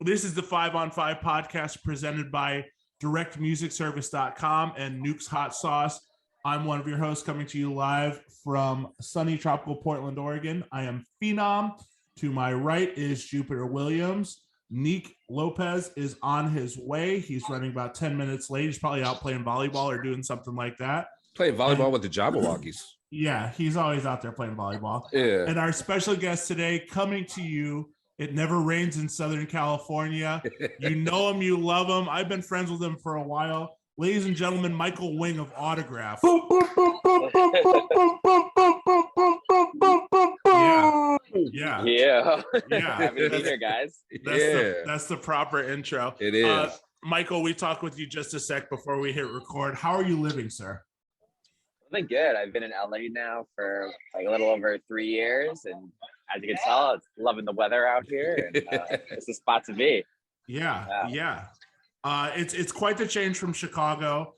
This is the 5 on 5 podcast presented by directmusicservice.com and Nuke's Hot Sauce. I'm one of your hosts coming to you live from sunny tropical Portland, Oregon. I am Phenom. To my right is Jupiter Williams. Nick Lopez is on his way. He's running about 10 minutes late. He's probably out playing volleyball or doing something like that. Playing volleyball with the Jabberwockies. Yeah, he's always out there playing volleyball. Yeah. And our special guest today coming to you. It never rains in Southern California. You know him, you love him. I've been friends with him for a while. Ladies and gentlemen, Mikul Wing of Autograph. Yeah. Happy to be here, guys. That's the proper intro. It is. Michael, we talked with you just a sec before we hit record. How are you living, sir? Living good. I've been in LA now for like a little over 3 years, and as you can tell, it's loving the weather out here, and it's a spot to be. Yeah. It's quite the change from Chicago.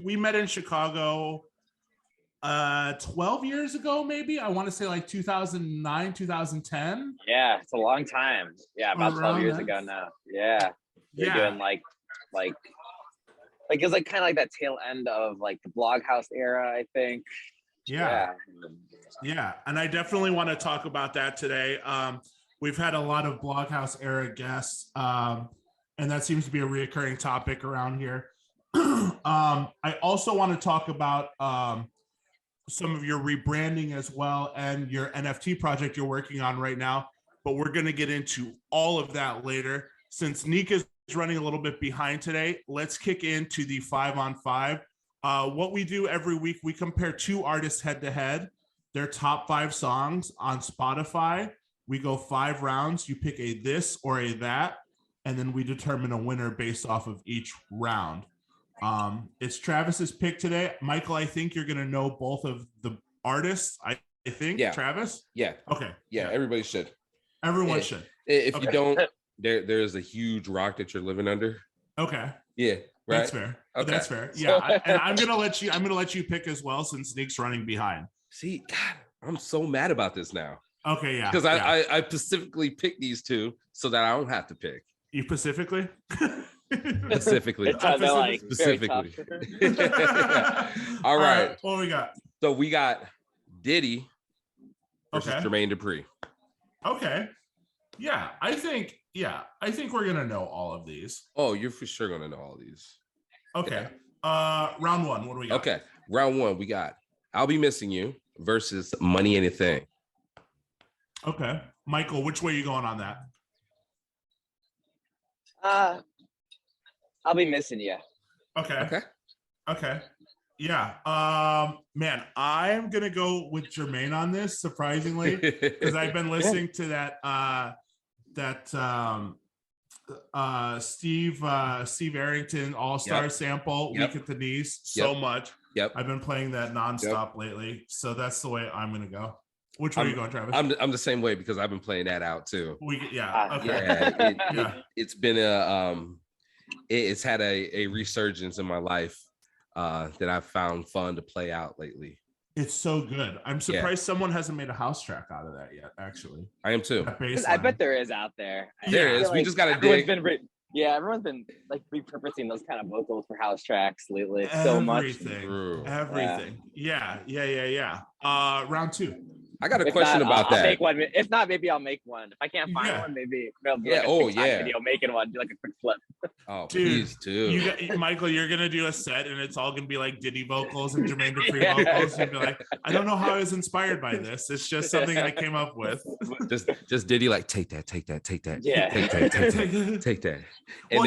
We met in Chicago 12 years ago, maybe. I want to say like 2009, 2010. Yeah, it's a long time. Yeah, about 12 years ago now. Yeah. You're doing like it was like kind of like that tail end of like the bloghouse era, I think. Yeah. And I definitely want to talk about that today. We've had a lot of bloghouse era guests, and that seems to be a reoccurring topic around here. I also want to talk about some of your rebranding as well and your NFT project you're working on right now, but we're going to get into all of that later. Since Nick is running a little bit behind today, let's kick into the 5 on 5. What we do every week, we compare two artists head to head, their top 5 songs on Spotify. We go 5 rounds. You pick a this or a that, and then we determine a winner based off of each round. It's Travis's pick today. Michael, I think you're going to know both of the artists. I think. Yeah. Travis? Yeah. Okay. Yeah, everybody should. Everyone should. If you don't, there's a huge rock that you're living under. Okay. Yeah. Right. That's fair. Okay. That's fair. Yeah. And I'm gonna let you pick as well, since Nick's running behind. See, God, I'm so mad about this now. Okay, yeah. Because I specifically picked these two so that I don't have to pick. You specifically? Specifically. Specifically. All right. What we got? So we got Diddy versus Okay. Jermaine Dupri. Okay. Yeah, I think we're gonna know all of these. Oh, you're for sure gonna know all these. Okay. Round 1. What do we got? Okay. Round 1, we got I'll Be Missing You versus Money Anything. Okay. Michael, which way are you going on that? I'll be missing you. Okay. Yeah. Man, I'm gonna go with Jermaine on this, surprisingly, because I've been listening to Steve Arrington All-Star sample Week at the Knees so much. Yep. I've been playing that nonstop lately, so that's the way I'm gonna go. Which way are you going, Travis? I'm the same way because I've been playing that out too. It's been it's had a resurgence in my life that I've found fun to play out lately. It's so good. I'm surprised someone hasn't made a house track out of that yet, actually. I am too. I bet there is out there. There is. We just got to dig. Everyone's been like repurposing those kind of vocals for house tracks lately. So much. Everything. Yeah. Round 2. I got a question about that. I'll make one. If not, maybe I'll make one. If I can't find one, maybe I'll do like a video making one, do like a quick flip. Oh, dude, please do. Michael, you're gonna do a set, and it's all gonna be like Diddy vocals and Jermaine Dupri vocals. You'll be like, I don't know how I was inspired by this. It's just something I came up with. Just Diddy, like take that. Yeah. Take that. And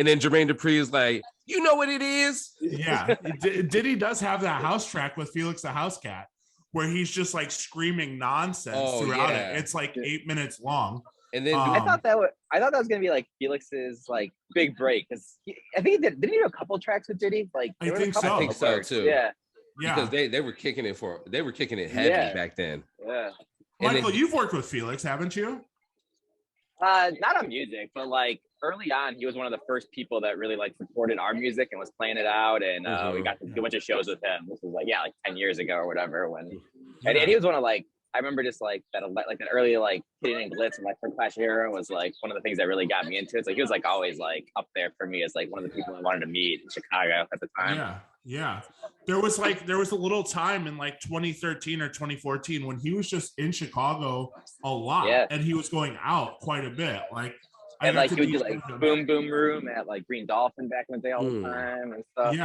then Jermaine Dupri is like, you know what it is? Yeah, Diddy does have that house track with Felix the Housecat, where he's just like screaming nonsense throughout it. It's like 8 minutes long. And then I thought that was gonna be like Felix's like big break, because I think didn't he do a couple tracks with Diddy? Like I think so too. Yeah. Because they were kicking it heavy back then. Yeah. Michael, you've worked with Felix, haven't you? Not on music, but like early on, he was one of the first people that really like supported our music and was playing it out. And we got to do a bunch of shows with him. This was like 10 years ago or whatever. And he was one of like I remember just like that early like hitting and glitz and like for Clash era was like one of the things that really got me into it. It's like he was like always like up there for me as like one of the people I wanted to meet in Chicago at the time. Yeah. There was a little time in like 2013 or 2014 when he was just in Chicago a lot and he was going out quite a bit. Like and like he would do like Boom Boom Room at like Green Dolphin back in the day all the time and stuff.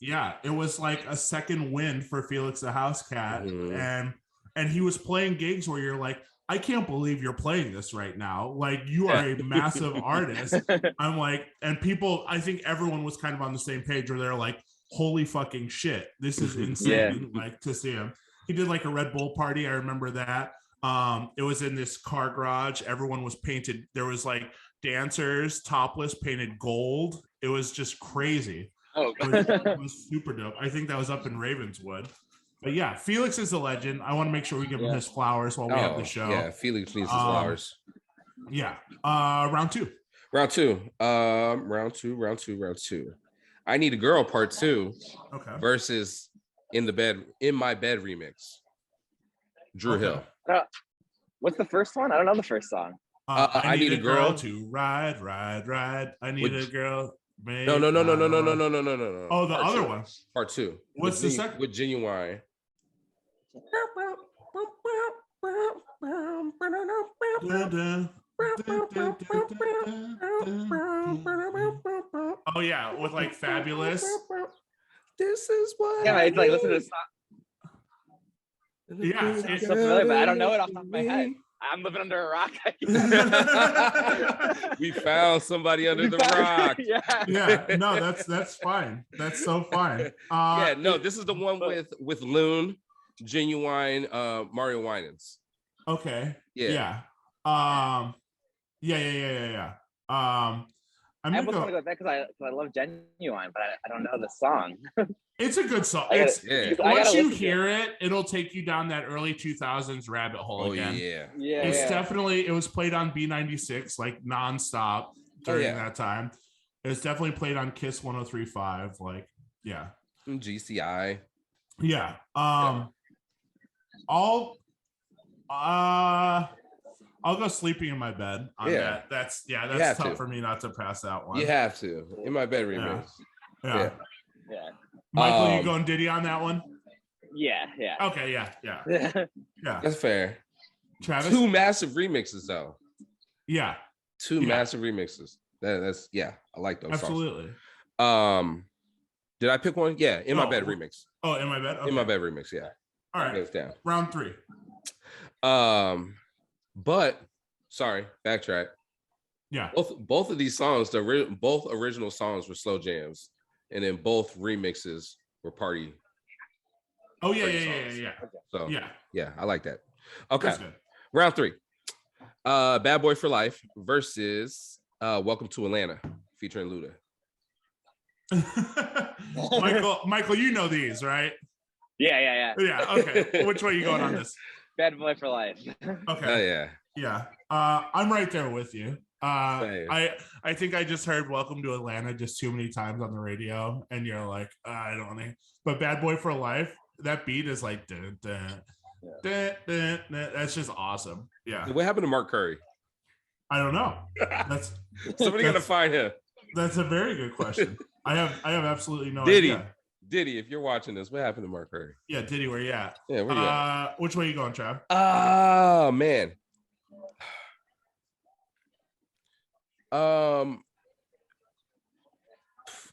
Yeah. It was like a second win for Felix the Housecat. And he was playing gigs where you're like, I can't believe you're playing this right now. Like you are a massive artist. I'm like, and people, I think everyone was kind of on the same page where they're like, holy fucking shit, this is insane. Like to see him. He did like a Red Bull party. I remember that. It was in this car garage. Everyone was painted. There was like dancers topless painted gold. It was just crazy. It was super dope. I think that was up in Ravenswood. But yeah, Felix is a legend. I want to make sure we give him his flowers while we have the show. Yeah, Felix needs his flowers. Yeah. Round two. Round two. I Need a Girl Part 2. Okay. Versus In My Bed remix. Drew Hill. What's the first one? I don't know the first song. I need a girl to ride. I need a girl. No. Oh, the Part other 2. one. Part 2. What's the second? With Genuine. Oh yeah, with like Fabulous. This is what. Yeah, it's like listen to this song. Yeah, it's so familiar, but I don't know it off the top of my head. I'm living under a rock. We found somebody under the rock. Yeah. No, that's fine. That's so fine. This is the one with Loon, Genuine, Mario Winans. Okay. Yeah. Yeah. I almost want to go back because I love Genuine, but I don't know the song. It's a good song. Once you hear it, it'll take you down that early 2000s rabbit hole again. Definitely, it was played on B96 like nonstop during that time. It was definitely played on Kiss 103.5. Like, GCI. Yeah. I'll go Sleeping in My Bed on that. That's tough for me not to pass that one. You have to. In My Bed remix. Yeah. Michael, you going Diddy on that one? Yeah. Okay, yeah. That's fair. Travis? 2 massive remixes though. Yeah. 2 massive remixes. That's I like those Absolutely. songs. Did I pick one? Yeah, In My Bed remix. Oh, In My Bed? Okay. In My Bed remix, yeah. All right. Down. Round 3. But sorry, backtrack. Yeah. Both of these songs, both original songs were slow jams, and then both remixes were party. Oh yeah. So I like that. Okay. Good. Round 3. Bad Boy for Life versus Welcome to Atlanta featuring Luda. Michael, you know these, right? Yeah. Yeah. Okay. Which way are you going on this? Bad Boy for Life. Okay. Yeah. I'm right there with you. I think I just heard Welcome to Atlanta just too many times on the radio, and you're like, I don't know. But Bad Boy for Life, that beat is like, dun, dun, dun, dun, dun. That's just awesome. Yeah. What happened to Mark Curry? I don't know. That's somebody gonna find him. That's a very good question. I have absolutely no idea. Diddy, if you're watching this, what happened to Mark Curry? Yeah, Diddy, where you at? Yeah, where you at? Which way you going, Trav? Oh man.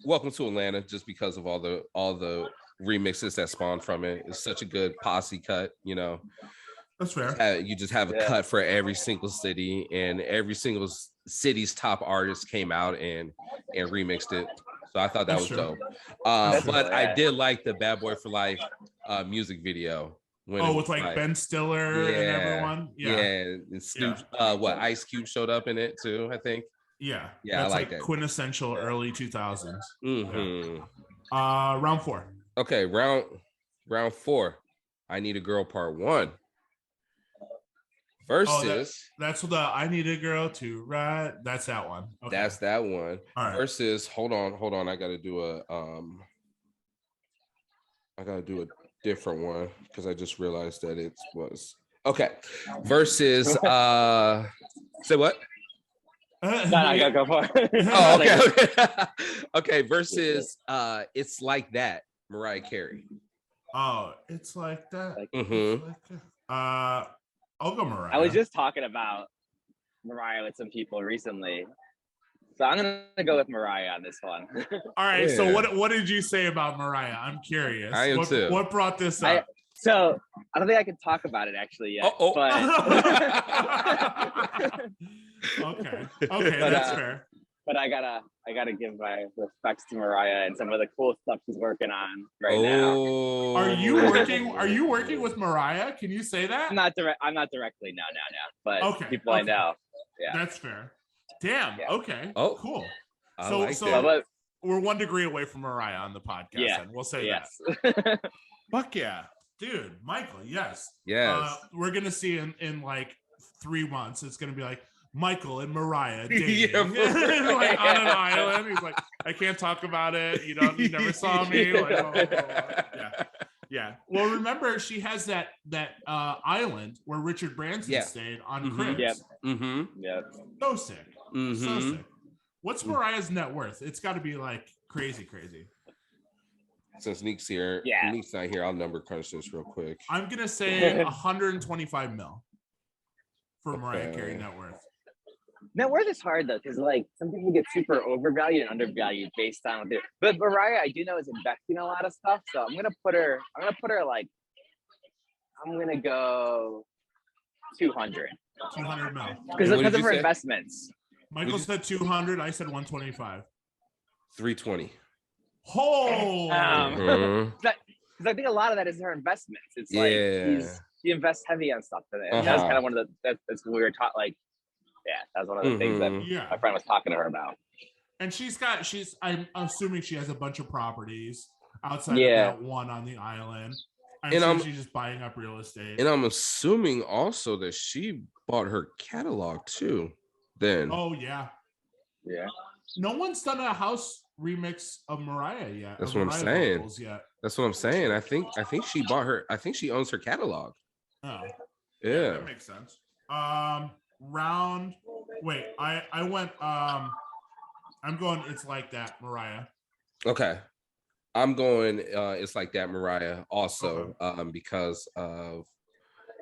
Welcome to Atlanta, just because of all the remixes that spawned from it. It's such a good posse cut, you know. That's fair. You just have a cut for every single city, and every single city's top artist came out and remixed it. So I thought that was dope. But I did like the Bad Boy for Life music video. With like Ben Stiller and everyone. Yeah. And Snoop, Ice Cube showed up in it too, I think. Yeah. That's I like that. Quintessential early 2000s. Mm-hmm. Yeah. Round 4. Okay, round 4. I Need a Girl Part 1. Versus that's the I Need a Girl to Ride. That's that one. Okay. That's that one. All right. Versus hold on. I gotta do a different one because I just realized that it was Okay. Versus say what? No, go for it. Oh, okay. Okay, versus It's Like That, Mariah Carey. Oh, it's like that. Mm-hmm. Like that. I'll go Mariah. I was just talking about Mariah with some people recently, so I'm gonna go with Mariah on this one. All right. Yeah. So what did you say about Mariah? I'm curious. I am too. What brought this up? So I don't think I can talk about it actually yet. But okay, but, that's fair. But I gotta give my respects to Mariah and some of the cool stuff she's working on right now. Are you working with Mariah? Can you say that? I'm not directly, no. But okay, people I know. Yeah. That's fair. Damn. Yeah. Okay. Oh, cool. But we're 1 degree away from Mariah on the podcast. Yeah. And we'll say that. Fuck yeah. Dude, Michael, yes. Yes. We're gonna see in like 3 months. It's gonna be like Michael and Mariah dating like on an island. He's like, I can't talk about it. You never saw me. Like, yeah. Well, remember she has that island where Richard Branson stayed on Cribs. Yep. Mm-hmm. Yep. So sick. Mm-hmm. So sick. What's Mariah's net worth? It's got to be like crazy. Since Neek's here, Neek's not here. I'll number crunch this real quick. I'm gonna say 125 mil for Mariah Carey net worth. Net worth is hard though, because like some people get super overvalued and undervalued based on what they're. But Mariah, I do know, is investing in a lot of stuff, so I'm gonna like. I'm gonna go 200. 200 mil. Because of her investments. Michael said 200. I said 125. 320. Oh. Because I think a lot of that is her investments. It's like she invests heavy on stuff. And that's kind of one of the that's what we were taught. Like, that's one of the things that my friend was talking to her about. And I'm assuming she has a bunch of properties outside of that one on the island. She's just buying up real estate. And I'm assuming also that she bought her catalog too. Then. Oh yeah. No one's done a house remix of Mariah yet. That's what I'm saying. That's what I'm saying. I think she bought her. I think she owns her catalog. Oh. Yeah. That makes sense. Wait, I went I'm going It's Like That, Mariah. Okay. I'm going It's Like That, Mariah also, because of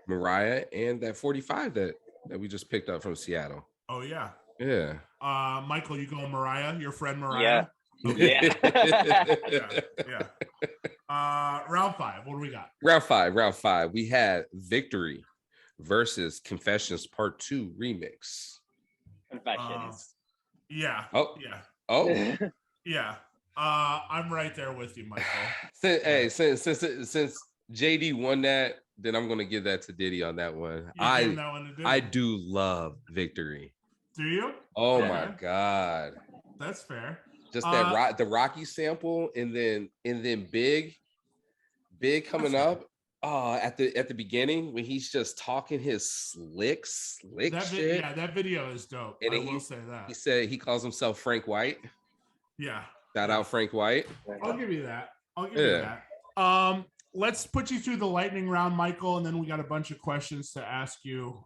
Mariah and that 45 that we just picked up from Seattle. Oh yeah. Yeah. Michael, you going Mariah? Your friend Mariah? Yeah. Yeah. Round 5. What do we got? Round five. We had Victory versus Confessions Part 2 remix. Confessions. Yeah. Oh. Yeah. Oh. Yeah. I'm right there with you, Michael. Since JD won that, then I'm gonna give that to Diddy on that one. I do love Victory. Do you? Oh my God. That's fair. Just that the Rocky sample and then Big coming up. At the beginning when he's just talking his slick shit. That video is dope. And I will say that. He said he calls himself Frank White. Yeah. Shout out Frank White. I'll give you that. Let's put you through the lightning round, Michael, and then we got a bunch of questions to ask you.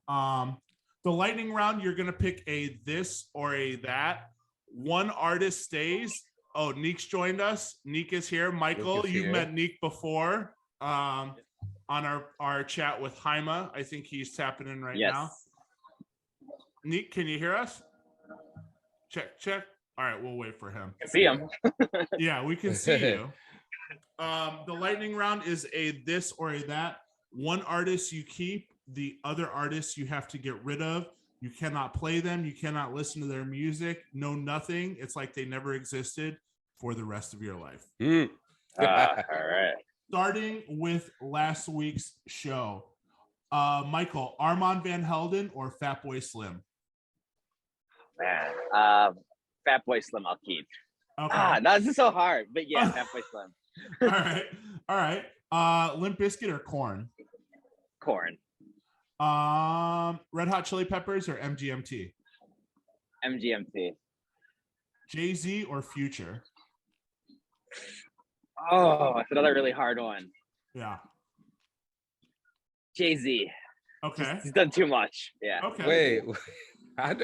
The lightning round, you're gonna pick a this or a that. One artist stays. Oh, Neek's joined us. Neek is here. Michael, you've met Neek before on our chat with Haima. I think he's tapping in right now. Neek, can you hear us? Check. All right, we'll wait for him. I see him. Yeah, we can see you. The lightning round is a this or a that. One artist you keep, the other artists you have to get rid of. You cannot play them. You cannot listen to their music. No, nothing. It's like they never existed for the rest of your life. All right. Starting with last week's show. Michael, Armand Van Helden or Fatboy Slim? Man, Fatboy Slim I'll keep. Okay. No, this is so hard, but yeah, Fatboy Slim. All right. Limp Bizkit or Korn? Korn. Red Hot Chili Peppers or MGMT? MGMT. Jay-Z or Future? Oh, that's another really hard one. Yeah. Jay-Z. Okay. He's done too much. Yeah. Okay. Wait, I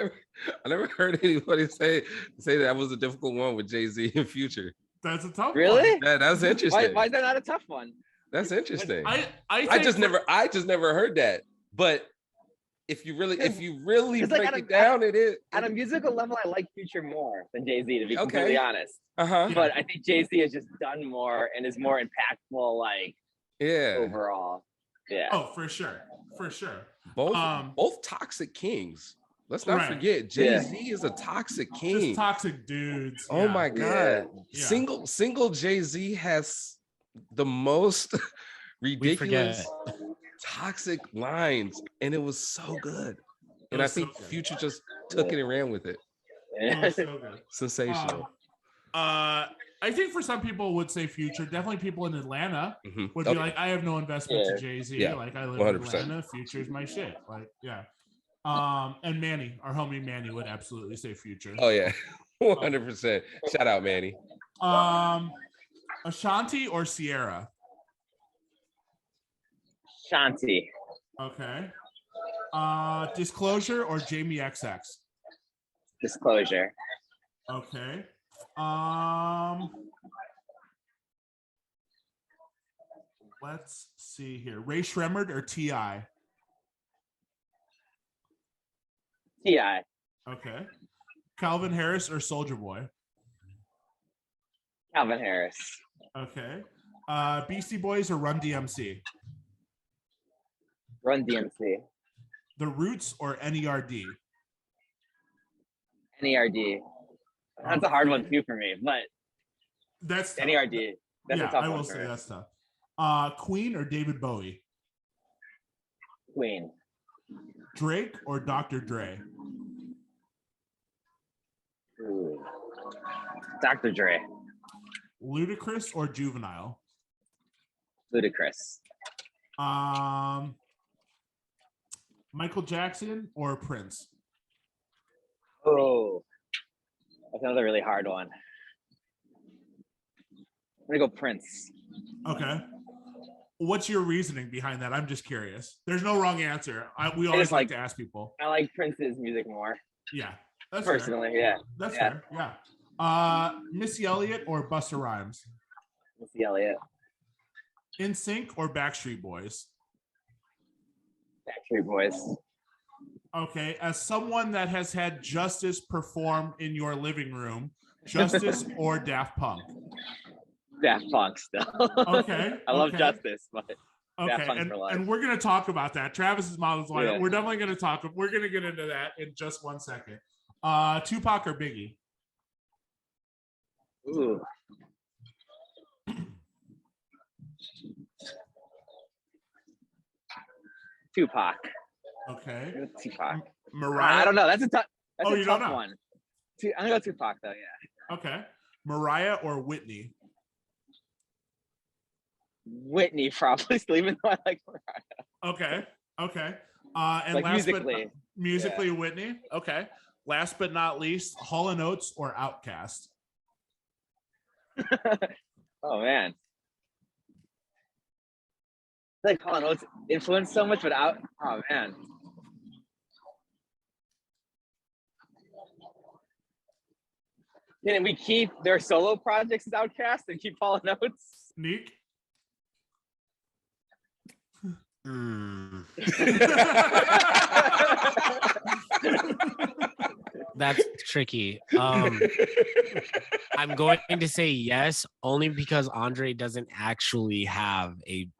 never heard anybody say that was a difficult one with Jay-Z and Future. That's a tough Really? one. That's interesting. Why is that not a tough one? That's interesting. I just never heard that. But if you really break it down, it is at a musical level. I like Future more than Jay-Z, to be completely honest. Uh-huh. But I think Jay-Z has just done more and is more impactful. Like, overall. Yeah. Oh, for sure. Both toxic kings. Let's not forget, Jay-Z is a toxic king. Just toxic dudes. Oh my God. Yeah. Single Jay-Z has the most ridiculous toxic lines, and it was so good. And I think Future just took it and ran with it. It was so good. Sensational. I think for some people would say Future. Definitely people in Atlanta would be like, I have no investment to Jay-Z. Yeah. Like I live 100%. in Atlanta. Future's my shit. Like, yeah. And Manny, our homie Manny, would absolutely say Future. Oh yeah, 100%. Shout out Manny. Ashanti or Sierra? Shanti. Okay. Disclosure or Jamie XX? Disclosure. Okay. Let's see here. Ray Shremmerd or T.I.? T.I. Okay. Calvin Harris or Soulja Boy? Calvin Harris. Okay. Beastie Boys or Run DMC? Run DMC. The Roots or NERD? NERD. That's a hard one too for me, but that's tough. NERD. That's a tough one. I will say that's tough. Queen or David Bowie? Queen. Drake or Dr. Dre? Ooh. Dr. Dre. Ludacris or Juvenile? Ludacris. Michael Jackson or Prince? Oh, that's another really hard one. I'm gonna go Prince. Okay. What's your reasoning behind that? I'm just curious. There's no wrong answer. We always like to ask people. I like Prince's music more. Yeah. That's personally, fair. yeah. That's fair. Yeah. Missy Elliott or Busta Rhymes? Missy Elliott. NSYNC or Backstreet Boys? Backstreet Boys. Okay. As someone that has had Justice perform in your living room, Justice or Daft Punk? Daft Punk still. Okay. I love Justice, but okay. And we're gonna talk about that. Travis's mom is like, we're definitely gonna talk. We're gonna get into that in just 1 second. Tupac or Biggie? Ooh. Tupac. Okay. Tupac. Mariah. I don't know. That's a tough. That's a tough don't know. one. I'm gonna go Tupac though. Yeah. Okay. Mariah or Whitney? Whitney probably, still, even though I like Mariah. Okay. Okay. And like last musically, Whitney. Okay. Last but not least, Hall & Oates or Outkast? Oh man. Like Hall & Oates influenced so much, but oh man. Can we keep their solo projects as Outkast and keep Hall & Oates? Neek? That's tricky. I'm going to say yes, only because Andre doesn't actually have a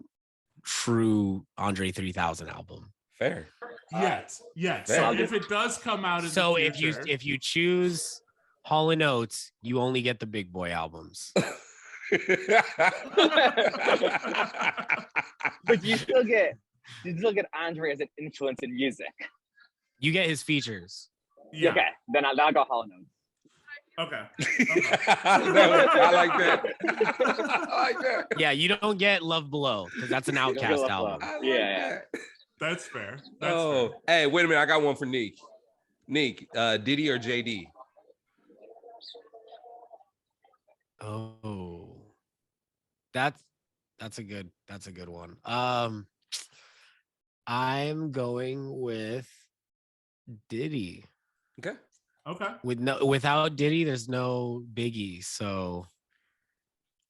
true Andre 3000 album. Fair. Yes. So if it does come out in so the future, if you choose Hall & Oates, you only get the Big Boy albums. But you still get Andre as an influence in music. You get his features. Yeah. Okay, then I'll go Hall & Oates. Okay. I like that. I like that. Yeah, you don't get Love Below because that's an Outkast album. Yeah. That's fair. Fair. Hey, wait a minute. I got one for Neek. Neek, Diddy or JD? Oh, that's a good one. I'm going with Diddy. Okay. Without Diddy, there's no Biggie. So,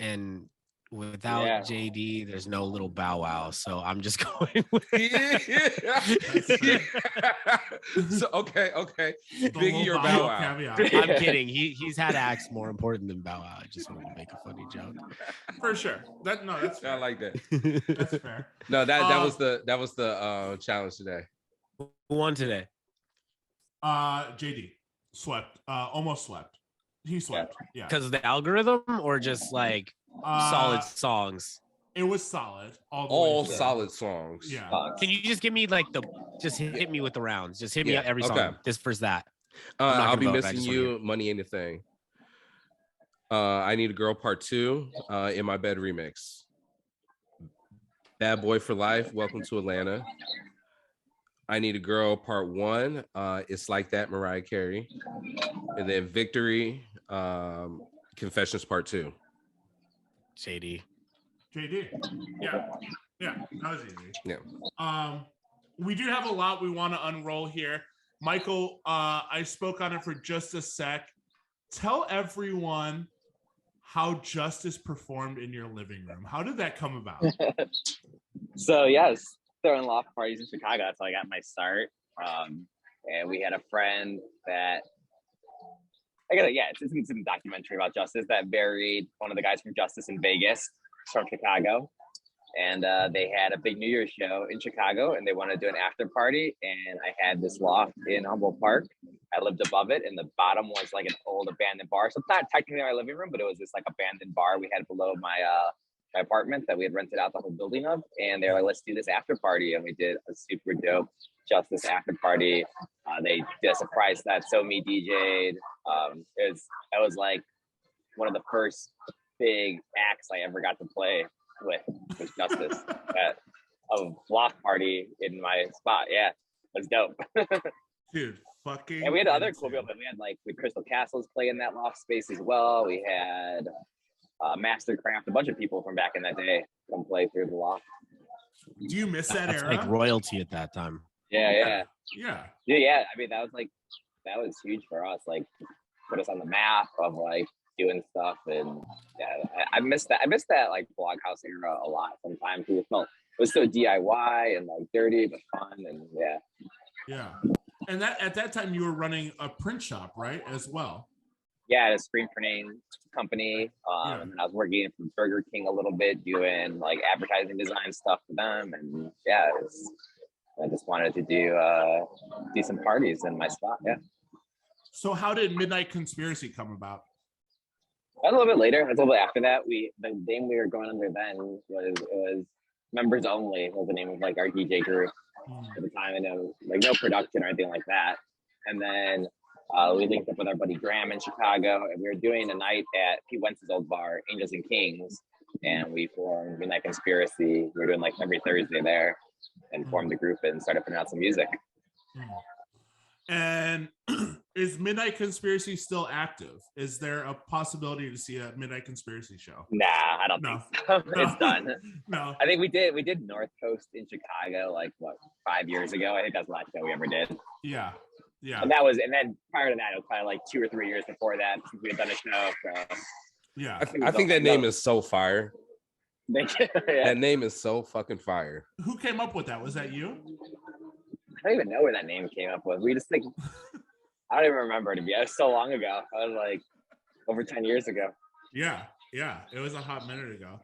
and without JD, there's no little Bow Wow. So I'm just going with So okay. Biggie or Bow Wow? I'm kidding. He's had acts more important than Bow Wow. I just wanted to make a funny joke. For sure. That's fair. I like that. That's fair. No, that was the challenge today. Who won today? JD swept. Almost swept. He swept. Yeah. Because of the algorithm, or just like solid songs? It was solid. All solid songs. Yeah. Can you just give me like just hit me with the rounds? Just hit me up every song. This versus that. I'll be missing you. Money ain't a thing. I Need a Girl Part 2. In My Bed remix. Bad Boy for Life. Welcome to Atlanta. I Need a Girl Part 1. It's Like That, Mariah Carey. And then Victory. Confessions Part 2. JD. Yeah, that was easy. Yeah. We do have a lot we want to unroll here. Michael, I spoke on it for just a sec. Tell everyone how Justice performed in your living room. How did that come about? So yes, throwing loft parties in Chicago. That's how I got my start. And we had a friend that it's a documentary about Justice that buried one of the guys from Justice in Vegas, from Chicago. And they had a big New Year's show in Chicago, and they wanted to do an after party. And I had this loft in Humboldt Park. I lived above it, and the bottom was like an old abandoned bar. So it's not technically our living room, but it was this like abandoned bar we had below my apartment that we had rented out the whole building of. And they were like, let's do this after party. And we did a super dope Justice after party. They did a surprise set, so me DJ'd. That was like one of the first big acts I ever got to play with Justice at a block party in my spot. Yeah, it was dope. Dude, fucking. And we had other cool people. We had like the Crystal Castles play in that loft space as well. We had Mastercraft, a bunch of people from back in that day come play through the loft. Do you miss that That's era? like royalty at that time. Yeah. I mean, that was huge for us. Like, put us on the map of like doing stuff, and I missed that. I missed that like bloghouse era a lot. Sometimes it was so DIY and like dirty but fun, and yeah. And that at that time you were running a print shop, right, as well? Yeah, a screen printing company. And I was working for Burger King a little bit, doing like advertising design stuff for them, and I just wanted to do some parties in my spot. Yeah. So how did Midnight Conspiracy come about? A little bit later, a little bit after that. The name we were going under then was Members Only, was the name of like our DJ group at the time, and it was like no production or anything like that. And then we linked up with our buddy Graham in Chicago, and we were doing a night at Pete Wentz's old bar, Angels and Kings, and we formed Midnight Conspiracy. We were doing like every Thursday there, and formed a group and started putting out some music. And is Midnight Conspiracy still active? Is there a possibility to see a Midnight Conspiracy show? Nah, I don't think so. It's done. No. I think we did North Coast in Chicago like 5 years ago. I think that's the last show we ever did. Yeah. And then prior to that, it was probably like 2 or 3 years before that since we had done a show. So yeah. I think that name is so fire. Yeah. That name is so fucking fire. Who came up with that? Was that you? I don't even know where that name came up with. We just think, I don't even remember, to be honest. So long ago. I was like over 10 years ago. Yeah. It was a hot minute ago.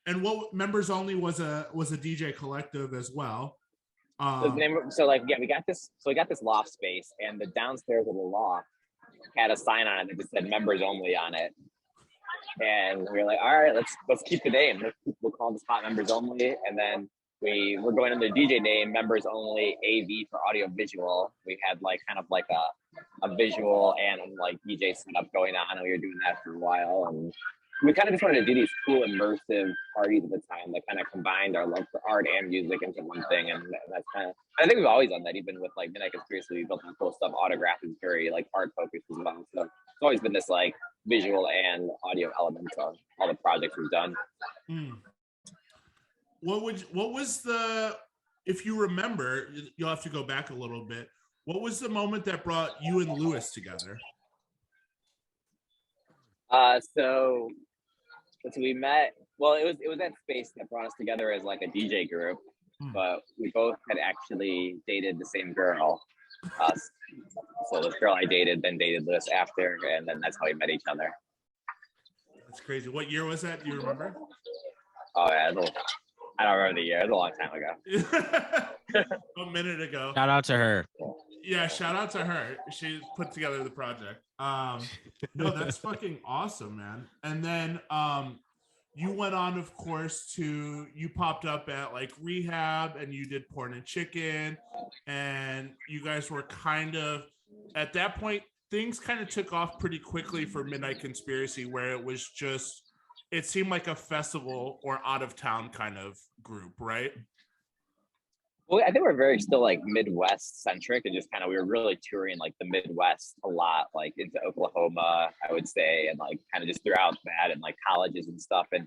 And what Members Only was a DJ collective as well. We got this loft space, and the downstairs of the loft had a sign on it that just said Members Only on it. And we were like, all right, let's keep the name. We'll call the spot Members Only. And then we were going under the DJ name Members Only AV for audio visual. We had like kind of like a visual and like DJ setup going on, and we were doing that for a while. And we kind of just wanted to do these cool immersive parties at the time that kind of combined our love for art and music into one thing. And that's kind of, I think we've always done that, even with like Midnight Conspiracy. We built some cool stuff. Autograph is very like art focused as well. So it's always been this like visual and audio elements of all the projects we've done. What was the if you remember, you'll have to go back a little bit. What was the moment that brought you and Lewis together? So we met. Well, it was that space that brought us together as like a DJ group, but we both had actually dated the same girl. So this girl I dated then dated Lewis after, and then that's how we met each other. That's crazy. What year was that? Do you remember? Oh yeah, I don't remember the year. It was a long time ago. A minute ago. Shout out to her. Yeah, shout out to her. She put together the project. No, that's fucking awesome, man. And then you went on, of course, you popped up at like Rehab and you did Porn and Chicken, and you guys were kind of, at that point, things kind of took off pretty quickly for Midnight Conspiracy, where it was just, it seemed like a festival or out of town kind of group, right? Well, I think we're very still like Midwest centric, and just kind of we were really touring like the Midwest a lot, like into Oklahoma, I would say, and like kind of just throughout that and like colleges and stuff. And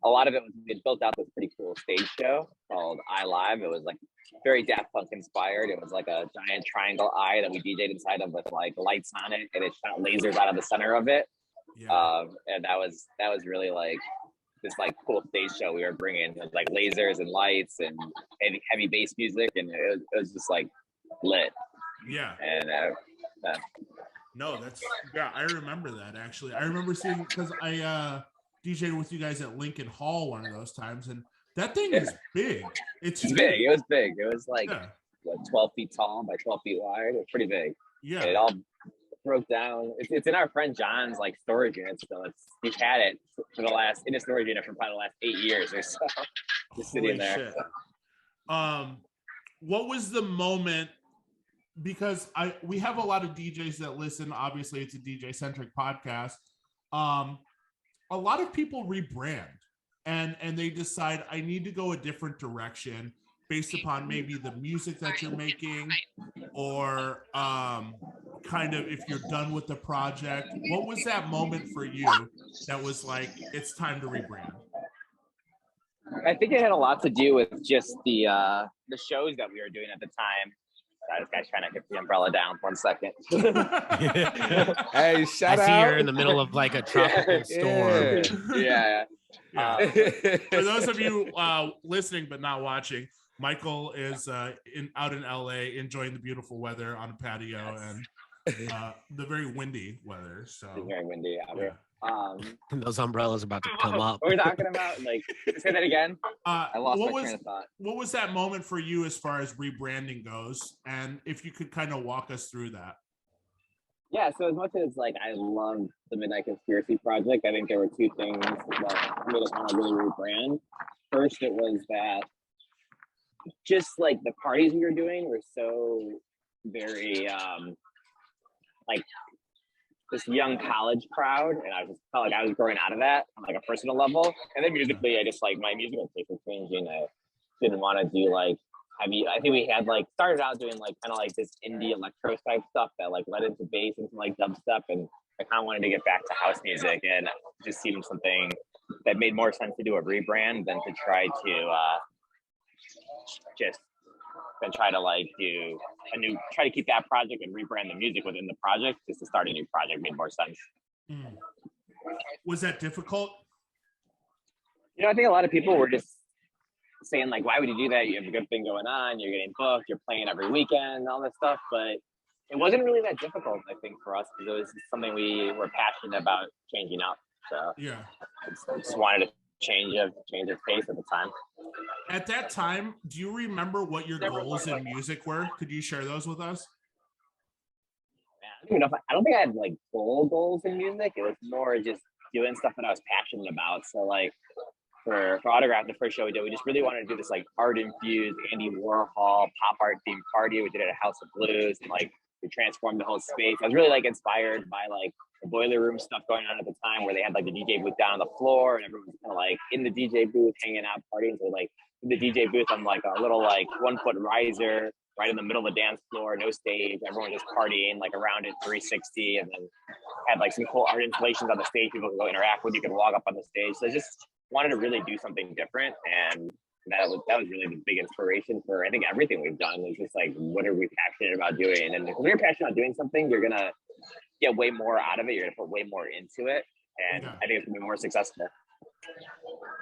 a lot of it was, it built out this pretty cool stage show called iLive. It was like very Daft Punk inspired. It was like a giant triangle eye that we DJ'd inside of with like lights on it, and it shot lasers out of the center of it. Yeah. And that was really like this like cool stage show we were bringing, with like lasers and lights and heavy bass music, and it was just like lit. Yeah. And no, that's, yeah, I remember that actually. I remember seeing, because I DJ'd with you guys at Lincoln Hall one of those times, and that thing is big. It's big. It was big. It was like what, 12 feet tall by 12 feet wide. It was pretty big. Yeah. And it all broke down. It's in our friend John's like storage unit, so we've had it for in a storage unit for probably the last 8 years or so. Just sitting there. Shit. What was the moment? Because we have a lot of DJs that listen. Obviously, it's a DJ centric podcast. A lot of people rebrand and they decide, I need to go a different direction based upon maybe the music that you're making, or kind of if you're done with the project. What was that moment for you that was like, it's time to rebrand? I think it had a lot to do with just the shows that we were doing at the time. This guy's trying to get the umbrella down. 1 second. Hey, shout out. I see her in the middle of like a tropical storm. Yeah. For those of you listening but not watching, Michael is out in LA enjoying the beautiful weather on a patio, and the very windy weather. So it's very windy out here. Those umbrellas about to come up. What we're talking about, like, say that again. I lost my train of thought. What was that moment for you as far as rebranding goes, and if you could kind of walk us through that? Yeah, so as much as like I love the Midnight Conspiracy project, I think there were two things that made us want to really rebrand. First, it was that just like the parties we were doing were so very like this young college crowd, and I just felt like I was growing out of that on like a personal level. And then musically, I just like my musical taste was changing. I didn't want to do like heavy. I think we had like started out doing like kind of like this indie electro type stuff that like led into bass and some like dubstep, and I kind of wanted to get back to house music, and it just seemed something that made more sense to do a rebrand than to try to try to like do try to keep that project and rebrand the music within the project. Just to start a new project made more sense. Was that difficult? You know, I think a lot of people were just saying like, why would you do that? You have a good thing going on, you're getting booked, you're playing every weekend, all this stuff. But it wasn't really that difficult, I think, for us, because it was something we were passionate about changing up. So yeah, just wanted to change of pace at the time. At that time, do you remember what your goals in music were? Could you share those with us? Man, I don't think I had like goals in music. It was more just doing stuff that I was passionate about. So like for Autograph, the first show we did, we just really wanted to do this like art infused Andy Warhol pop art themed party. We did it at House of Blues, and like we transformed the whole space. I was really like inspired by like the boiler room stuff going on at the time, where they had like the DJ booth down on the floor, and everyone was kind of like in the DJ booth hanging out partying. So like in the DJ booth on like a little like 1 foot riser right in the middle of the dance floor, no stage, everyone just partying like around it 360, and then had like some cool art installations on the stage people could go interact with. You could walk up on the stage. So I just wanted to really do something different, and that was really the big inspiration for I think everything we've done. Is just like, what are we passionate about doing? And when you're passionate about doing something, you're gonna get way more out of it. You're gonna put way more into it, and I think it's gonna be more successful.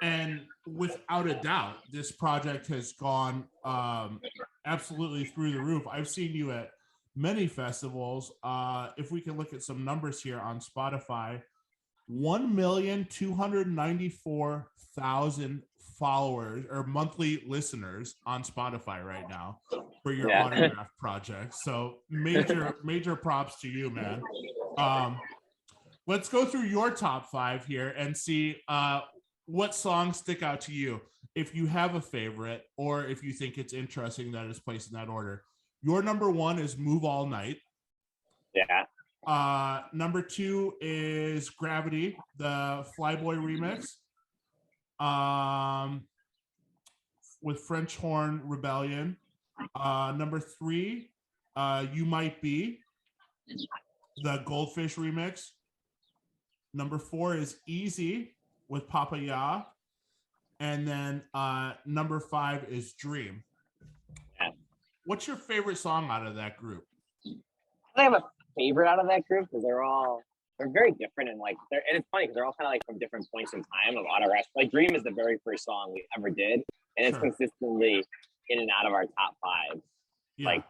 And without a doubt, this project has gone absolutely through the roof. I've seen you at many festivals. If we can look at some numbers here on Spotify, 1,294,000 followers or monthly listeners on Spotify right now for your autograph project. So major props to you, man. Let's go through your top 5 here and see what songs stick out to you. If you have a favorite or if you think it's interesting that it's placed in that order. Your number 1 is Move All Night. Yeah. Number 2 is Gravity, the Flyboy remix. With French Horn Rebellion. Number 3, You Might Be, the Goldfish remix. Number 4 is Easy with Papa Ya. And then number 5 is Dream. What's your favorite song out of that group? I have a favorite out of that group because they're very different and like and it's funny because they're all kind of like from different points in time of autographs. Like Dream is the very first song we ever did, and it's consistently in and out of our top 5, like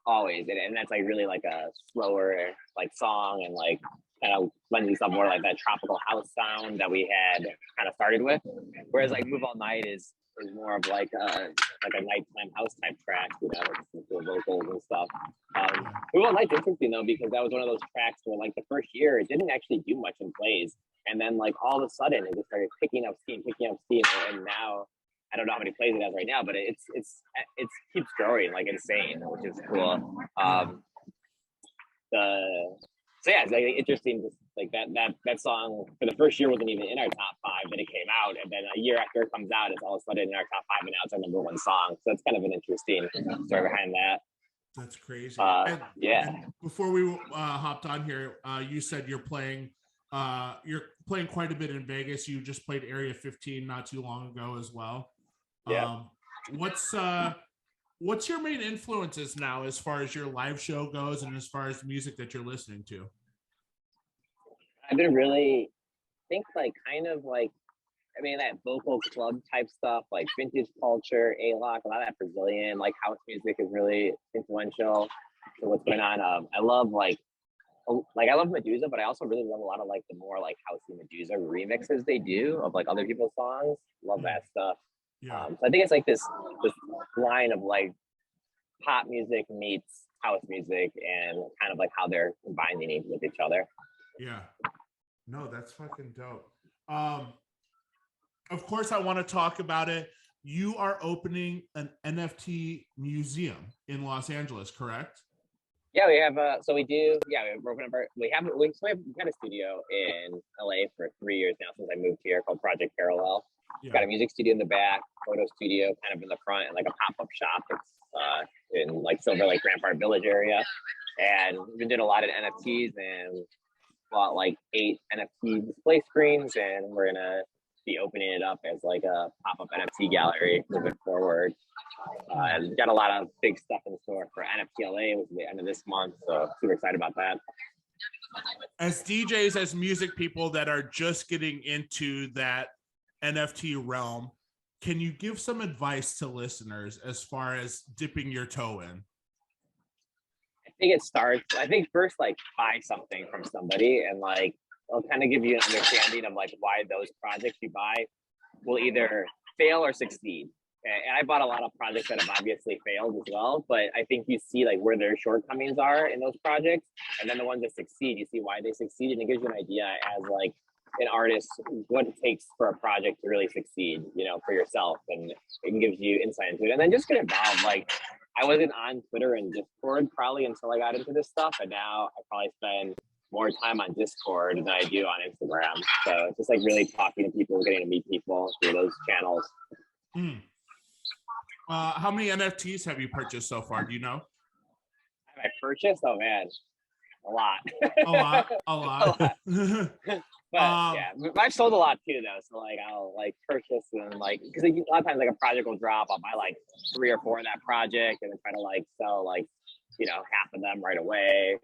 always. And that's like really like a slower like song and like kind of lends itself more like that tropical house sound that we had kind of started with. Whereas like Move All Night is more of like a nighttime house type track, you know, with vocals and stuff. Move All Night's interesting though because that was one of those tracks where like the first year it didn't actually do much in plays, and then like all of a sudden it just started picking up steam, and now I don't know how many plays it has right now, but it keeps growing like insane, which is cool. So yeah, it's like interesting. Like that song for the first year wasn't even in our top 5, then it came out, and then a year after it comes out, it's all of a sudden in our top 5, and now it's our number 1 song. So it's kind of an interesting story behind that. That's crazy. And before we hopped on here, you said you're playing quite a bit in Vegas. You just played Area 15 not too long ago as well. Yeah. What's your main influences now as far as your live show goes and as far as the music that you're listening to? I've been really that vocal club type stuff, like vintage culture, A-Lock, a lot of that Brazilian, like house music is really influential to what's going on. I love Medusa, but I also really love a lot of like the more like housey Medusa remixes they do of like other people's songs. Love that stuff. Yeah. So I think it's like this line of like pop music meets house music and kind of like how they're combining it with each other. Yeah. No, that's fucking dope. Of course, I want to talk about it. You are opening an NFT museum in Los Angeles, correct? Yeah, we have. So we do. Yeah, we're opening up. We've had a studio in LA for 3 years now since I moved here, called Project Parallel. Yeah. Got a music studio in the back, photo studio kind of in the front, and like a pop-up shop. It's in like Silver Lake, Grand Park Village area, and we've been doing a lot of NFTs and bought like 8 NFT display screens, and we're gonna be opening it up as like a pop-up NFT gallery moving forward. And we've got a lot of big stuff in store for NFT LA, which is the end of this month. So super excited about that. As DJs, as music people that are just getting into that NFT realm, can you give some advice to listeners as far as dipping your toe in? I think first like buy something from somebody, and like it'll kind of give you an understanding of like why those projects you buy will either fail or succeed. And I bought a lot of projects that have obviously failed as well, but I think you see like where their shortcomings are in those projects, and then the ones that succeed, you see why they succeed, and it gives you an idea as like an artist what it takes for a project to really succeed, you know, for yourself, and it gives you insight into it. And then just get involved. Like I wasn't on Twitter and Discord probably until I got into this stuff, and now I probably spend more time on Discord than I do on Instagram. So it's just like really talking to people, getting to meet people through those channels. How many NFTs have you purchased so far? Do you know? Have I purchased? Oh man, a lot. A lot. But I've sold a lot too though. So like I'll like purchase and like because a lot of times like a project will drop, I'll buy like 3 or 4 of that project and then try to like sell like half of them right away.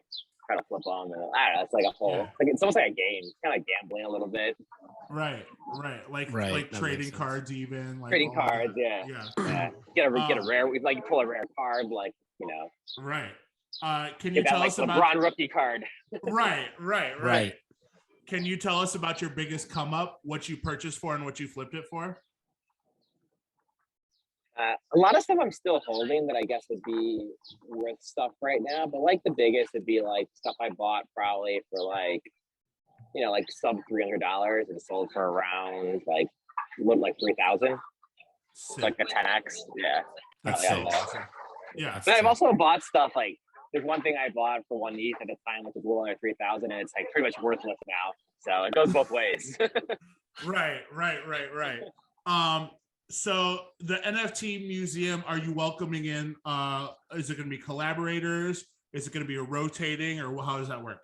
Try to flip them. And, I don't know. It's like a whole like it's almost like a game. It's kind of like gambling a little bit. Right. Like trading cards, even like trading cards. Yeah. Get a rare. Like you pull a rare card, like Right. Can you tell like, us LeBron about rookie card? Right. Can you tell us about your biggest come up, what you purchased for and what you flipped it for? A lot of stuff I'm still holding that I guess would be worth stuff right now, but like the biggest would be like stuff I bought probably for like like sub $300 and sold for around like 3,000. Like a 10x. Yeah. That's so awesome. Yeah. But I've also bought stuff like there's one thing I bought for one ETH at the time, which was a little under 3,000, and it's like pretty much worthless now. So it goes both ways. Right. So the NFT Museum, are you welcoming in? Is it going to be collaborators? Is it going to be a rotating, or how does that work?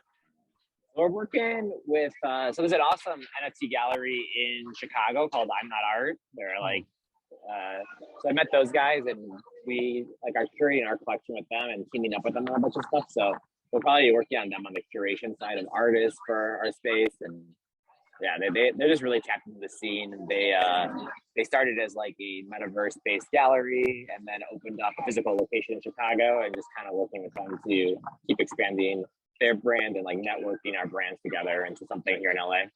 We're working with so there's an awesome NFT gallery in Chicago called I'm Not Art. They're like so I met those guys and we like are curating our collection with them and teaming up with them on a bunch of stuff. So we'll probably be working on them on the curation side of artists for our space. And yeah, they're just really tapped into the scene. And they started as like a metaverse based gallery and then opened up a physical location in Chicago and just kind of working with them to keep expanding their brand and like networking our brands together into something here in LA.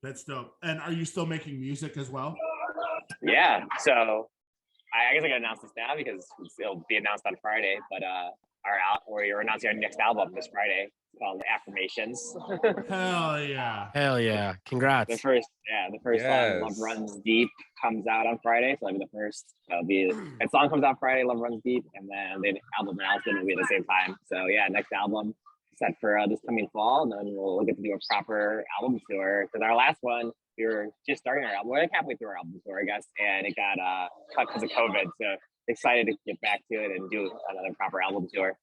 That's dope. And are you still making music as well? Yeah. So I guess I gotta announce this now because it'll be announced on Friday. But we're announcing our next album this Friday called Affirmations. Hell yeah! Congrats. The first song, Love Runs Deep, comes out on Friday. So that song comes out Friday, Love Runs Deep, and then the album announcement will be at the same time. So yeah, next album set for this coming fall, and then we'll get to do a proper album tour because our last one we were just starting our album. We're like halfway through our album tour, I guess, and it got cut because of COVID. So excited to get back to it and do another proper album tour.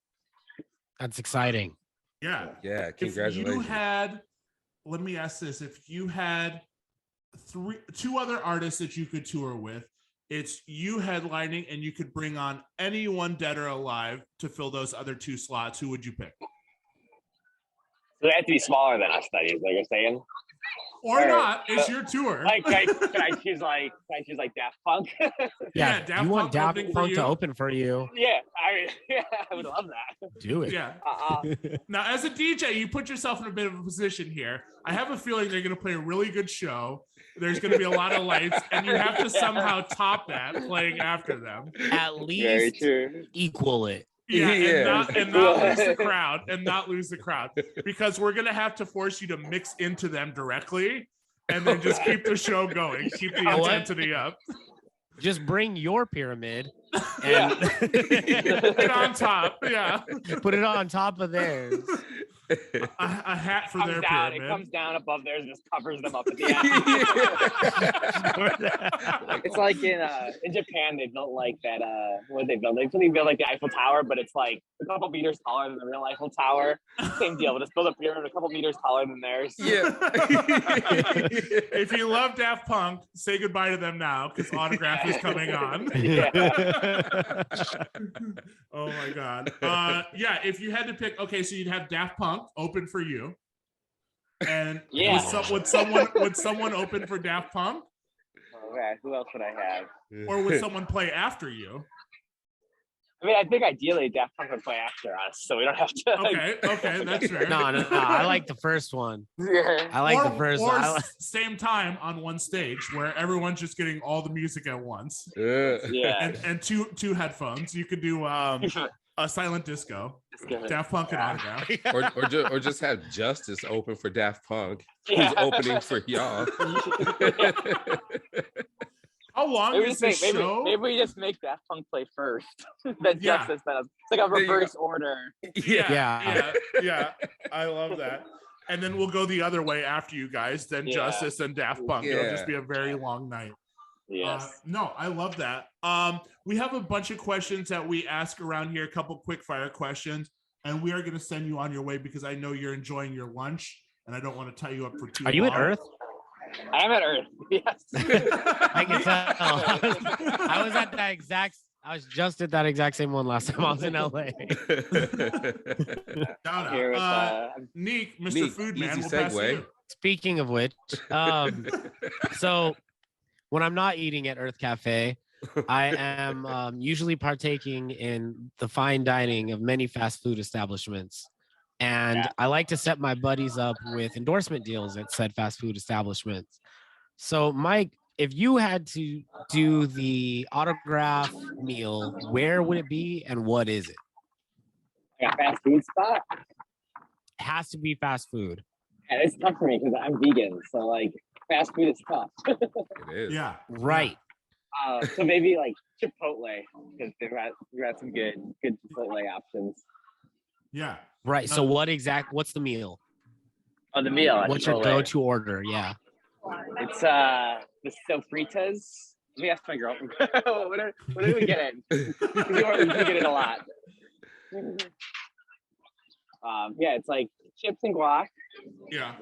That's exciting. Yeah. Congratulations. Let me ask this: if you had 2 other artists that you could tour with, it's you headlining, and you could bring on anyone dead or alive to fill those other 2 slots, who would you pick? So they have to be smaller than us, studies, like you're saying. Or not, it's your tour. Like, can I choose like Daft Punk? Yeah, Daft you want Daft Punk to open for you. Yeah, I would love that. Do it. Yeah. Now, as a DJ, you put yourself in a bit of a position here. I have a feeling they're going to play a really good show. There's going to be a lot of lights, and you have to somehow top that playing after them. At least equal it. Yeah. And not lose the crowd, because we're gonna have to force you to mix into them directly, and then just keep the show going, keep the intensity up. Just bring your pyramid and put it on top. Yeah, put it on top of theirs. A hat for their pyramid. It comes down above theirs and just covers them up at the end. It's like in Japan, they built like that. What did they build? They built like the Eiffel Tower, but it's like a couple meters taller than the real Eiffel Tower. Same deal. We'll just build a pyramid a couple meters taller than theirs. Yeah. If you love Daft Punk, say goodbye to them now, because Autograph is coming on. Yeah. Oh my God. Yeah. If you had to pick, okay, so you'd have Daft Punk open for you, and would someone open for Daft Punk? Okay, who else would I have? Or would someone play after you? I mean, I think ideally Daft Punk would play after us, so we don't have to. Okay, that's fair. No, I like the first one. Yeah. I like the first one. Same time on one stage where everyone's just getting all the music at once. Yeah. And two headphones. You could do a silent disco. Daft Punk and Autograph. or just have Justice open for Daft Punk, who's opening for y'all. How long is this show? Maybe we just make Daft Punk play first. Then Justice. It's like a reverse order. Yeah. I love that. And then we'll go the other way after you guys. Then Justice and Daft Punk. Yeah. It'll just be a very long night. Yes. No, I love that. We have a bunch of questions that we ask around here, a couple quick fire questions, and we are going to send you on your way because I know you're enjoying your lunch and I don't want to tie you up for too Are long. you at Earth? I am at Earth. Yes. I can tell. I was at that exact. I was just at that exact same one last time I was in LA. Shout Here with, out. Neek, Mr. Neek, Food easy Man, we'll pass to segue. you. Speaking of which, so when I'm not eating at Earth Cafe, I am usually partaking in the fine dining of many fast food establishments. And I like to set my buddies up with endorsement deals at said fast food establishments. So, Mike, if you had to do the autograph meal, where would it be and what is it? Like a fast food spot. It has to be fast food. And it's tough for me because I'm vegan, so like fast food is tough. It is. Yeah. Right. So maybe like Chipotle, because they've got some good Chipotle options. Yeah. Right. So what's the meal? Oh, the meal. What's your go-to order? Yeah. It's the sofritas. Let me ask my girl. what do we get it? We get it a lot. Yeah, it's like chips and guac. Yeah.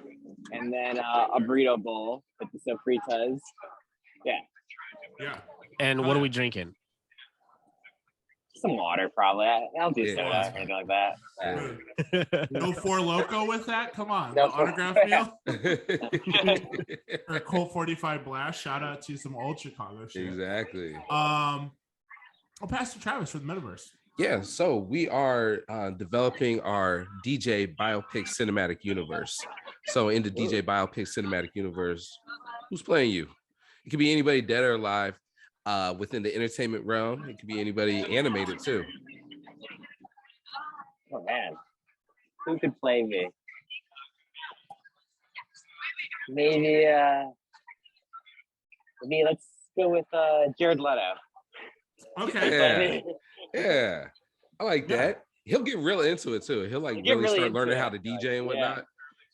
And then a burrito bowl with the sofritas. Yeah. Yeah. And what are we drinking? Some water, probably. I'll do soda or anything like that. No Four Loco with that? Come on. No The autograph meal? Or a Colt 45 Blast. Shout out to some old Chicago shit. Exactly. I'll pass to Travis for the metaverse. Yeah, so we are developing our DJ Biopic cinematic universe. So in the DJ Biopic cinematic universe, who's playing you? It could be anybody dead or alive within the entertainment realm. It could be anybody animated too. Oh man, who could play me? Maybe let's go with Jared Leto. Okay. Yeah, I like that. He'll get real into it too. He'll like really start learning how to DJ and whatnot.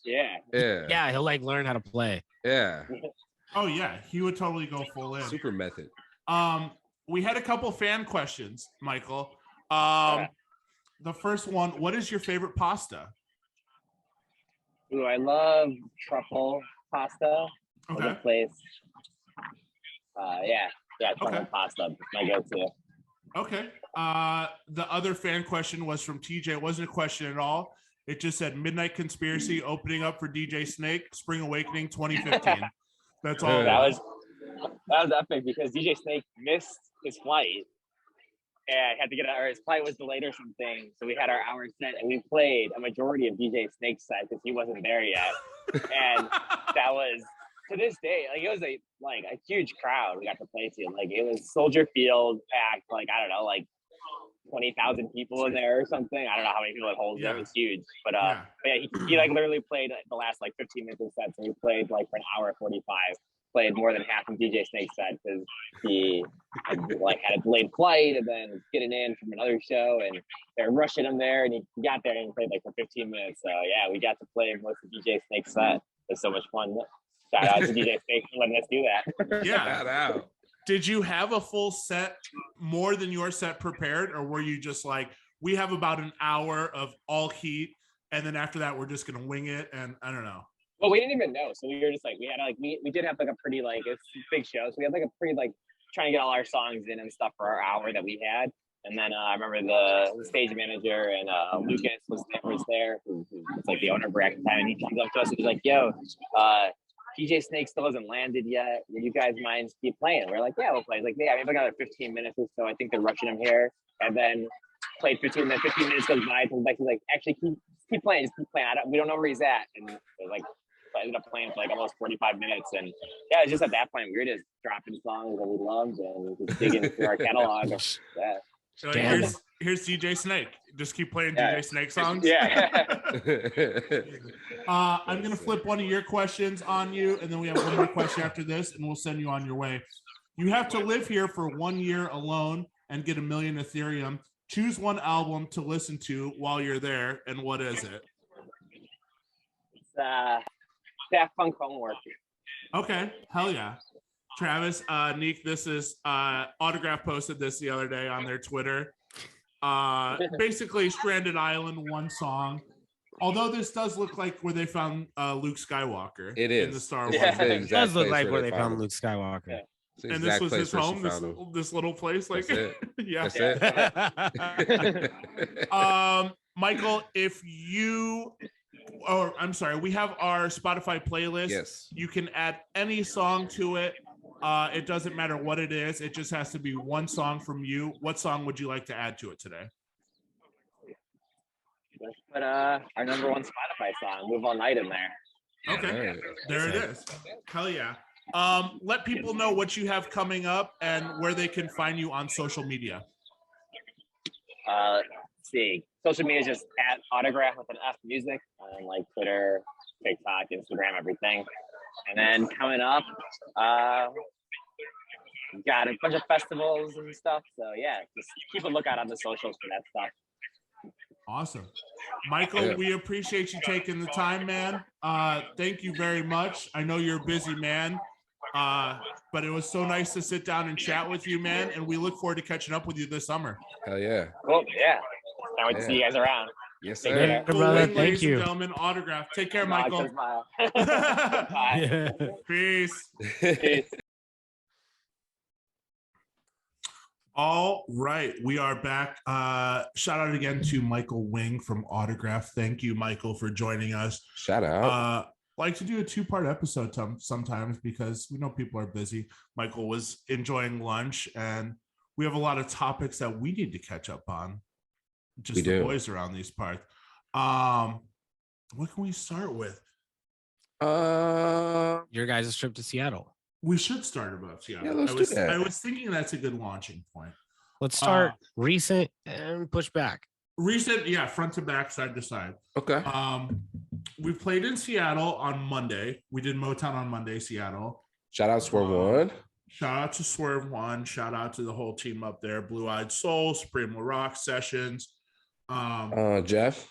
Yeah. Yeah, he'll like learn how to play. Yeah. Oh yeah, he would totally go full in. Super method. We had a couple fan questions, Michael. The first one, what is your favorite pasta? Ooh, I love truffle pasta. Okay. The place. Truffle pasta. My go-to. Okay. The other fan question was from TJ. It wasn't a question at all. It just said Midnight Conspiracy opening up for DJ Snake, Spring Awakening 2015. That's all. That was epic because DJ Snake missed his flight and had to his flight was delayed or something. So we had our hour set and we played a majority of DJ Snake's set because he wasn't there yet. And that was, to this day, like it was a huge crowd we got to play to. Like it was Soldier Field packed, like I don't know, like 20,000 people in there or something. I don't know how many people it holds. It was huge. But he like literally played the last like 15 minutes of sets and we played like for an hour 45. Played more than half of DJ Snake's set because he had a delayed flight and then getting in from another show and they're rushing him there and he got there and played like for 15 minutes. So yeah, we got to play most of DJ Snake's set. It was so much fun. Shout out to DJ Snake for letting us do that. Yeah. Shout out. Did you have a full set, more than your set prepared, or were you just like, we have about an hour of all heat and then after that we're just gonna wing it? And I don't know. Well, we didn't even know. So we were just like, we did have like a pretty it's a big show. So we had like a pretty trying to get all our songs in and stuff for our hour that we had. And then I remember the stage manager and Lucas was there, who's like the owner of Brack at the time, and he comes up to us and he's like, "Yo, DJ Snake still hasn't landed yet. Would you guys mind keep playing?" We're like, "Yeah, we'll play." He's like, "Yeah, maybe another 15 minutes or so. I think they're rushing him here." And then played 15 minutes. 15 minutes goes by, and he's like, "Actually, keep playing. Just keep playing. We don't know where he's at." And it was like. I ended up playing for like almost 45 minutes. And yeah, it's just at that point, we were just dropping songs that we loved and just digging through our catalog. Yeah. So here's DJ Snake. Just keep playing DJ Snake songs. Yeah. I'm going to flip one of your questions on you. And then we have one more question after this and we'll send you on your way. You have to live here for 1 year alone and get 1 million Ethereum. Choose one album to listen to while you're there. And what is it? It's Daft Punk Homework. Okay, hell yeah. Travis, Neek, this is Autograph posted this the other day on their Twitter. Basically, Stranded Island, one song. Although this does look like where they found Luke Skywalker. It is in the Star Wars. Yeah. It does look like where they found Luke Skywalker. Yeah. And this was his home. This little place, like yeah. That's it. Michael, we have our Spotify playlist. Yes. You can add any song to it. It doesn't matter what it is. It just has to be one song from you. What song would you like to add to it today? Let's put our number one Spotify song, Move All Night, in there. Okay. Right. There it is. Hell yeah. Let people know what you have coming up and where they can find you on social media. Let's see. Social media is just at Autograph with an F Music on like Twitter, TikTok, Instagram, everything. And then coming up, we've got a bunch of festivals and stuff. So yeah, just keep a lookout on the socials for that stuff. Awesome. Michael, we appreciate you taking the time, man. Thank you very much. I know you're a busy man, but it was so nice to sit down and chat with you, man. And we look forward to catching up with you this summer. Hell yeah. Cool. Yeah. Can't wait to see you guys around. Yes, Take sir. care. Brother, Ladies thank and you. gentlemen, Autograph. Take care, Nod, Michael. smile. Bye. Peace. Peace. All right, we are back. Shout out again to Mikul Wing from Autograph. Thank you, Michael, for joining us. Shout out. Like to do a 2-part episode sometimes because we know people are busy. Michael was enjoying lunch, and we have a lot of topics that we need to catch up on. Just the boys around these parts. What can we start with? Your guys' trip to Seattle. We should start about Seattle. Yeah, let's do that. I was thinking that's a good launching point. Let's start recent and push back. Recent, yeah, front to back, side to side. Okay. We played in Seattle on Monday. We did Motown on Monday, Seattle. Shout out Swerve One. Shout out to Swerve One. Shout out to the whole team up there. Blue Eyed Soul, Supreme Rock Sessions. Jeff.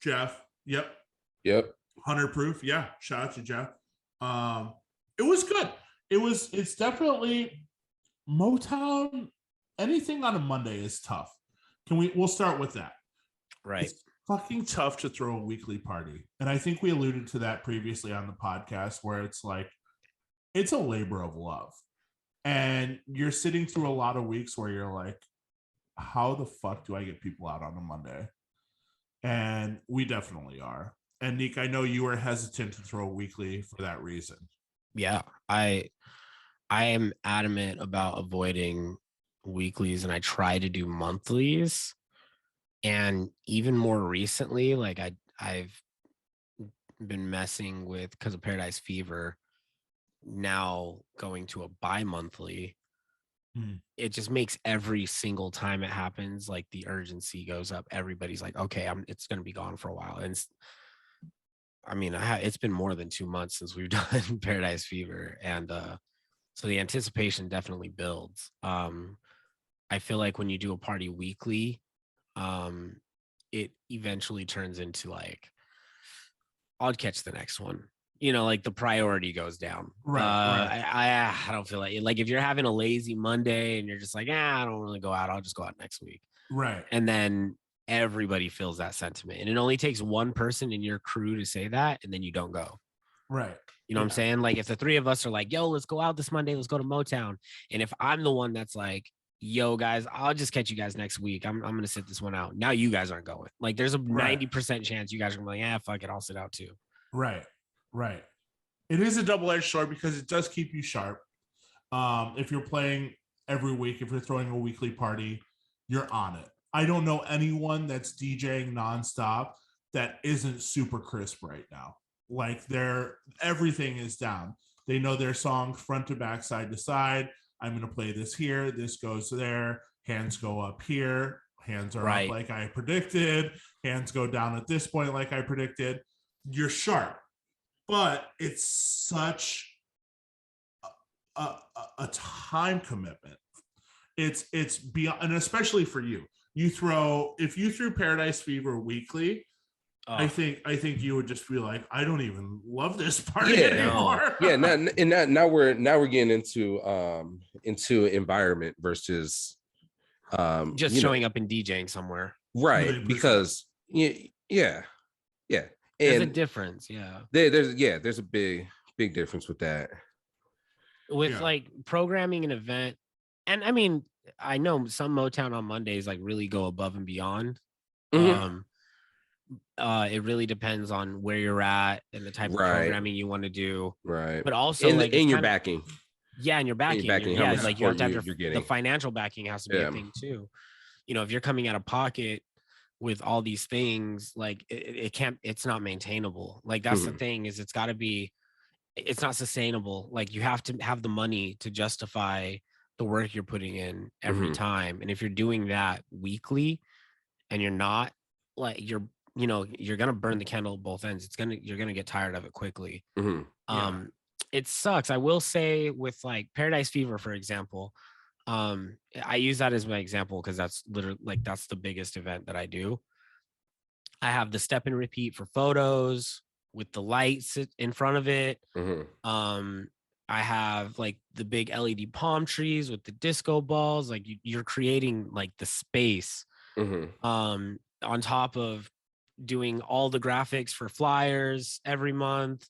Yep. 100 Proof. Yeah. Shout out to Jeff. It was good. It's definitely Motown. Anything on a Monday is tough. We'll start with that. Right. It's fucking tough to throw a weekly party. And I think we alluded to that previously on the podcast where it's like, it's a labor of love. And you're sitting through a lot of weeks where you're like, how the fuck do I get people out on a Monday? And we definitely are. And Nick, I know you were hesitant to throw a weekly for that reason. Yeah, I am adamant about avoiding weeklies, and I try to do monthlies. And even more recently, like I've been messing with, because of Paradise Fever, now going to a bi-monthly. It just makes every single time it happens, like the urgency goes up. Everybody's like, okay, it's going to be gone for a while. And it's been more than 2 months since we've done Paradise Fever. And so the anticipation definitely builds. I feel like when you do a party weekly, it eventually turns into like, I'll catch the next one. Like the priority goes down. Right. I don't feel like if you're having a lazy Monday and you're just like, I don't really go out, I'll just go out next week. Right. And then everybody feels that sentiment. And it only takes one person in your crew to say that, and then you don't go. Right. You know what I'm saying? Like if the three of us are like, yo, let's go out this Monday, let's go to Motown. And if I'm the one that's like, yo, guys, I'll just catch you guys next week. I'm going to sit this one out. Now you guys aren't going. Like there's a 90% chance you guys are going to be like, fuck it, I'll sit out too. Right. It is a double-edged sword because it does keep you sharp. If you're playing every week, if you're throwing a weekly party, you're on it. I don't know anyone that's DJing nonstop that isn't super crisp right now. Like everything is down. They know their song front to back, side to side. I'm going to play this here. This goes there. Hands go up here. Hands are up like I predicted. Hands go down at this point like I predicted. You're sharp. But it's such a time commitment. It's beyond, and especially for you. If you threw Paradise Fever weekly, I think you would just be like, I don't even love this party anymore. Yeah, now we're getting into environment versus just showing up and DJing somewhere. Right. 100%. Because yeah. Yeah. There's a And difference. Yeah. there's a big difference with that. With like programming an event. And I mean, I know some Motown on Mondays like really go above and beyond. It really depends on where you're at and the type of programming you want to do. Right. But also in your backing. Yeah, and your backing. Like you have to have the financial backing has to be a thing too. You know, if you're coming out of pocket with all these things, like it's not maintainable. Like that's the thing, is it's not sustainable. Like you have to have the money to justify the work you're putting in every time. And if you're doing that weekly and you're not, like you're gonna burn the candle at both ends. You're gonna get tired of it quickly. It sucks. I will say with like Paradise Fever, for example, I use that as my example because that's literally like that's the biggest event that I do. I have the step and repeat for photos with the lights in front of it. I have like the big LED palm trees with the disco balls. Like you're creating like the space on top of doing all the graphics for flyers every month.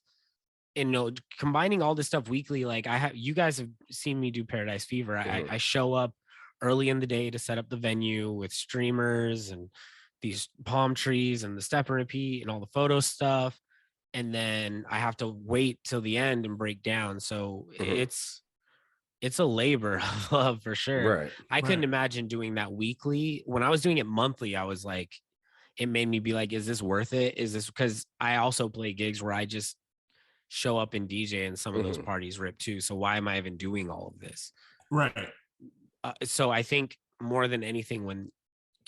And combining all this stuff weekly, like you guys have seen me do Paradise Fever. I show up early in the day to set up the venue with streamers and these palm trees and the step and repeat and all the photo stuff. And then I have to wait till the end and break down. So it's a labor of love for sure. I couldn't imagine doing that weekly. When I was doing it monthly, I was like, it made me be like, is this worth it? Is this, because I also play gigs where I just show up and DJ, and some of those parties rip too. So why am I even doing all of this? Right. So I think more than anything, when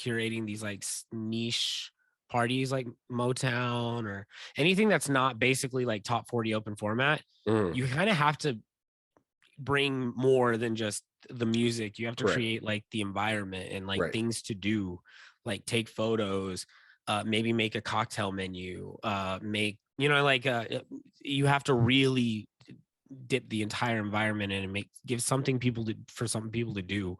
curating these like niche parties like Motown or anything that's not basically like top 40 open format, you kind of have to bring more than just the music. You have to create like the environment and like things to do, like take photos, maybe make a cocktail menu, you have to really dip the entire environment in and give something for some people to do.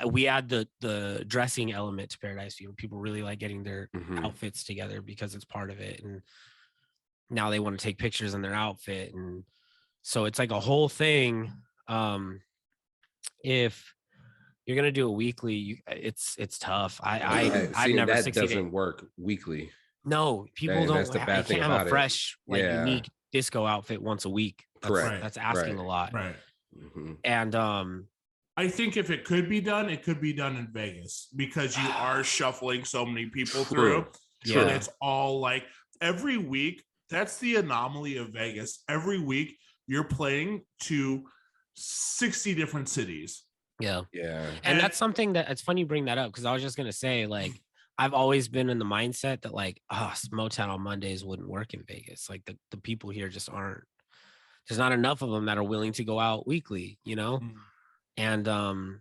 We add the dressing element to Paradise Fever. People really like getting their outfits together because it's part of it, and now they want to take pictures in their outfit, and so it's like a whole thing. If you're gonna do a weekly, it's tough. I've never that succeeded. Doesn't work weekly. No, people don't. That's the bad thing about have a fresh, unique disco outfit once a week. That's asking a lot. Right. And I think if it could be done, it could be done in Vegas, because you are shuffling so many people through. Yeah. And it's all like every week. That's the anomaly of Vegas. Every week you're playing to 60 different cities. Yeah. And that's something that it's funny you bring that up, because I was just gonna say, like, I've always been in the mindset that like, Motown on Mondays wouldn't work in Vegas. Like the people here just aren't. There's not enough of them that are willing to go out weekly, And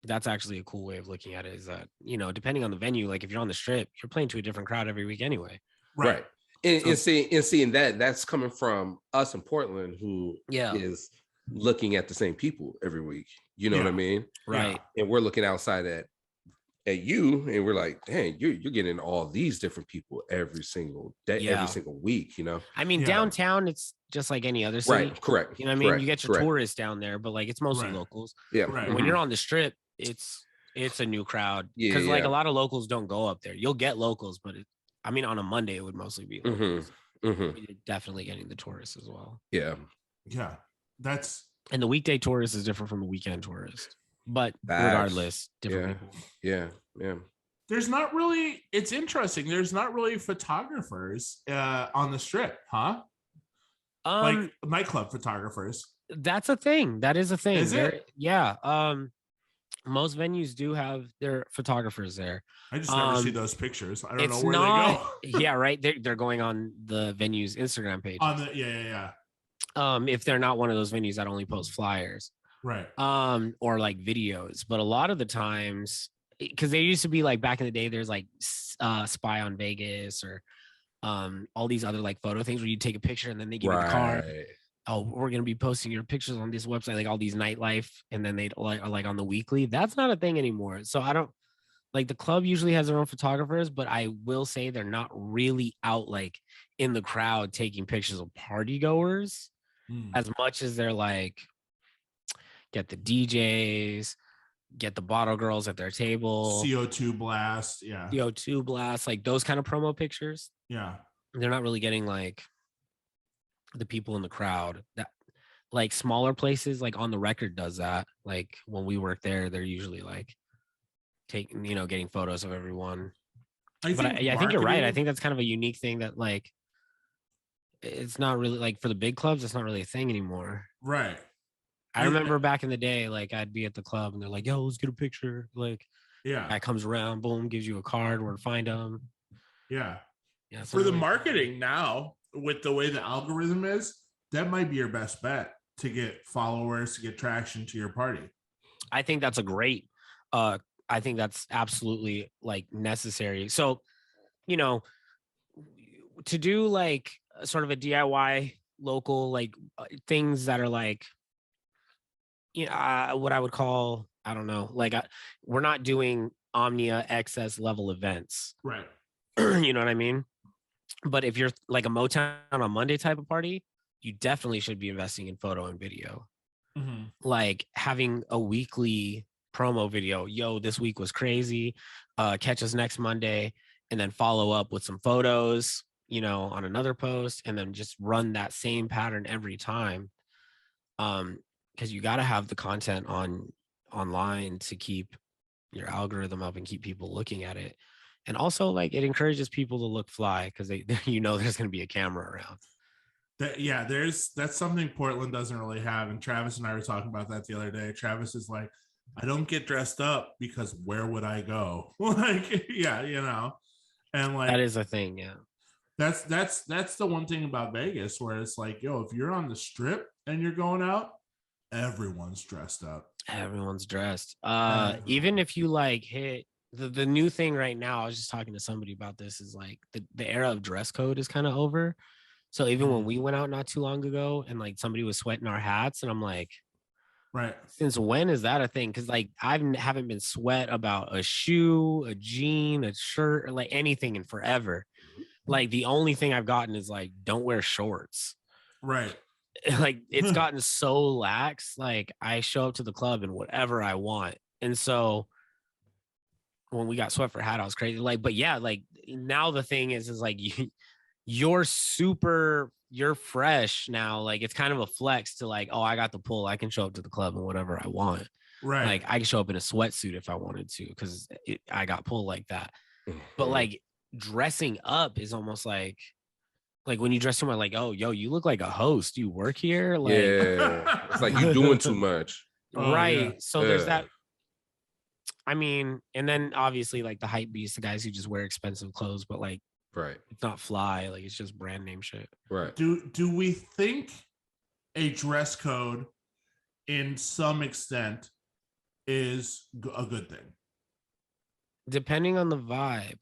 that's actually a cool way of looking at it, is that, depending on the venue, like if you're on the Strip, you're playing to a different crowd every week anyway. Right. And seeing that's coming from us in Portland, who is looking at the same people every week. You know what I mean? Right. And we're looking outside at you, and we're like, dang, you're getting all these different people every single day, every single week, I mean, downtown, it's just like any other city. Right, correct. You know what I mean? You get your tourists down there, but like it's mostly locals. Yeah. Right. When you're on the Strip, it's a new crowd, because like a lot of locals don't go up there. You'll get locals, but on a Monday it would mostly be locals. You're definitely getting the tourists as well. Yeah. And the weekday tourist is different from the weekend tourist. But regardless, different people. Yeah. There's not really, it's interesting. There's not really photographers on the Strip, huh? Like nightclub photographers. That's a thing. That is a thing. Is it? Yeah. Most venues do have their photographers there. I just never see those pictures. I don't know where they go. Yeah, right. They're going on the venue's Instagram page. Yeah. If they're not one of those venues that only post flyers. Right. Or like videos, but a lot of the times, because there used to be like back in the day, there's like Spy on Vegas or all these other like photo things where you take a picture and then they give you the card. Oh, we're gonna be posting your pictures on this website, like all these nightlife, and then they like on the weekly. That's not a thing anymore. So Like the club usually has their own photographers, but I will say they're not really out like in the crowd taking pictures of party goers as much as they're like get the DJs, get the bottle girls at their table, CO2 blast, yeah. CO2 blast, like those kind of promo pictures. Yeah. They're not really getting like the people in the crowd. That like smaller places like On the Record does that. Like when we work there, they're usually like taking, getting photos of everyone. I think you're right. I think that's kind of a unique thing that like it's not really like for the big clubs, it's not really a thing anymore. Right. I remember back in the day, like I'd be at the club and they're like, yo, let's get a picture. Like, yeah, guy comes around, boom, gives you a card where to find them. Yeah. Yeah. For the marketing now, with the way the algorithm is, that might be your best bet to get followers, to get traction to your party. I think that's I think that's absolutely like necessary. So, to do like sort of a DIY local, like things that are like, what I would call, I don't know, like we're not doing Omnia excess level events. Right. You know what I mean? But if you're like a Motown on Monday type of party, you definitely should be investing in photo and video. Mm-hmm. Like having a weekly promo video, yo, this week was crazy. Catch us next Monday, and then follow up with some photos, on another post, and then just run that same pattern every time. Because you got to have the content online to keep your algorithm up and keep people looking at it. And also like it encourages people to look fly because there's going to be a camera around. That's something Portland doesn't really have. And Travis and I were talking about that the other day. Travis is like, I don't get dressed up because where would I go? Like, yeah, and like that is a thing. Yeah. That's the one thing about Vegas where it's like, yo, if you're on the strip and you're going out, everyone's dressed up. Everyone's dressed. Even if you like hit the new thing right now, I was just talking to somebody about this, is like the era of dress code is kind of over. So even when we went out not too long ago and like somebody was sweating our hats, and I'm like, right, since when is that a thing? Because like I haven't been sweat about a shoe, a jean, a shirt, or like anything in forever. Like the only thing I've gotten is like, don't wear shorts. Right. Like it's gotten so lax. Like I show up to the club in whatever I want. And so when we got sweat for hat, I was crazy. Like, but yeah, like now the thing is like you're fresh now. Like it's kind of a flex to like, oh, I got the pull. I can show up to the club in whatever I want. Right. Like I can show up in a sweatsuit if I wanted to, because I got pulled like that. But like dressing up is almost like when you dress someone like, oh, yo, you look like a host. You work here. Like, yeah, it's like you're doing too much. Right. Yeah. So there's that. I mean, and then obviously like the hype beast, the guys who just wear expensive clothes, but like, right, it's not fly. Like it's just brand name shit. Right. Do we think a dress code in some extent is a good thing? Depending on the vibe.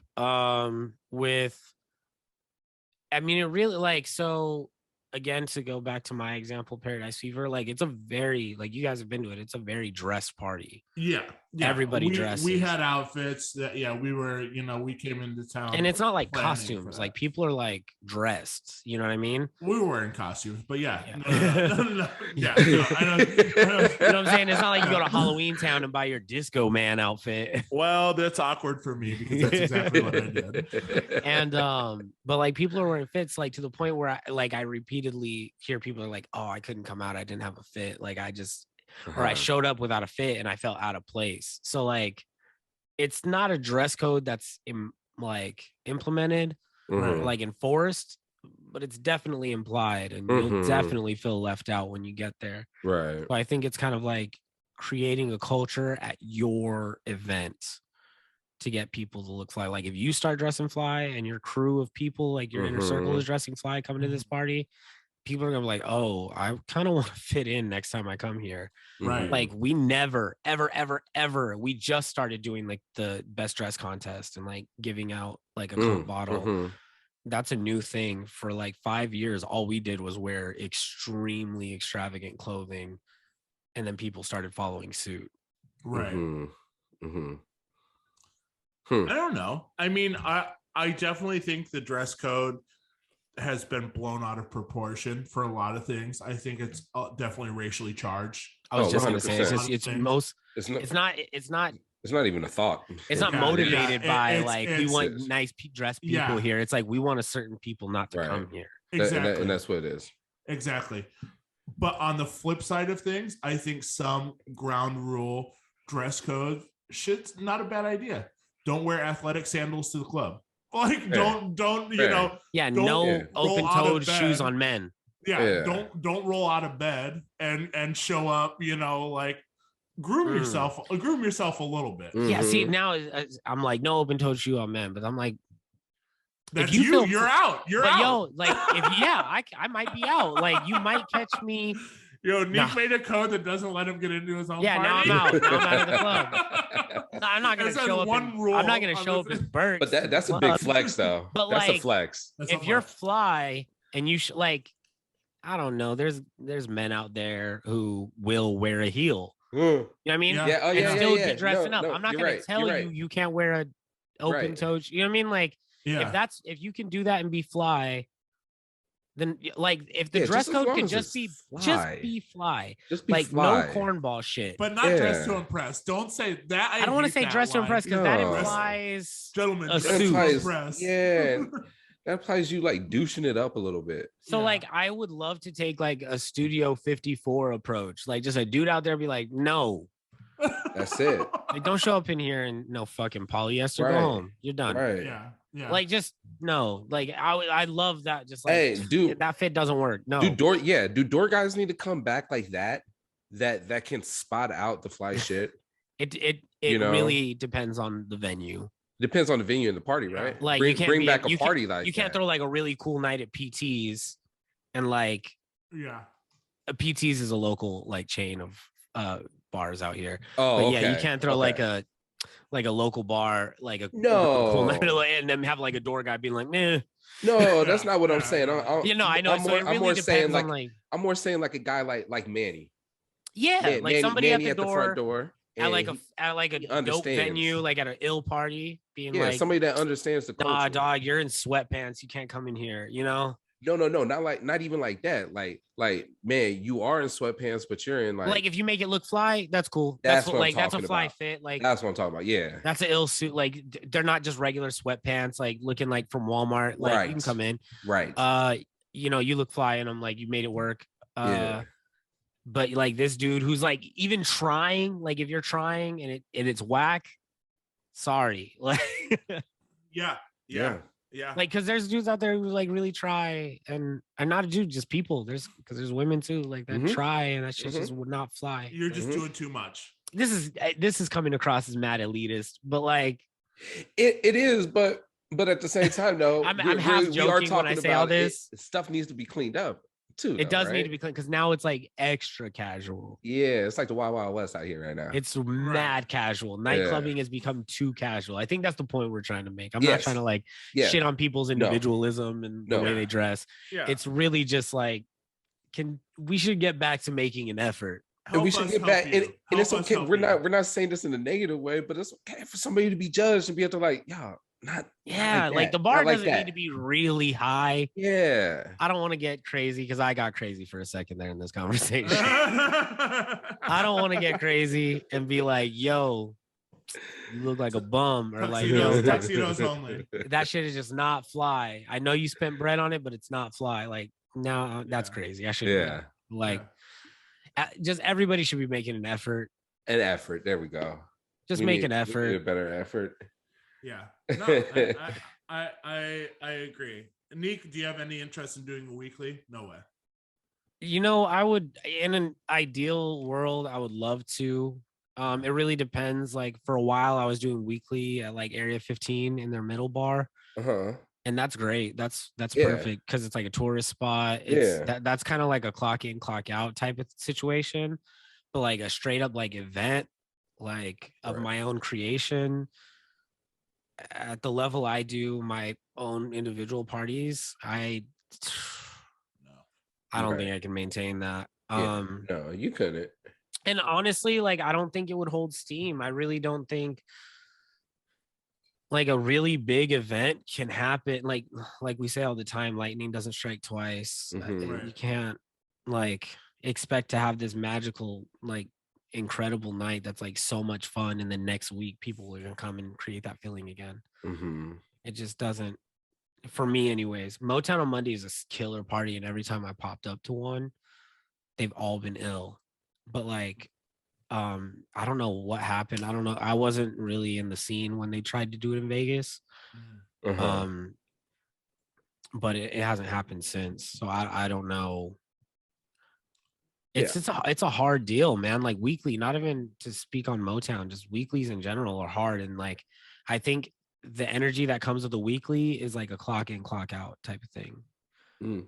I mean, it really like, so again, to go back to my example, Paradise Fever, like it's a very, like you guys have been to it, it's a very dressed party. Yeah. Everybody dresses. We had outfits that, we were, we came into town. And it's not like costumes, like people are like dressed, you know what I mean? We were in costumes, but yeah. No. Yeah. No, I don't, you know what I'm saying? It's not like you go to Halloween Town and buy your Disco Man outfit. Well, that's awkward for me because that's exactly what I did. And but like people are wearing fits, like to the point where I repeatedly hear people are like, oh, I couldn't come out, I didn't have a fit, like I just or I showed up without a fit and I felt out of place. So like it's not a dress code that's implemented or like enforced, but it's definitely implied, and you'll definitely feel left out when you get there. Right. So I think it's kind of like creating a culture at your event to get people to look fly. Like if you start dressing fly and your crew of people, like your inner circle is dressing fly coming to this party, people are gonna be like, oh, I kind of want to fit in next time I come here. Right. Like we never, ever, we just started doing like the best dress contest and like giving out like a Coke bottle. That's a new thing. For like 5 years, all we did was wear extremely extravagant clothing, and then people started following suit. Right. I don't know. I mean, I definitely think the dress code has been blown out of proportion for a lot of things. I think it's definitely racially charged. I was just going to say, 100%. it's not even a thought. It's not motivated by like we want nice dressed people here. It's like we want a certain people not to come here. Exactly, and that's what it is. Exactly. But on the flip side of things, I think some ground rule dress code shit's not a bad idea. Don't wear athletic sandals to the club. Like don't you know? Yeah, no open-toed shoes on men. Yeah, don't roll out of bed and show up. You know, like groom yourself a little bit. Yeah, see now I'm like no open-toed shoe on men, but I'm like. That's you're out. You're out. Yo, like I might be out. Like you might catch me. Yo, Nick made a code that doesn't let him get into his own party. Now I'm out. Now I'm out of the club. No, I'm not gonna show up. I'm not gonna show up as Bert. But that's a big flex, though. But that's like, a flex. If you're fly and you like, I don't know. There's men out there who will wear a heel. You know what I mean? Yeah. Oh, yeah. And still be dressing up. I'm not gonna tell you can't wear a open toe. You know what I mean? Like. Yeah. If you can do that and be fly, then like if the dress code can just be fly. Just be like fly. No cornball shit. But not dress to impress. Don't say that. I don't want to say dress to impress because that implies gentlemen a suit. Yeah. That implies you like douching it up a little bit. So like I would love to take like a Studio 54 approach. Like just a dude out there be like, no. That's it. Like don't show up in here and no fucking polyester. Go home. You're done. Right. Yeah. Like just no. Like I love that. Just like hey, dude, that fit doesn't work. No. Do door guys need to come back like that can spot out the fly shit? It really depends on the venue. Depends on the venue and the party, right? Like bring back a party like you can't throw like a really cool night at PT's and like PT's is a local like chain of bars out here. Oh, but you can't throw like a local bar like a cool night and then have like a door guy being like, meh. No, that's not what I'm saying. I know. I'm more saying like a guy like Manny. Yeah, like somebody Manny at the front door. At like a dope venue, like at an ill party, being like somebody that understands the culture. Nah, dog, you're in sweatpants. You can't come in here. You know? No, not even like that. Like, man, you are in sweatpants, but you're in like if you make it look fly, that's cool. That's a fly fit. Like that's what I'm talking about. Yeah, that's an ill suit. Like they're not just regular sweatpants, like looking like from Walmart. Like you can come in. Right. You look fly, and I'm like, you made it work. But like this dude who's like even trying, like if you're trying and it's whack, sorry. Like yeah. Like because there's dudes out there who like really try and not a dude, just people. There's women too, like that try and that shit just would not fly. You're just doing too much. This is coming across as mad elitist, but like it is, but at the same time, though, I'm half joking when I say all this. Stuff needs to be cleaned up. Too, it does need to be clean because now it's like extra casual. Yeah, it's like the Wild Wild West out here right now. It's mad casual. Nightclubbing has become too casual. I think that's the point we're trying to make. I'm not trying to like shit on people's individualism and the way they dress. Yeah. It's really just like, we should get back to making an effort. And we should get back, and it's okay. We're not saying this in a negative way, but it's okay for somebody to be judged and be able to like, not like the bar doesn't need to be really high. Yeah, I don't want to get crazy because I got crazy for a second there in this conversation. I don't want to get crazy and be like, yo, you look like a bum, or like, yo, tuxedos only. That shit is just not fly. I know you spent bread on it, but it's not fly. Like, no, that's crazy. I should just everybody should be making an effort. There we go. Just make an effort. A better effort. Yeah. No, I agree. Nick, do you have any interest in doing a weekly? No way. I would, in an ideal world, I would love to. It really depends. Like for a while, I was doing weekly at like Area 15 in their middle bar. And that's great. That's perfect because it's like a tourist spot. That's kind of like a clock in, clock out type of situation. But like a straight up like event, like of my own creation. At the level I do my own individual parties, I don't think I can maintain that. No, you couldn't. And honestly, like I don't think it would hold steam. I really don't think like a really big event can happen. Like we say all the time, lightning doesn't strike twice. Mhm. You can't like expect to have this magical, like incredible night that's like so much fun, and then next week people are gonna come and create that feeling again. Mhm. It just doesn't, for me anyways. Motown on Monday is a killer party, and every time I popped up to one, they've all been ill. But like I don't know what happened. I don't know. I wasn't really in the scene when they tried to do it in Vegas. Uh-huh. But it hasn't happened since. So I don't know. Yeah. It's a hard deal, man. Like weekly, not even to speak on Motown, just weeklies in general are hard. And like I think the energy that comes with the weekly is like a clock in, clock out type of thing. Mm.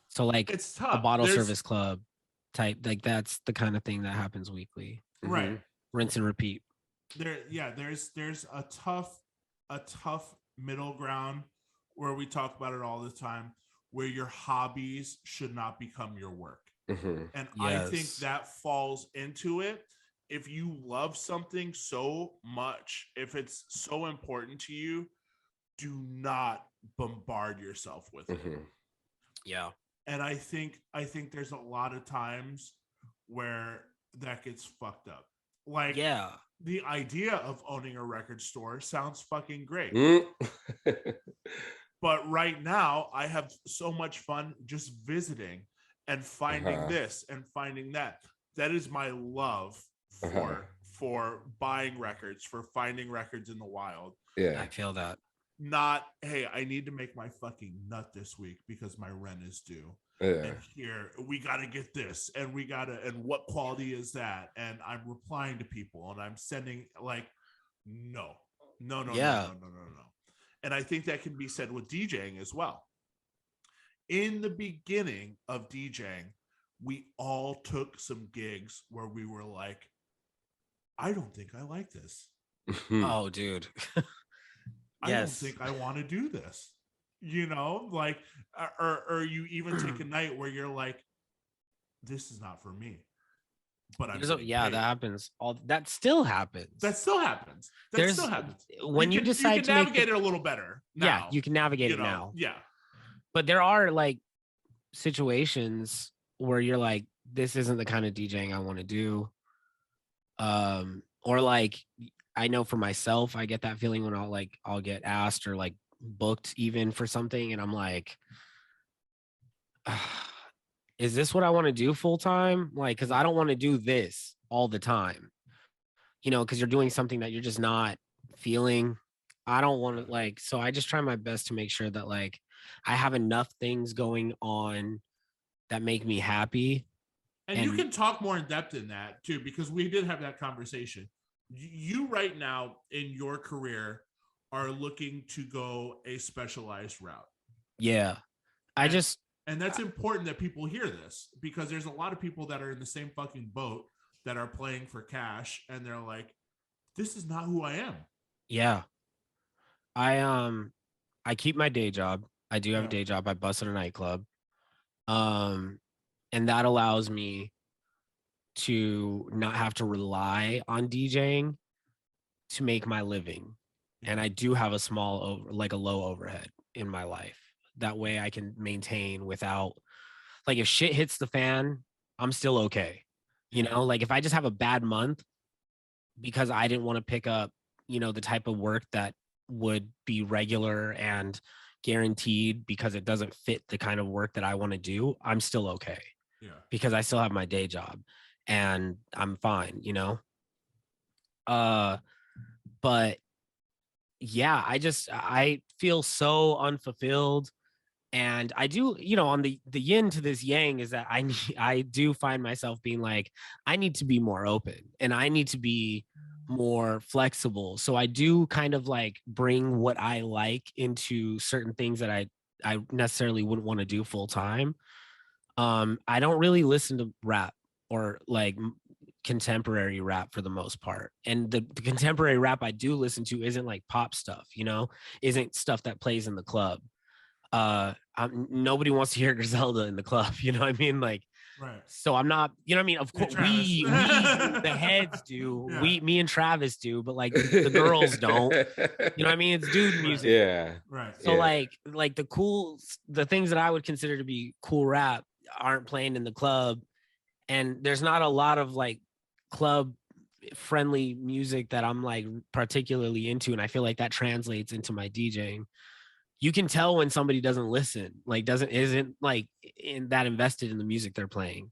So like It's tough. a bottle service club type, like that's the kind of thing that happens weekly. Right. Mhm. Rinse and repeat. There's a tough middle ground where we talk about it all the time, where your hobbies should not become your work. Mhm. And I think Yes. that falls into it. If you love something so much, if it's so important to you, do not bombard yourself with it. Mhm. Yeah. And I think there's a lot of times where that gets fucked up. Like Yeah. the idea of owning a record store sounds fucking great. Mm. But right now I have so much fun just visiting and finding this and finding that. That is my love for buying records, for finding records in the wild. Yeah. I feel that. Not, hey, I need to make my fucking nut this week because my rent is due. Yeah. And here we got to get this, and we got to, and what quality is that? And I'm replying to people, and I'm sending like, no. Yeah. No. And I think that can be said with DJing as well. In the beginning of DJing, we all took some gigs where we were like, I don't think I like this. Oh, dude. I don't think I want to do this. You know, like, or you even take a night where you're like, this is not for me. But I'm that happens. That still happens. That still happens. When you decide you can to navigate it a little better. Now, yeah, you can navigate it now. Yeah. But there are like situations where you're like, this isn't the kind of DJing I want to do. Or like I know for myself, I get that feeling when I'll get asked or like booked even for something, and I'm like, is this what I want to do full time? Like, because I don't want to do this all the time, you know, because you're doing something that you're just not feeling. I don't want to like, so I just try my best to make sure that like I have enough things going on that make me happy. And you can talk more in depth in that too, because we did have that conversation. You right now in your career are looking to go a specialized route. Yeah. And that's important that people hear this, because there's a lot of people that are in the same fucking boat that are playing for cash, and they're like, this is not who I am. Yeah. I keep my day job. I do have a day job. I bust at a nightclub. And that allows me to not have to rely on DJing to make my living. And I do have a low overhead in my life. That way I can maintain without, like, if shit hits the fan, I'm still okay. You know, like if I just have a bad month because I didn't want to pick up, you know, the type of work that would be regular and guaranteed because it doesn't fit the kind of work that I want to do, I'm still okay. Yeah. Because I still have my day job and I'm fine, you know? But yeah, I feel so unfulfilled. And I do, you know, on the yin to this yang is that I do find myself being like, I need to be more open and I need to be more flexible. So I do kind of like bring what I like into certain things that I necessarily wouldn't want to do full time. I don't really listen to rap or like contemporary rap for the most part. And the contemporary rap I do listen to isn't like pop stuff, you know, isn't stuff that plays in the club. nobody wants to hear Griselda in the club. You know what I mean? Like, right. So I'm not, you know what I mean? Of course, we the heads do, Yeah. me and Travis do, but like the girls don't. You know what I mean? It's dude music. Yeah. Right. So like the things that I would consider to be cool rap aren't playing in the club, and there's not a lot of like club friendly music that I'm like particularly into, and I feel like that translates into my DJing. You can tell when somebody doesn't listen, like isn't like that invested in the music they're playing.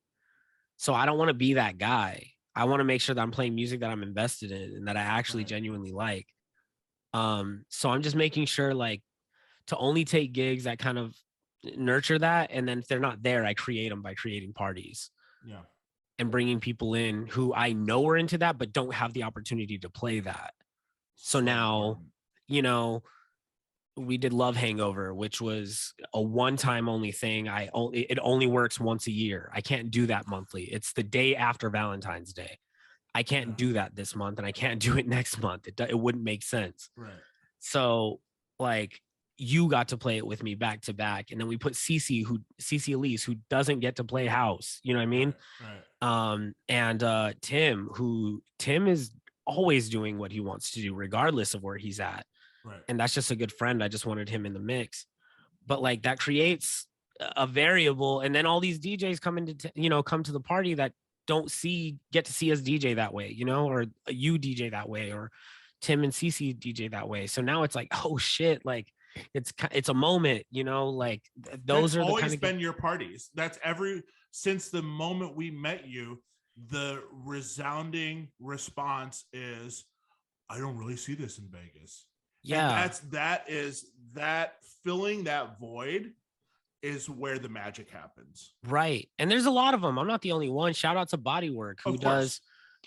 So I don't want to be that guy. I want to make sure that I'm playing music that I'm invested in and that I actually genuinely like. So I'm just making sure like to only take gigs that kind of nurture that, and then if they're not there, I create them by creating parties. Yeah. And bringing people in who I know are into that but don't have the opportunity to play that. So now, you know, we did Love Hangover, which was a one-time only thing. It only works once a year. I can't do that monthly. It's the day after Valentine's Day. I can't do that this month, and I can't do it next month. It wouldn't make sense. Right. So like you got to play it with me back to back, and then we put Cece Elise, who doesn't get to play house. You know what I mean? Right. And Tim is always doing what he wants to do, regardless of where he's at. Right. And that's just a good friend. I just wanted him in the mix. But like that creates a variable, and then all these DJs come to the party that don't get to see us DJ that way, you know, or you DJ that way, or Tim and Cece DJ that way. So now it's like, oh shit, like it's a moment, you know, like those That's are always been your parties. That's since the moment we met you, the resounding response is, I don't really see this in Vegas. Yeah. And that filling that void is where the magic happens. Right. And there's a lot of them. I'm not the only one. Shout out to Bodywork, who does,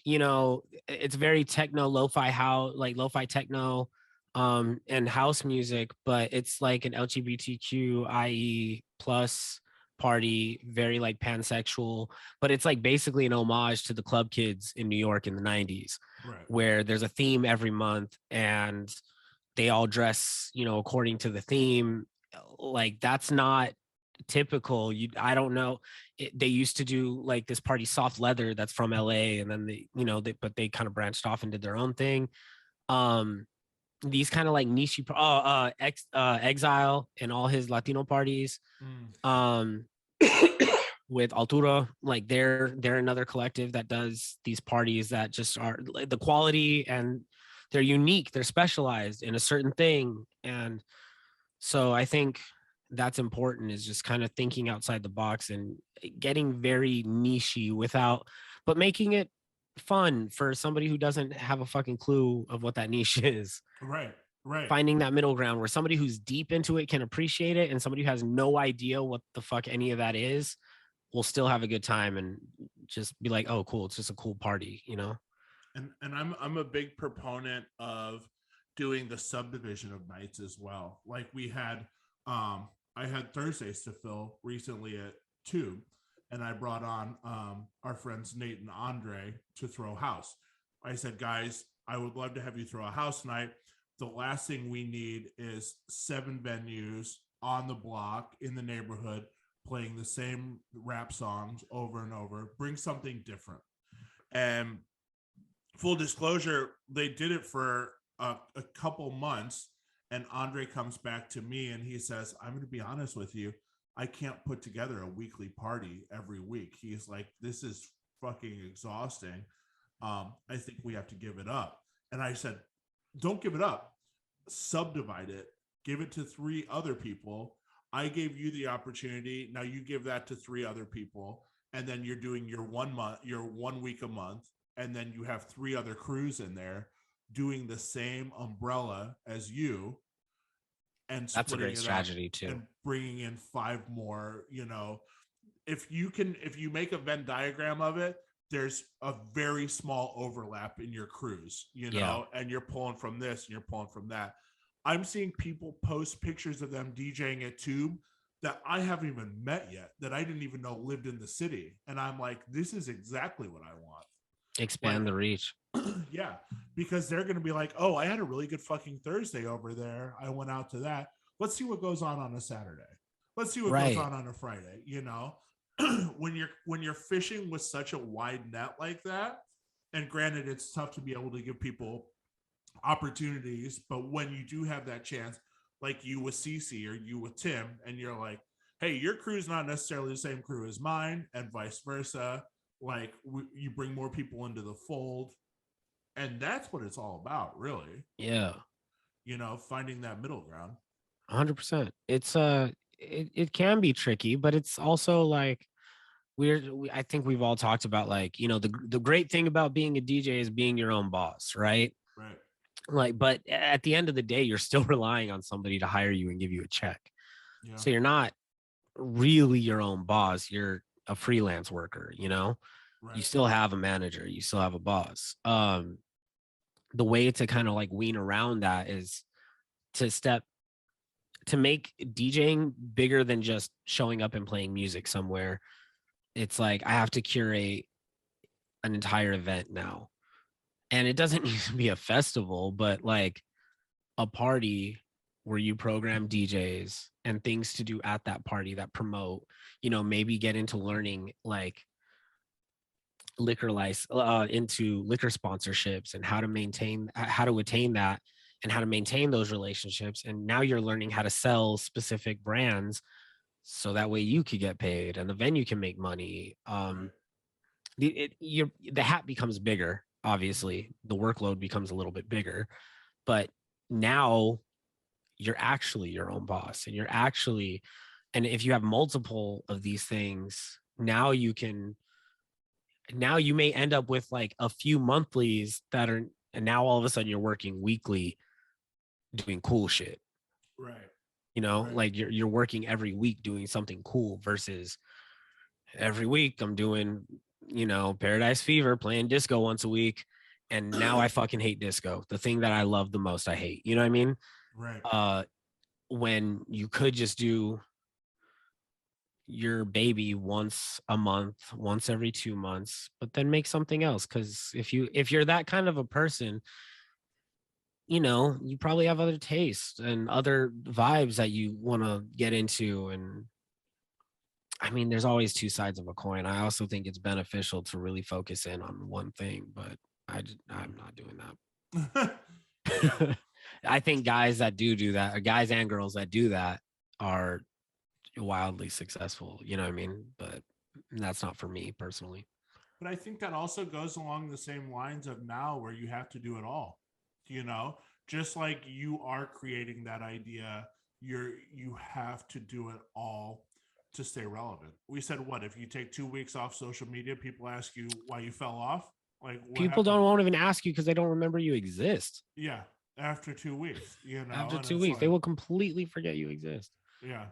you know, it's very techno, lo-fi house, like lo-fi techno, and house music, but it's like an LGBTQIE plus party, very like pansexual, but it's like basically an homage to the club kids in New York in the 90s, where there's a theme every month and they all dress, you know, according to the theme. Like that's not typical. I don't know. They used to do like this party Soft Leather that's from LA, and then they kind of branched off and did their own thing. These kind of like niche Exile and all his Latino parties. With Altura, like they're another collective that does these parties that just are the quality, and they're unique, they're specialized in a certain thing. And so I think that's important, is just kind of thinking outside the box and getting very nichey but making it fun for somebody who doesn't have a fucking clue of what that niche is. Right. Finding that middle ground where somebody who's deep into it can appreciate it, and somebody who has no idea what the fuck any of that is will still have a good time and just be like, oh, cool, it's just a cool party, you know? And I'm a big proponent of doing the subdivision of nights as well. Like we had, I had Thursdays to fill recently at Tube, and I brought on our friends Nate and Andre to throw house. I said, guys, I would love to have you throw a house night. The last thing we need is 7 venues on the block in the neighborhood playing the same rap songs over and over. Bring something different. And full disclosure, they did it for a couple months, and Andre comes back to me and he says, I'm going to be honest with you, I can't put together a weekly party every week. He's like, this is fucking exhausting. I think we have to give it up. And I said, don't give it up. Subdivide it. Give it to 3 other people. I gave you the opportunity. Now you give that to 3 other people. And then you're doing your 1 week a month. And then you have 3 other crews in there doing the same umbrella as you. And that's a great strategy too. And bringing in 5 more, you know, if you make a Venn diagram of it, there's a very small overlap in your crews, you know, and you're pulling from this and you're pulling from that. I'm seeing people post pictures of them DJing at Tube that I haven't even met yet, that I didn't even know lived in the city. And I'm like, this is exactly what I want. Expand the reach. Yeah, because they're going to be like, oh, I had a really good fucking Thursday over there. I went out to that. let's see what goes on a Saturday. Let's see what Right. goes on a Friday. You know, when you're fishing with such a wide net like that, and granted, it's tough to be able to give people opportunities, but when you do have that chance, like you with Cece or you with Tim, and you're like, hey, your crew's not necessarily the same crew as mine, and vice versa. Like you bring more people into the fold, and that's what it's all about, really. Yeah. You know, finding that middle ground. 100%. It's it can be tricky, but it's also like I think we've all talked about, like, you know, the great thing about being a DJ is being your own boss, right? Right. Like, but at the end of the day, you're still relying on somebody to hire you and give you a check. Yeah. So you're not really your own boss. You're a freelance worker, you know? Right. You still have a manager, you still have a boss. The way to kind of like wean around that is to make DJing bigger than just showing up and playing music somewhere. It's like, I have to curate an entire event now. And it doesn't need to be a festival, but like a party where you program DJs and things to do at that party that promote, you know, maybe get into learning like liquor into liquor sponsorships and how to attain that and how to maintain those relationships. And now you're learning how to sell specific brands so that way you could get paid and the venue can make money. The hat becomes bigger. Obviously, the workload becomes a little bit bigger, but now you're actually your own boss, and if you have multiple of these things, now you may end up with like a few monthlies and now all of a sudden you're working weekly doing cool shit. Right. You know, right. Like you're working every week doing something cool versus every week I'm doing, you know, Paradise Fever, playing disco once a week. And now I fucking hate disco. The thing that I love the most, I hate. You know what I mean? Right. When you could just do your baby once a month, once every 2 months, but then make something else. Because if you're that kind of a person, you know, you probably have other tastes and other vibes that you want to get into. And I mean, there's always two sides of a coin. I also think it's beneficial to really focus in on one thing, but I'm not doing that. I think guys that do that, or guys and girls that do that, are wildly successful. You know what I mean? But that's not for me personally. But I think that also goes along the same lines of now where you have to do it all. You know, just like you are creating that idea, you have to do it all to stay relevant. We said, what if you take 2 weeks off social media, people ask you why you fell off? Like people won't even ask you because they don't remember you exist. Yeah, after 2 weeks, you know, after 2 weeks, they will completely forget you exist. Yeah,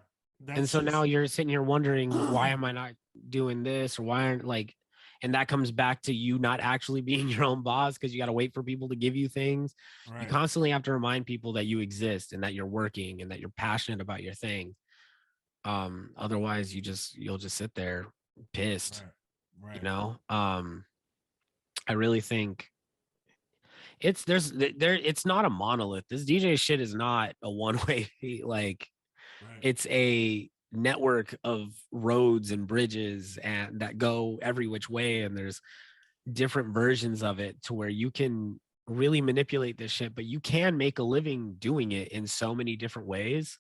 and so now you're sitting here wondering, why am I not doing this, or why aren't like, and that comes back to you not actually being your own boss because you got to wait for people to give you things. Right. You constantly have to remind people that you exist and that you're working and that you're passionate about your thing. Otherwise you'll just sit there pissed. Right. You know, I really think it's not a monolith. This DJ shit is not a one-way, like, right. It's a network of roads and bridges and that go every which way, and there's different versions of it to where you can really manipulate this shit, but you can make a living doing it in so many different ways.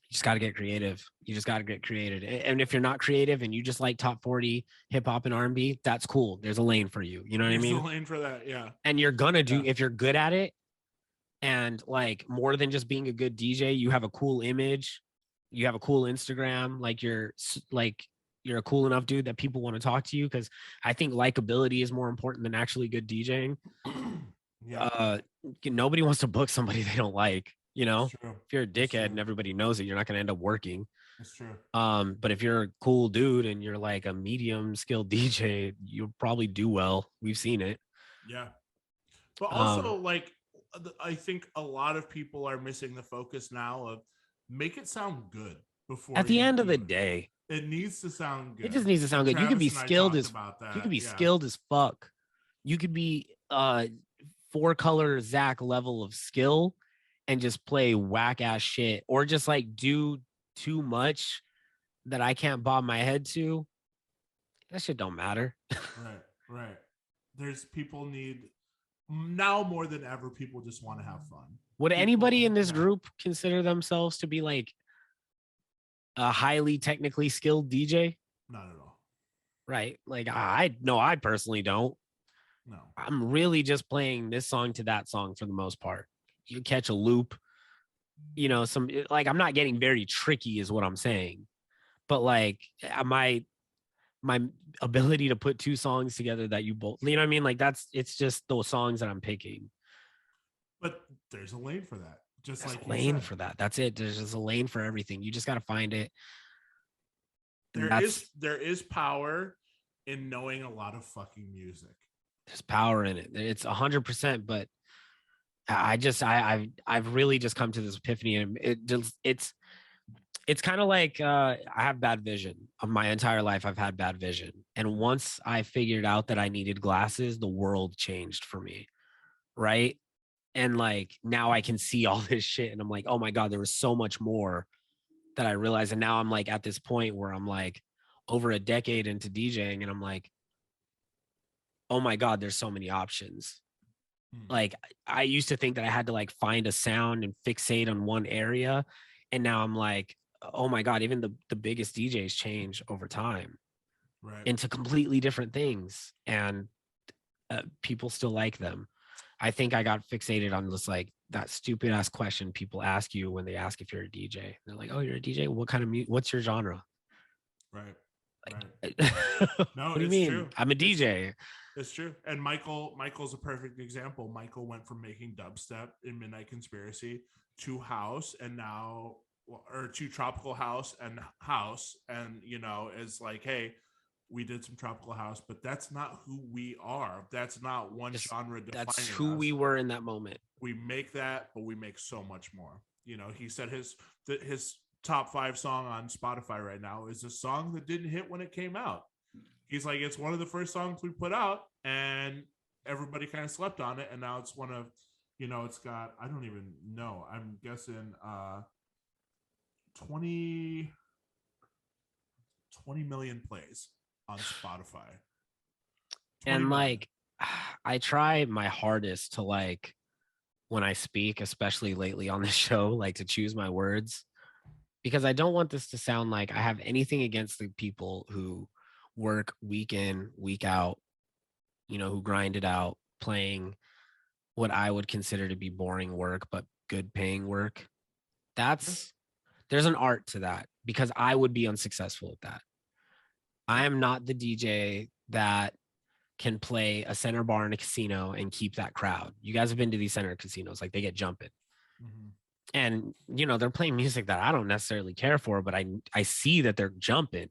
You just got to get creative. And if you're not creative and you just like top 40 hip hop and R&B, that's cool. There's a lane for you. You know what I mean? There's a lane for that. Yeah. And you're going to do, if you're good at it, and like more than just being a good DJ, you have a cool image, you have a cool Instagram, like you're a cool enough dude that people want to talk to you. Cause I think likability is more important than actually good DJing. Yeah. Nobody wants to book somebody they don't like. You know, if you're a dickhead and everybody knows it, you're not going to end up working. That's true. But if you're a cool dude and you're like a medium skilled DJ, you'll probably do well. We've seen it. Yeah. But also, like, I think a lot of people are missing the focus now of make it sound good before. At the end of the day, it needs to sound good. It just needs to sound good. You could be skilled as skilled as fuck. You could be 4-color Zach level of skill. and just play whack ass shit or just like do too much that I can't bob my head to, that shit don't matter. Right. There's people need now more than ever. People just want to have fun. Would anybody in this group consider themselves to be like a highly technically skilled DJ? Not at all. Right. Like I personally don't. No. I'm really just playing this song to that song for the most part. You catch a loop, you know, some like I'm not getting very tricky is what I'm saying. But like my ability to put two songs together that you both, you know what I mean? Like it's just those songs that I'm picking. But there's a lane for that. Just there's like a lane for that. That's it. There's just a lane for everything. You just got to find it. There is power in knowing a lot of fucking music. There's power in it. It's 100%. But I've really just come to this epiphany, and it's kind of like I have bad vision. Of my entire life, I've had bad vision, and once I figured out that I needed glasses, the world changed for me, right? And like now I can see all this shit, and I'm like, oh my god, there was so much more that I realized. And now I'm like at this point where I'm like over a decade into DJing, and I'm like, oh my god, there's so many options. Like I used to think that I had to like find a sound and fixate on one area, and now I'm like, oh my god, even the biggest DJs change over time, right, into completely different things, and people still like them. I think I got fixated on just like that stupid ass question people ask you when they ask if you're a DJ. They're like, "Oh, you're a DJ? What kind of music? What's your genre?" Right. Like, right. No, what do you mean? True. I'm a DJ. It's true. And Michael's a perfect example. Michael went from making dubstep in Midnight Conspiracy to house, and now or to tropical house, and you know, is like, hey, we did some tropical house, but that's not who we are. That's not one genre defining That's who us. we were in that moment. We make that, but we make so much more. You know, he said his top 5 song on Spotify right now is a song that didn't hit when it came out. He's like, it's one of the first songs we put out, and everybody kind of slept on it, and now it's one of, you know, it's got, I don't even know, I'm guessing 20 million plays on Spotify. And like I try my hardest to, like, when I speak, especially lately on this show, like to choose my words, because I don't want this to sound like I have anything against the people who work week in, week out, you know, who grind it out playing what I would consider to be boring work, but good paying work. There's an art to that, because I would be unsuccessful at that. I am not the DJ that can play a center bar in a casino and keep that crowd. You guys have been to these center casinos, like they get jumping. Mm-hmm. And, you know, they're playing music that I don't necessarily care for, but I see that they're jumping.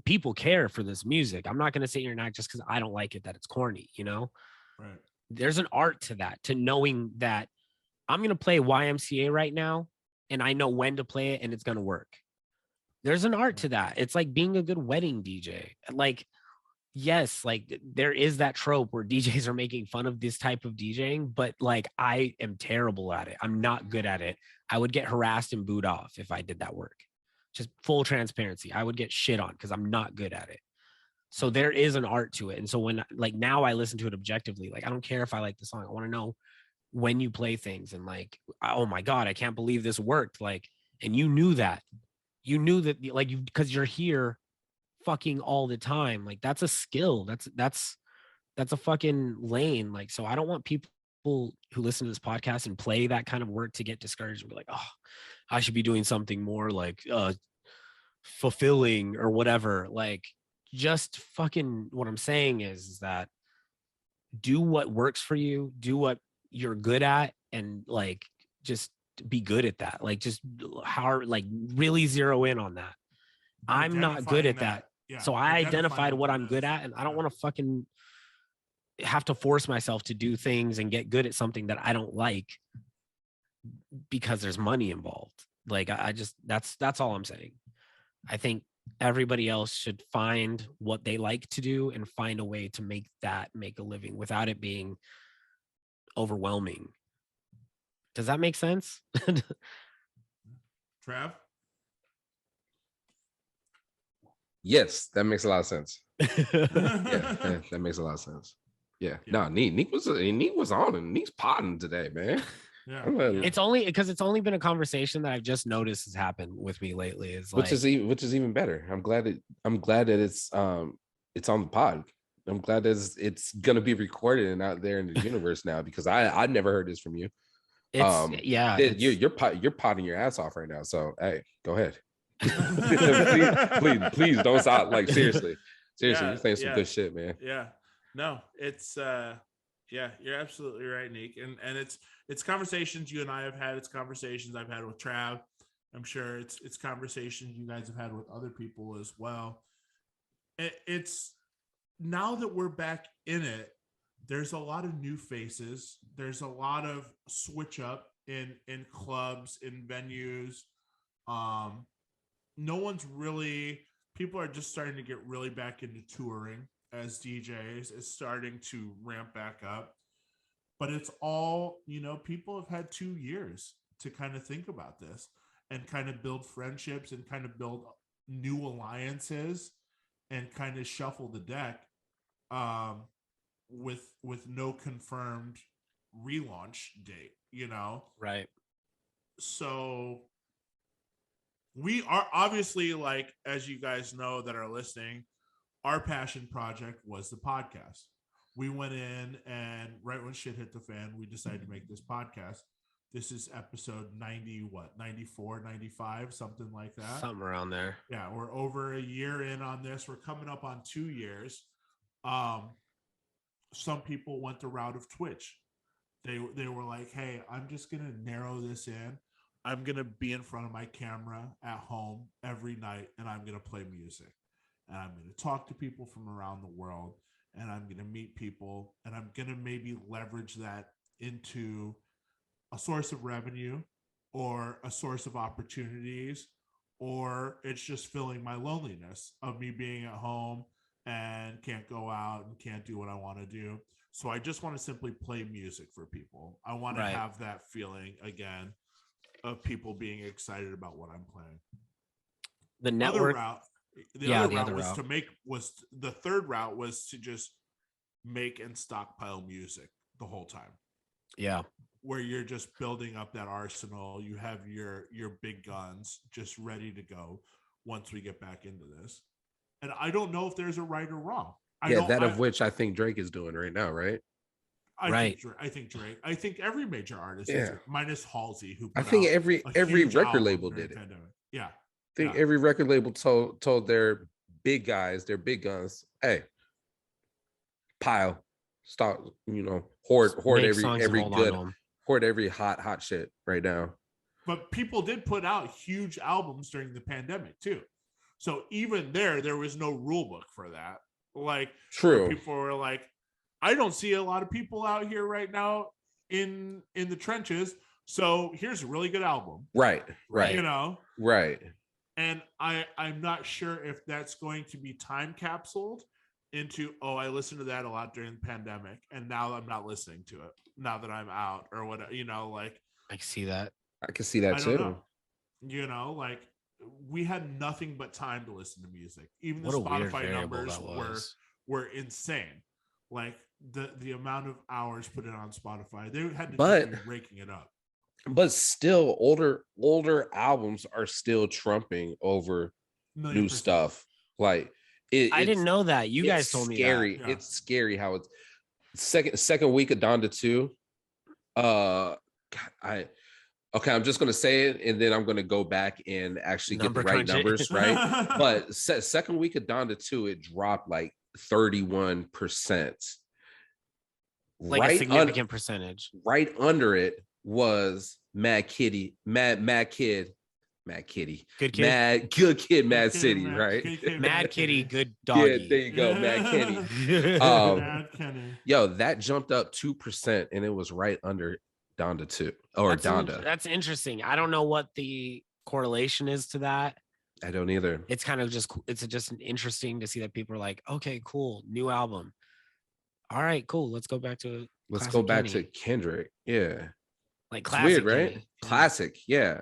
People care for this music. I'm not going to sit here and act just because I don't like it that it's corny, you know? Right. There's an art to that, to knowing that I'm going to play YMCA right now, and I know when to play it and it's going to work. There's an art to that. It's like being a good wedding DJ. Like, yes, like there is that trope where DJs are making fun of this type of DJing, but like I am terrible at it. I'm not good at it. I would get harassed and booed off if I did that work. Just full transparency. I would get shit on because I'm not good at it. So there is an art to it. And so when, like, now I listen to it objectively, like I don't care if I like the song. I want to know when you play things, and like, oh my God, I can't believe this worked. Like, and you knew that, like, you, because you're here fucking all the time. Like that's a skill. That's a fucking lane. Like, so I don't want people who listen to this podcast and play that kind of work to get discouraged and be like, oh, I should be doing something more like fulfilling or whatever. Like, just fucking, what I'm saying is that do what works for you, do what you're good at, and like just be good at that. Like, just like really zero in on that. I'm not good at that. Yeah, so I identified what I'm good at, and I don't want to fucking have to force myself to do things and get good at something that I don't like because there's money involved. Like, I just, that's all I'm saying. I think everybody else should find what they like to do and find a way to make a living without it being overwhelming. Does that make sense? Trav? Yes, that makes a lot of sense. Yeah, that makes a lot of sense. Yeah. No, Neek was on and Neek's potting today, man. Yeah. It's only because it's only been a conversation that I've just noticed has happened with me lately. Is like, which is even better. I'm glad that it's on the pod. I'm glad that it's gonna be recorded and out there in the universe now, because I never heard this from you. You're potting your ass off right now. So hey, go ahead. please don't stop. Like seriously, you're saying some good shit, man. Yeah. No, it's you're absolutely right, Nick. And it's conversations you and I have had. It's conversations I've had with Trav. I'm sure it's conversations you guys have had with other people as well. It's now that we're back in it, there's a lot of new faces. There's a lot of switch up in clubs, in venues. No one's really, people are just starting to get really back into touring as DJs. It's starting to ramp back up. But it's all, people have had 2 years to kind of think about this and kind of build friendships and kind of build new alliances and kind of shuffle the deck with no confirmed relaunch date, Right. So we are obviously, like, as you guys know that are listening, our passion project was the podcast. We went in and right when shit hit the fan, we decided to make this podcast. This is episode 94, 95, something like that. Something around there. Yeah, we're over a year in on this. We're coming up on 2 years. Some people went the route of Twitch. They were like, hey, I'm just going to narrow this in. I'm going to be in front of my camera at home every night, and I'm going to play music. And I'm going to talk to people from around the world, and I'm going to meet people, and I'm going to maybe leverage that into a source of revenue or a source of opportunities, or it's just filling my loneliness of me being at home and can't go out and can't do what I want to do. So I just want to simply play music for people. I want to have that feeling again of people being excited about what I'm playing. The network route, the other route was the third route was to just make and stockpile music the whole time. Yeah. Where you're just building up that arsenal. You have your big guns just ready to go once we get back into this. And I don't know if there's a right or wrong. Which I think Drake is doing right now, right? I think Drake. I think every major artist is, minus Halsey, who I think every record label did it. Yeah. I think every record label told their big guys, their big guns, hey, pile, stop, hoard every hot shit right now. But people did put out huge albums during the pandemic too. So even there was no rule book for that. Like, true. People were like, I don't see a lot of people out here right now in the trenches. So here's a really good album. Right. Right. And I'm not sure if that's going to be time capsuled into, I listened to that a lot during the pandemic, and now I'm not listening to it now that I'm out or whatever, like. I can see that. I can see that too. Like, we had nothing but time to listen to music. Even the Spotify numbers were insane. Like the amount of hours put in on Spotify, they had to be raking it up. But still, older albums are still trumping over new stuff. Like I didn't know that. You guys told me that. Yeah. It's scary how it's second week of Donda 2. I'm just gonna say it, and then I'm gonna go back and actually get the right numbers, right? But second week of Donda 2, it dropped like 31%. Like a significant percentage. Right under it was Mad Kitty, Mad Kid, Good Kid, Mad City, right? Mad Kitty, Good Doggy. Yeah, there you go, Mad Kenny. Mad Kenny. Yo, that jumped up 2%, and it was right under Donda 2 or Donda. That's interesting. I don't know what the correlation is to that. I don't either. It's kind of just interesting to see that people are like, okay, cool, new album. All right, cool. Let's go back to to Kendrick. Yeah. Like It's classic, weird, right? Diddy. Classic, yeah.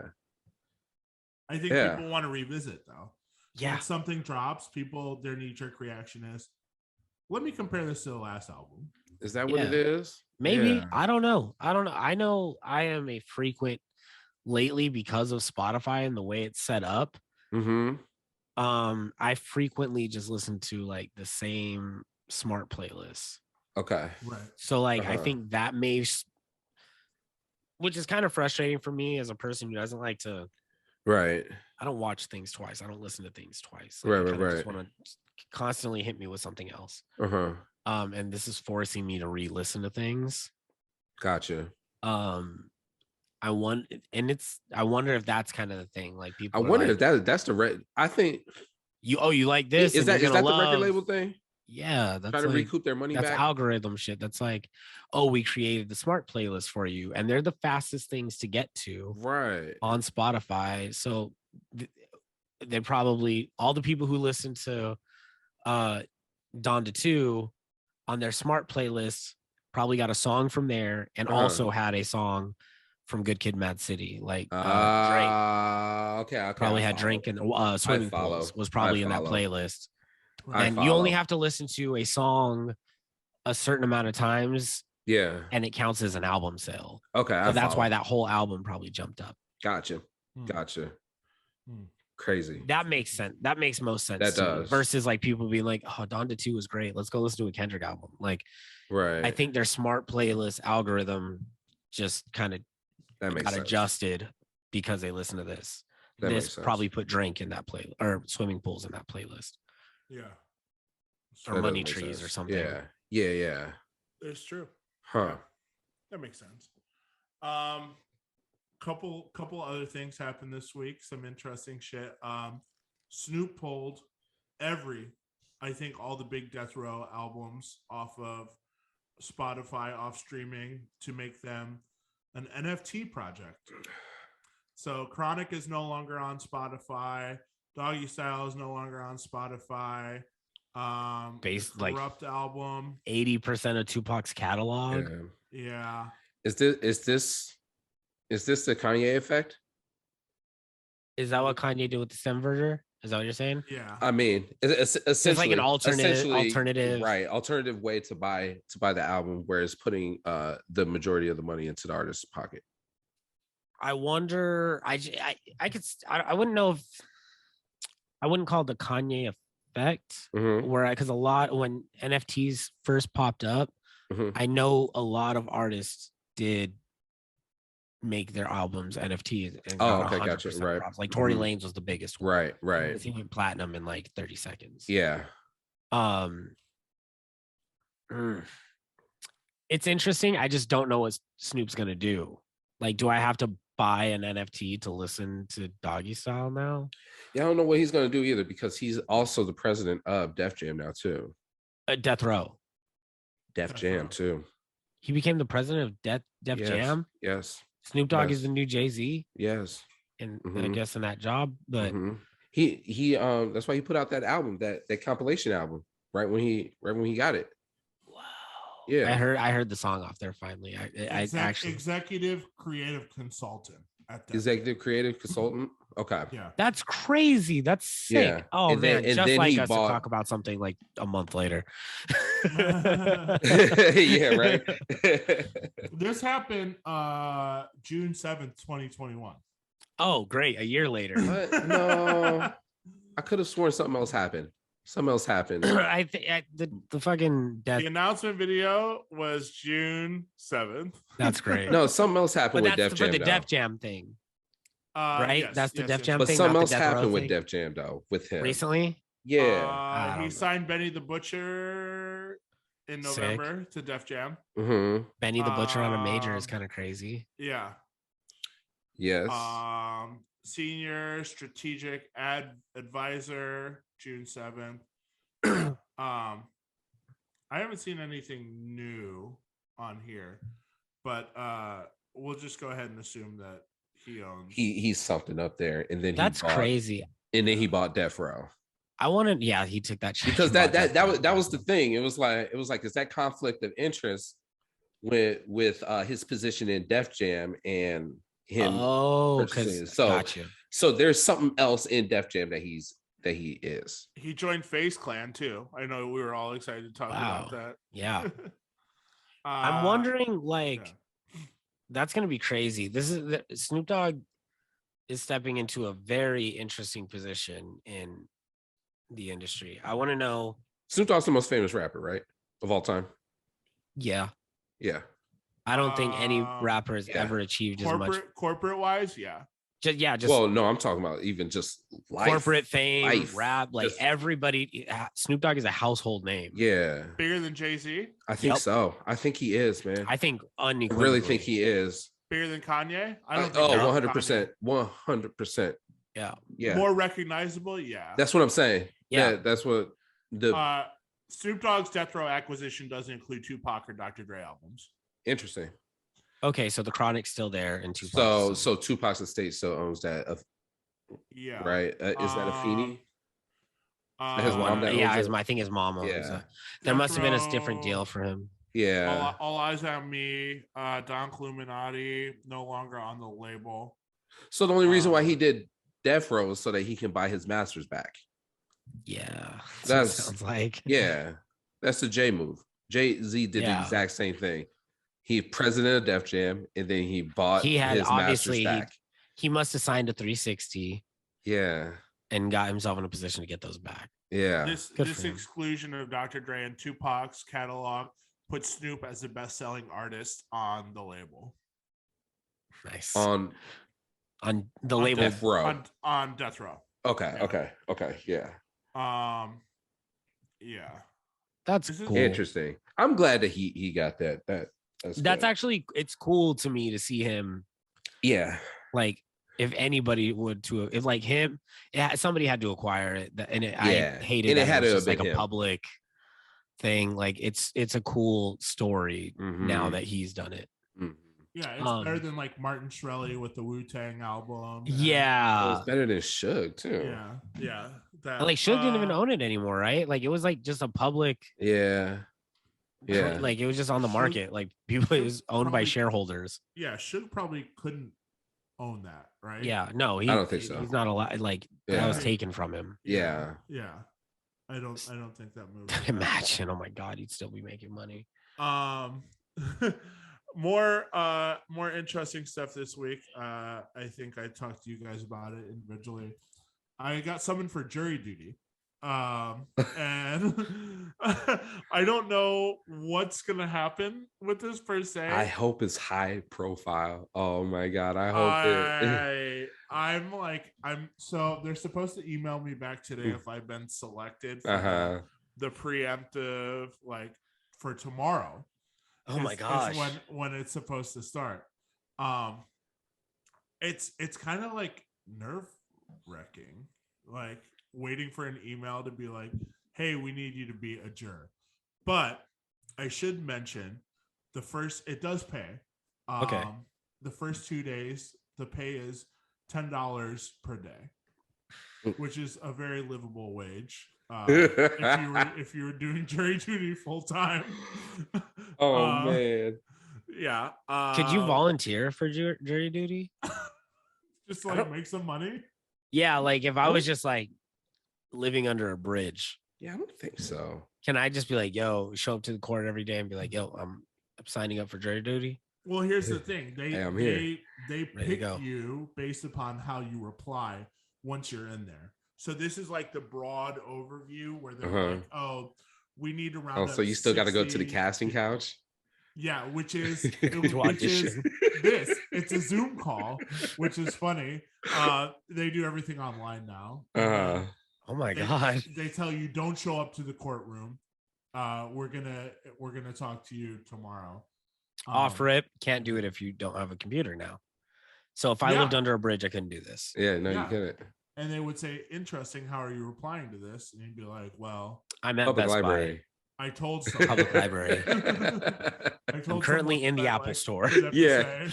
I think Yeah. people want to revisit though. Yeah. When something drops, people their knee-jerk reaction is, let me compare this to the last album. Is that what it Yeah. is? Maybe. Yeah. I don't know. I know I am a frequent lately because of Spotify and the way it's set up. Mm-hmm. I frequently just listen to like the same smart playlists. Okay. Right. So like I think that may, which is kind of frustrating for me as a person who doesn't like to. Right. I don't watch things twice. I don't listen to things twice. Right. I just want to constantly hit me with something else. And this is forcing me to re-listen to things. Gotcha. I wonder if that's kind of the thing. Like people, I wonder if that's the red. I think you like this. Is that the love... record label thing? Yeah, that's trying to recoup their money that's back. Algorithm shit. That's like, oh, we created the smart playlist for you, and they're the fastest things to get to right on Spotify. So they probably all the people who listen to Donda 2 on their smart playlist probably got a song from there and also had a song from Good Kid, Mad City, like Drake. Okay. Probably had Drink and Swimming Pools was probably in that playlist. And you only have to listen to a song a certain amount of times. Yeah. And it counts as an album sale. Okay. So that's why that whole album probably jumped up. Gotcha. Crazy. That makes sense. That makes most sense. That does. Me. Versus like people being like, oh, Donda 2 was great. Let's go listen to a Kendrick album. Like, right. I think their smart playlist algorithm just kind of got adjusted because they listen to this. This probably put Drink in that playlist or Swimming Pools in that playlist. Yeah. Or Money Trees or something. Yeah. It's true. Huh. That makes sense. Couple other things happened this week. Some interesting shit. Snoop pulled I think all the big Death Row albums off of Spotify, off streaming to make them an NFT project. So Chronic is no longer on Spotify. Doggy Style is no longer on Spotify. Based Corrupt album, 80% of Tupac's catalog. Yeah. Is this the Kanye effect? Is that what Kanye did with the Stemverter? Is that what you're saying? Yeah. I mean, it's essentially like an alternative, right? Alternative way to buy the album, whereas putting the majority of the money into the artist's pocket. I wonder. I wouldn't know if I wouldn't call it the Kanye effect, where because a lot when NFTs first popped up, I know a lot of artists did make their albums NFTs. And gotcha. Right. Props. Like Tory Lanez was the biggest one. Right. He went platinum in like 30 seconds. Yeah. It's interesting. I just don't know what Snoop's gonna do. Like, do I have to buy an NFT to listen to Doggy Style now? Yeah, I don't know what he's gonna do either because he's also the president of Def Jam now too. Death Row. Def Jam too. He became the president of Def Jam. Yes. Snoop Dogg is the new Jay-Z. Yes. And I guess in that job, but he that's why he put out that album, that compilation album right when he got it. Wow. Yeah. I heard the song off there finally. I actually executive creative consultant at that executive creative consultant. Okay. Yeah. That's crazy. That's sick. Yeah. Oh and man, just like us to talk about something like a month later. Yeah, right. This happened June 7th, 2021. Oh, great. A year later. No. I could have sworn something else happened. I think the fucking death. The announcement video was June 7th. That's great. No, something else happened with Def Jam. For the Def Jam thing. Right? Yes, that's the Def Jam but thing. But something else happened with Def Jam though, with him. Recently? Yeah. He signed Benny the Butcher in November to Def Jam. Benny the Butcher on a major is kind of crazy. Yeah. Yes. Senior strategic advisor, June 7th. I haven't seen anything new on here, but we'll just go ahead and assume that he owns. He's something up there, and then that's crazy. And then he bought Death Row. I wanted, he took that because that was the thing. It was like, is that conflict of interest with his position in Def Jam and him. Oh, purchasing. because So gotcha. so there's something else in Def Jam that he is. He joined Face Clan too. I know we were all excited to talk about that. Yeah. I'm wondering, like, yeah. that's gonna be crazy. This is Snoop Dogg is stepping into a very interesting position in the industry. I want to know. Snoop Dogg's the most famous rapper, right? Of all time. Yeah. Yeah. I don't think any rapper has ever achieved as much corporate wise. Yeah. Just well, no, I'm talking about even just life, corporate fame, rap, like just, everybody. Snoop Dogg is a household name. Yeah. Bigger than Jay-Z? I think so. I think he is, man. I think unequivocally. I really think he is. Bigger than Kanye? I don't think 100%. 100%. Yeah. Yeah. More recognizable? Yeah. That's what I'm saying. Yeah. That's what the Snoop Dogg's Death Row acquisition doesn't include Tupac or Dr. Dre albums. Interesting. Okay, so the Chronic's still there, and Tupac. So Tupac's estate still owns that. Yeah. Right. Is that a Feeny? His mom. I think his mom owns it. There must have been a different deal for him. Yeah. All Eyes on Me, Don Illuminati, no longer on the label. So the only reason why he did Death Row is so that he can buy his masters back. Yeah. That sounds like. Yeah. That's the J move. Jay-Z did the exact same thing. He president of Def Jam, and then he bought his masters back. He must have signed a 360. Yeah. And got himself in a position to get those back. Yeah. This exclusion of Dr. Dre and Tupac's catalog put Snoop as the best-selling artist on the label. Nice. On the label. Death Row. On Death Row. Okay. Yeah. Okay. Yeah. Yeah. That's cool. Interesting. I'm glad that he got that. That's actually, it's cool to me to see him. Yeah. Like, if anybody would if like him, somebody had to acquire it, and I hated and that it had it was to just like him. A public thing. Like it's a cool story now that he's done it. Mm-hmm. Yeah, it's better than like Martin Shkreli with the Wu-Tang album. Yeah, it's better than Suge too. Yeah. Like Suge didn't even own it anymore, right? Like it was like just a public. Yeah. Like it was just on the market. Like people, it was owned by shareholders. Yeah, Suge probably couldn't own that, right? Yeah, no, I don't think so. He's not allowed. Like that was taken from him. Yeah. I don't think that movie. Imagine, oh my God, he'd still be making money. More interesting stuff this week. I think I talked to you guys about it individually. I got summoned for jury duty. And I don't know what's gonna happen with this per se. I hope it's high profile. Oh my God, I hope I'm so they're supposed to email me back today if I've been selected for the preemptive, like for tomorrow. Oh my gosh, when it's supposed to start. It's kind of like nerve-wracking, like waiting for an email to be like, hey, we need you to be a juror. But I should mention it does pay. Okay. The first 2 days, the pay is $10 per day, which is a very livable wage. If you were doing jury duty full time. Oh man. Yeah. Could you volunteer for jury duty? Just like make some money? Yeah, like if I was just like living under a bridge. Yeah, I don't think so. Can I just be like, yo, show up to the court every day and be like, yo, I'm signing up for jury duty? Well, here's the thing. They pick you you based upon how you reply once you're in there. So this is like the broad overview where they're like, oh, we need to round up. So you still got to go to the casting couch? Yeah, which is this. It's a Zoom call, which is funny. They do everything online now. Oh my God. They tell you don't show up to the courtroom. We're gonna talk to you tomorrow. Off rip, can't do it if you don't have a computer now. So if I lived under a bridge, I couldn't do this. Yeah, no, you couldn't. And they would say, interesting, how are you replying to this? And you'd be like, well, I'm at Public Best Library. Buy. I told someone. Public Library. I'm currently in the Apple Store. Yeah.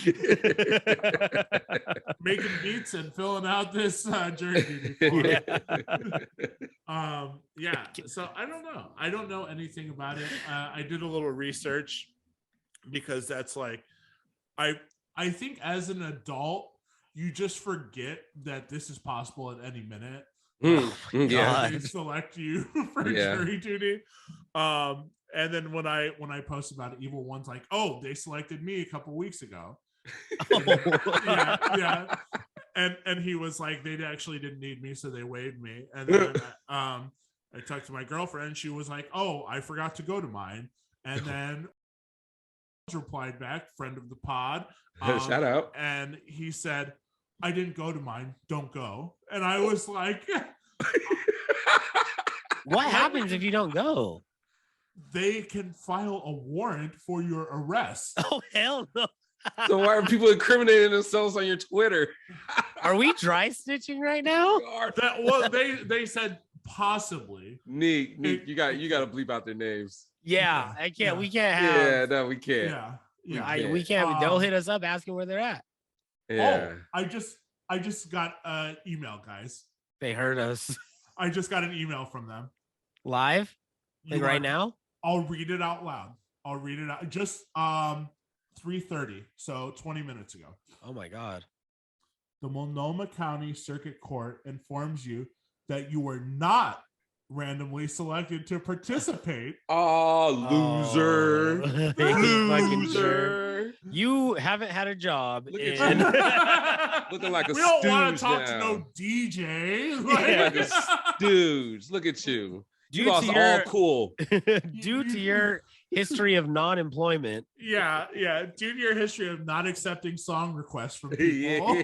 Making beats and filling out this jury duty form. So I don't know. I don't know anything about it. I did a little research. because that's like, I think as an adult, you just forget that this is possible at any minute. Yeah, They select you for jury duty. And then when I post about it, Evil One's like, oh, they selected me a couple weeks ago. Yeah. And he was like, they actually didn't need me, so they waived me. And then I talked to my girlfriend. She was like, oh, I forgot to go to mine. And then replied back, friend of the pod. Shout out. And he said, I didn't go to mine. Don't go. And I was like, what happens if you don't go? They can file a warrant for your arrest. Oh, hell no. So why are people incriminating themselves on your Twitter? Are we dry snitching right now? They said possibly. Neek, you got to bleep out their names. Yeah, I can't. Yeah. We can't have. Yeah, no, we can't. We can't. They'll hit us up asking where they're at. Yeah. Oh, I just got an email, guys. They heard us. I just got an email from them. Live? Like right now? I'll read it out loud. I'll read it out. Just 3:30, so 20 minutes ago. Oh my God. The Multnomah County Circuit Court informs you that you were not randomly selected to participate. Oh, loser. Loser. You haven't had a job. Looking like a stooge. We don't want to talk to no DJ. Like a stooge. Look at you. You lost all cool. Due to your history of non-employment. Yeah. Due to your history of not accepting song requests from people. Due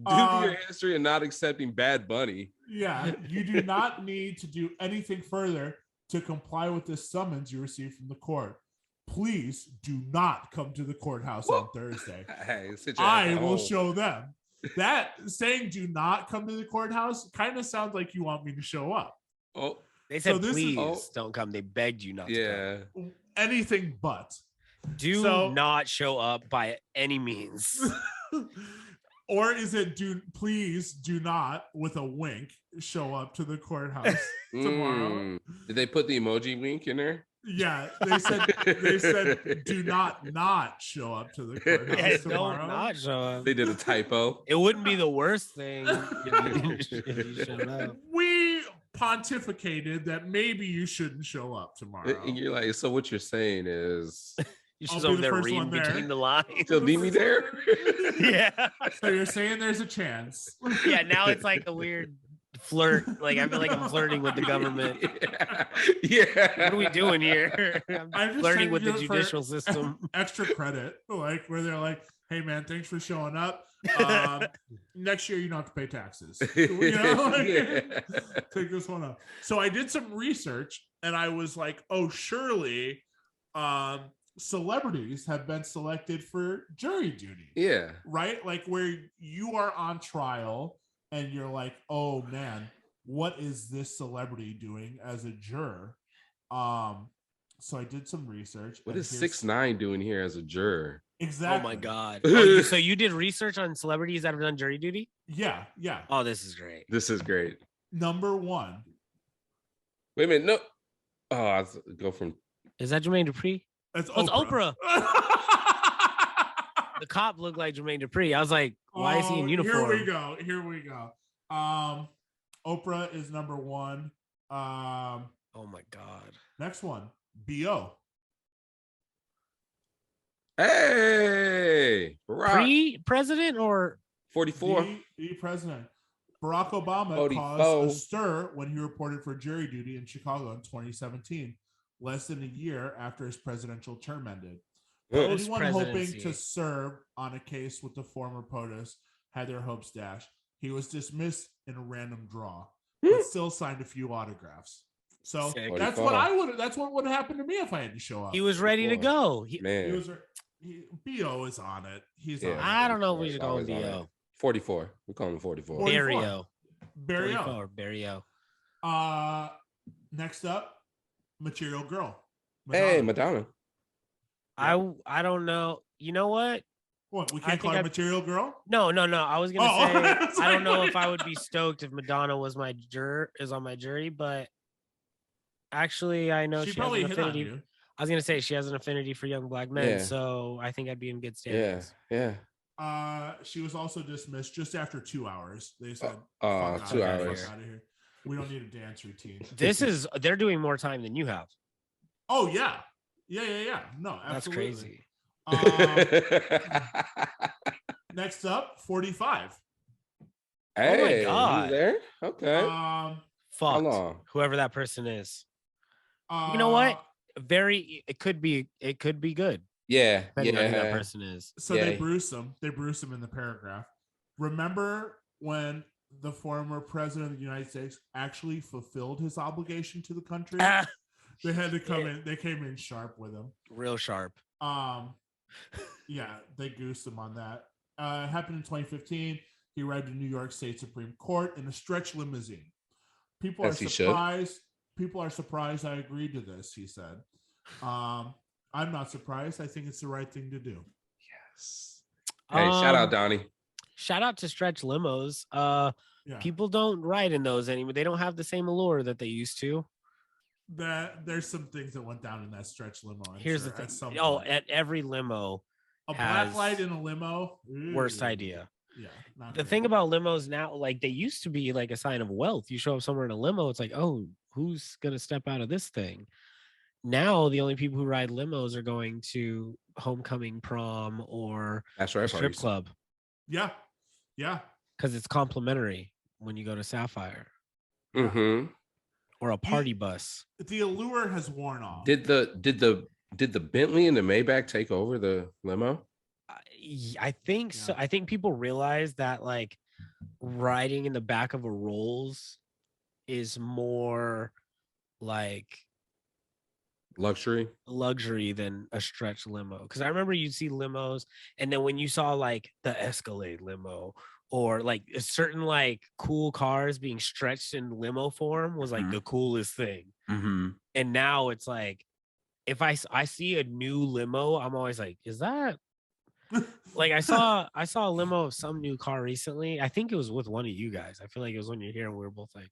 to your history of not accepting Bad Bunny. Yeah. You do not need to do anything further to comply with this summons you received from the court. Please do not come to the courthouse on Thursday. Hey, I will show them. That saying do not come to the courthouse kind of sounds like you want me to show up. Oh, they said please don't come. They begged you not to come. Anything but. Do not show up by any means. Or is it please do not, with a wink, show up to the courthouse tomorrow? Did they put the emoji wink in there? Yeah, they said do not show up to the courthouse tomorrow. Don't not show up. They did a typo. It wouldn't be the worst thing if you showed up. We pontificated that maybe you shouldn't show up tomorrow. And you're like, so what you're saying is you're just over there reading between the lines. You'll leave me there? Yeah. So you're saying there's a chance. Yeah, now it's like a weird flirt. Like I feel like I'm flirting with the government. Yeah. What are we doing here? I'm flirting with the judicial system. Extra credit, like where they're like, hey man, thanks for showing up. Next year you don't have to pay taxes. You know, take this one up. So I did some research and I was like, oh, surely celebrities have been selected for jury duty. Yeah. Right? Like where you are on trial and you're like, oh man, what is this celebrity doing as a juror? So I did some research. What is 6ix9ine doing here as a juror? Exactly. Oh my God. So you did research on celebrities that have done jury duty? Yeah. Oh, this is great. This is great. Number one. Wait a minute. No. Oh, I'll go from. Is that Jermaine Dupri? It's Oprah. The cop looked like Jermaine Dupri. I was like, why is he in uniform? Here we go. Oprah is number one. Oh my God. Next one. B.O. Hey, pre-president or 44? The president. Barack Obama 44. caused a stir when he reported for jury duty in Chicago in 2017, less than a year after his presidential term ended. Anyone hoping to serve on a case with the former POTUS had their hopes dashed. He was dismissed in a random draw, but still signed a few autographs. So that's what would have happened to me if I had to show up. He was ready to go. B.O. is on it. He's on it. I don't know if we should go with B.O. 44. We call him 44. Barrio. Next up, Material Girl. Madonna. Hey, Madonna. I don't know. You know what? What, we can't call her Material Girl? No. I was gonna say I don't know if I would be stoked if Madonna was on my jury, but actually I know she probably has an affinity. I was gonna say she has an affinity for young black men, Yeah. so I think I'd be in good standings. Yeah. She was also dismissed just after 2 hours. They said, "Oh, "Fuck 2 out, hours. fuck out of here. We don't need a dance routine." They're doing more time than you have. Oh yeah. No, absolutely. That's crazy. Next up, 45. Hey, Oh my God. he's there? Okay. Fucked. long? Whoever that person is. You know what? It could be good. Yeah. Depending on who that person is. So they bruise him. They bruise him in the paragraph. Remember when the former president of the United States actually fulfilled his obligation to the country? They had to come in. They came in sharp with him. Real sharp. Yeah, they goosed him on that. It happened in 2015. He arrived in New York State Supreme Court in a stretch limousine. People are surprised. People are surprised I agreed to this, he said. I'm not surprised. I think it's the right thing to do. Yes. Hey, shout out Donnie. Shout out to stretch limos. People don't ride in those anymore. They don't have the same allure that they used to. That there's some things that went down in that stretch limo. Here's the thing. At every limo, a black light in a limo. Worst idea. Yeah. The thing about limos now, like they used to be like a sign of wealth. You show up somewhere in a limo, it's like, oh, who's gonna step out of this thing? Now the only people who ride limos are going to homecoming, prom, or strip club. Yeah. Because it's complimentary when you go to Sapphire. Mm-hmm. Or a party bus. The allure has worn off. Did the Bentley and the Maybach take over the limo? I think so. I think people realize that like riding in the back of a Rolls is more like luxury than a stretch limo. Because I remember you'd see limos, and then when you saw like the Escalade limo or like a certain like cool cars being stretched in limo form was like the coolest thing. Mm-hmm. And now it's like, if I see a new limo, I'm always like, is that like, I saw a limo of some new car recently. I think it was with one of you guys. I feel like it was when you're here and we were both like,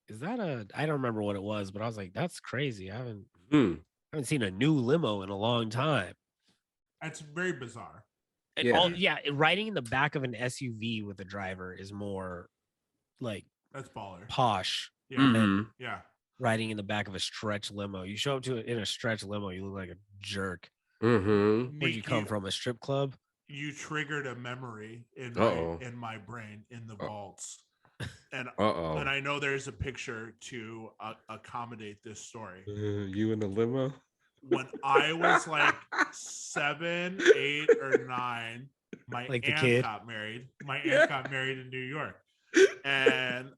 is that I don't remember what it was, but I was like, that's crazy. I haven't seen a new limo in a long time. That's very bizarre. Riding in the back of an SUV with a driver is more like that's baller, posh. Yeah. Riding in the back of a stretch limo. You show up to it in a stretch limo, you look like a jerk. Mm-hmm. Where'd you come from? A strip club? You triggered a memory in my brain in the vaults. And I know there's a picture to accommodate this story. You in the limo? When I was like 7, 8, or 9, my aunt got married. My aunt got married in New York, and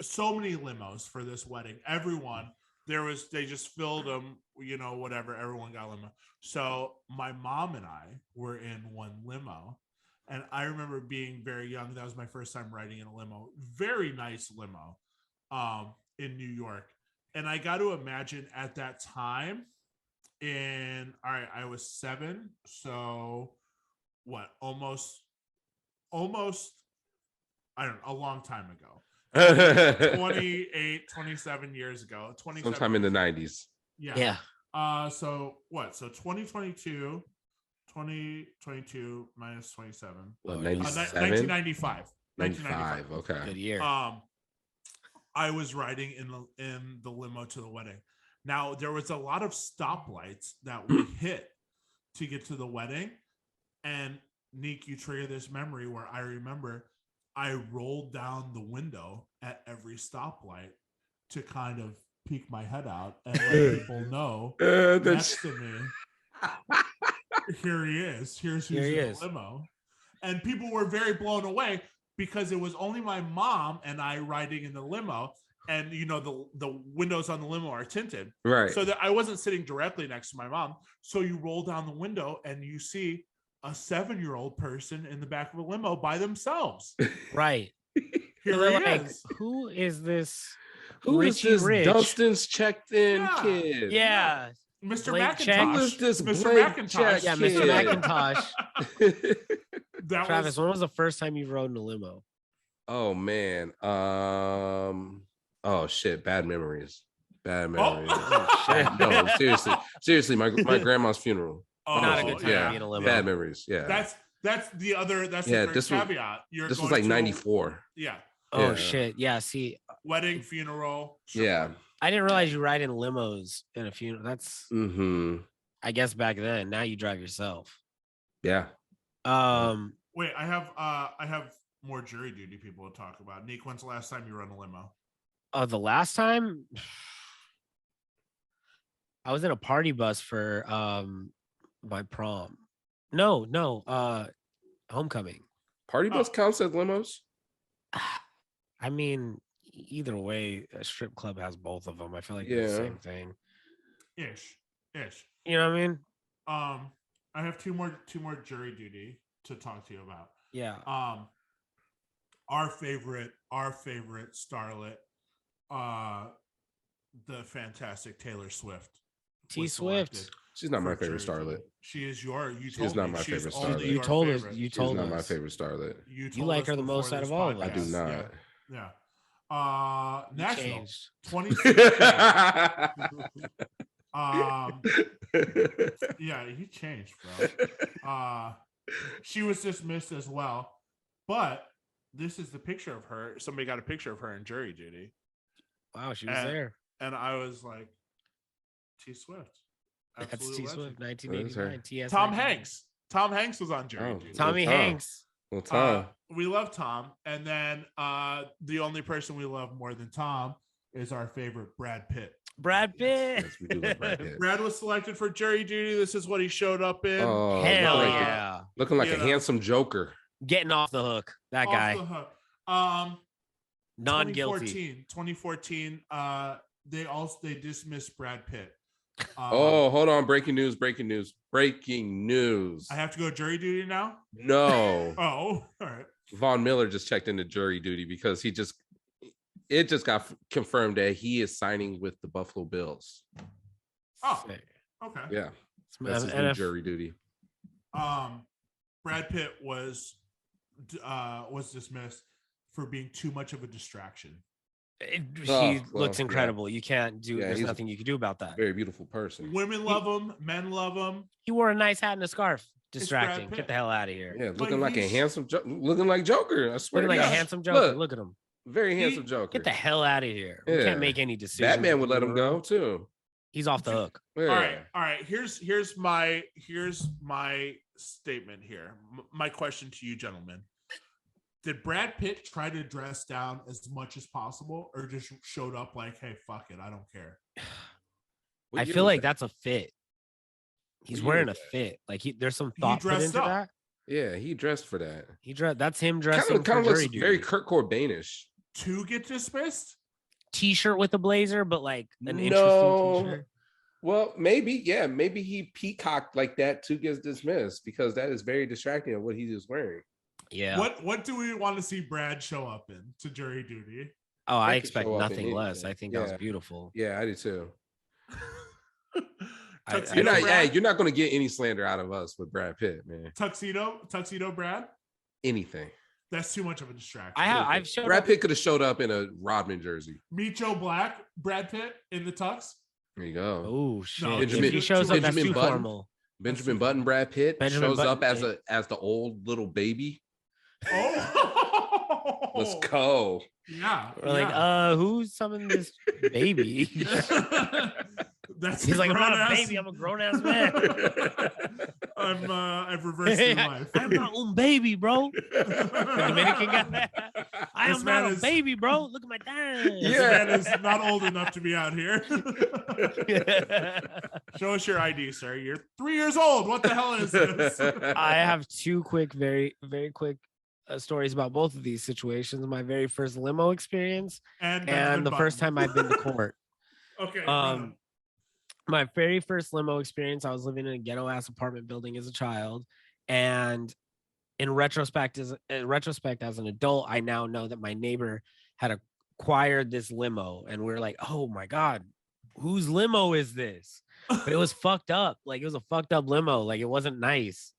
so many limos for this wedding. Everyone they just filled them. Whatever. Everyone got a limo. So my mom and I were in one limo, and I remember being very young. That was my first time riding in a limo. Very nice limo, in New York. And I got to imagine at that time I was 7. So what, almost, I don't know, a long time ago, 28, 27 years ago, sometime in the 90s. Yeah. So what? So 2022 minus 27. 1995. 95. Okay. Good year. I was riding in the limo to the wedding. Now there was a lot of stoplights that we hit to get to the wedding, and Nick, you trigger this memory where I remember I rolled down the window at every stoplight to kind of peek my head out and let people know next to me, here he is. Here's who's in the limo, and people were very blown away. Because it was only my mom and I riding in the limo, and the windows on the limo are tinted, right? So that I wasn't sitting directly next to my mom. So you roll down the window and you see a 7-year-old person in the back of a limo by themselves. Right. Here he is. Who is this? Who is this Dustin's checked in kid? Yeah. Mr. Blake McIntosh. Who is this Mr. Blake McIntosh? Yeah, Mr. McIntosh. Travis, when was the first time you rode in a limo? Oh man. Oh shit, bad memories. Bad memories. Oh. Shit. No, seriously, my grandma's funeral. Oh, Not a good time yeah, to be in a limo. bad memories. Yeah, That's the third caveat. This was like 94. Yeah. Oh Yeah. shit. Yeah. See, Wedding, funeral. Yeah. I didn't realize you ride in limos in a funeral. That's I guess back then. Now you drive yourself. Yeah. Wait, I have more jury duty people to talk about. Nick, when's the last time you run a limo? The last time I was in a party bus for my prom. No, homecoming. Party bus counts as limos? I mean, either way, a strip club has both of them. I feel like it's the same thing. Ish. You know what I mean? I have two more jury duty to talk to you about. Yeah. Our favorite starlet, the fantastic Taylor Swift. T Swift. She's not my favorite starlet. She is your. She's not my favorite starlet. You told us. She's not my favorite starlet. You like her the most out of all of us. I do not. Yeah. National 20. Yeah, he changed, bro. She was dismissed as well, but this is the picture of her. Somebody got a picture of her in jury duty. Wow, she was there, and I was like, T Swift. That's T Swift, 1989. TS. Tom Hanks. Tom Hanks was on jury duty. Tommy Hanks. Well, Tom. We love Tom, and then the only person we love more than Tom is our favorite Brad Pitt. Brad Pitt. Yes, we do love Brad Pitt. Brad was selected for jury duty. This is what he showed up in. Oh, hell yeah! Looking like a handsome Joker. Getting off the hook. That off guy. The hook. Non-guilty. 2014. They dismissed Brad Pitt. Hold on! Breaking news! I have to go jury duty now. No. Oh, all right. Von Miller just checked into jury duty because it just got confirmed that he is signing with the Buffalo Bills. Oh, okay. Yeah, that's his new jury duty. Brad Pitt was dismissed for being too much of a distraction. He looks incredible. You can't do. There's nothing you can do about that. Very beautiful person. Women love him. Men love him. He wore a nice hat and a scarf. Distracting. Get the hell out of here. Yeah, looking like a handsome, looking like Joker. I swear. Looking like a handsome Joker. Look at him. Very handsome Joker. Get the hell out of here. We can't make any decisions. Batman would let him go too. He's off the hook. Yeah. All right. Here's my statement here. My question to you, gentlemen. Did Brad Pitt try to dress down as much as possible, or just showed up like, "Hey, fuck it, I don't care"? I feel like that's a fit. He's wearing a fit. Like there's some thought put into that. Yeah, he dressed for that. That's him dressing. Kind of looks very Kurt Cobainish. To get dismissed. T-shirt with a blazer, but like an interesting T-shirt. Well, maybe, yeah, maybe he peacocked like that to get dismissed because that is very distracting of what he was wearing. Yeah. What do we want to see Brad show up in to jury duty? Oh, I expect nothing less. I think that was beautiful. Yeah, I do too. You're not going to get any slander out of us with Brad Pitt, man. Tuxedo Brad. Anything. That's too much of a distraction. I've showed Brad Pitt could have showed up in a Rodman jersey. Meet Joe Black, Brad Pitt in the tux. There you go. Oh shit! No, if he shows up, that's too formal. Benjamin Button, Brad Pitt shows up as the old little baby. Oh, let's go. Yeah. We're like, who summoned this baby? He's like, I'm not a baby. I'm a grown ass man. I've reversed your life. I'm my own baby, bro. The Dominican guy. I am not a baby, bro. Look at my dad. This man is not old enough to be out here. Show us your ID, sir. You're 3 years old. What the hell is this? I have two quick, very, very quick stories about both of these situations. My very first limo experience and the first time I've been to court. Okay. My very first limo experience, I was living in a ghetto ass apartment building as a child, and in retrospect, as an adult, I now know that my neighbor had acquired this limo, and we're like, oh my god, whose limo is this? But it was fucked up. Like, it was a fucked up limo. Like, it wasn't nice,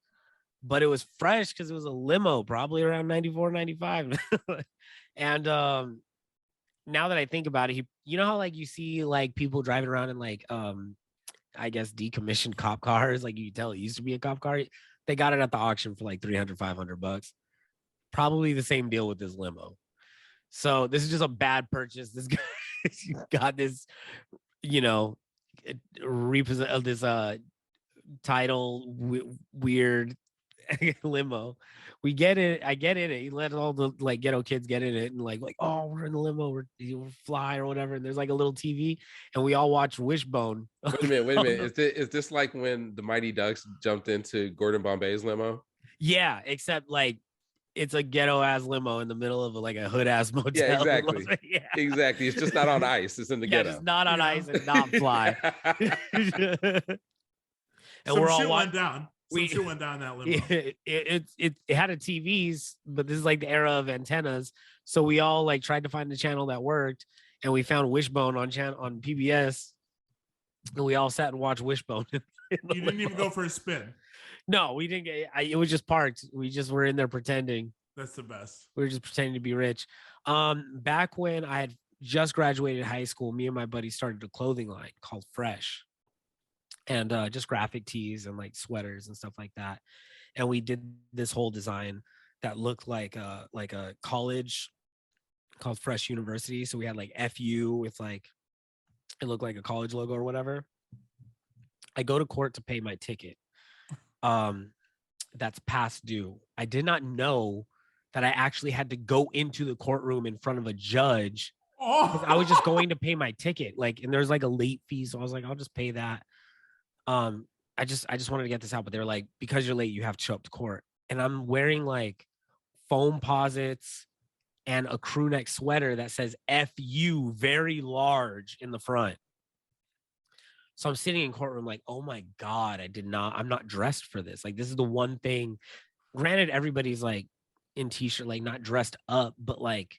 but it was fresh because it was a limo, probably around 94, 95. And now that I think about it, you know how like you see like people driving around in like I guess decommissioned cop cars, like you can tell it used to be a cop car. They got it at the auction for like $300-$500. Probably the same deal with this limo. So this is just a bad purchase. This guy got this, you know, this title weird limo. We get it. I get in it. He let all the like ghetto kids get in it and like, oh, we're in the limo. We're fly or whatever. And there's like a little TV and we all watch Wishbone. Wait a minute. Is this like when the Mighty Ducks jumped into Gordon Bombay's limo? Yeah, except like it's a ghetto ass limo in the middle of like a hood ass motel. Yeah, exactly. Yeah. Exactly. It's just not on ice. It's in the ghetto. It's not on ice and not fly. And Some we're all shit went down. Some shit went down that limo. It had a TVs, but this is like the era of antennas. So we all like tried to find the channel that worked, and we found Wishbone on PBS, and we all sat and watched Wishbone. You didn't even go for a spin. No, we didn't get. It was just parked. We just were in there pretending. That's the best. We were just pretending to be rich. Back when I had just graduated high school, me and my buddy started a clothing line called Fresh. And just graphic tees and like sweaters and stuff like that. And we did this whole design that looked like a college called Fresh University. So we had like FU with like, it looked like a college logo or whatever. I go to court to pay my ticket. That's past due. I did not know that I actually had to go into the courtroom in front of a judge. I was just going to pay my ticket. Like, and there's like a late fee. So I was like, I'll just pay that. I just wanted to get this out, but they're like, because you're late, you have to show up to court. And I'm wearing like foam posits and a crew neck sweater that says FU very large in the front. So I'm sitting in courtroom like, oh my God, I'm not dressed for this. Like, this is the one thing, granted, everybody's like in t-shirt, like not dressed up, but like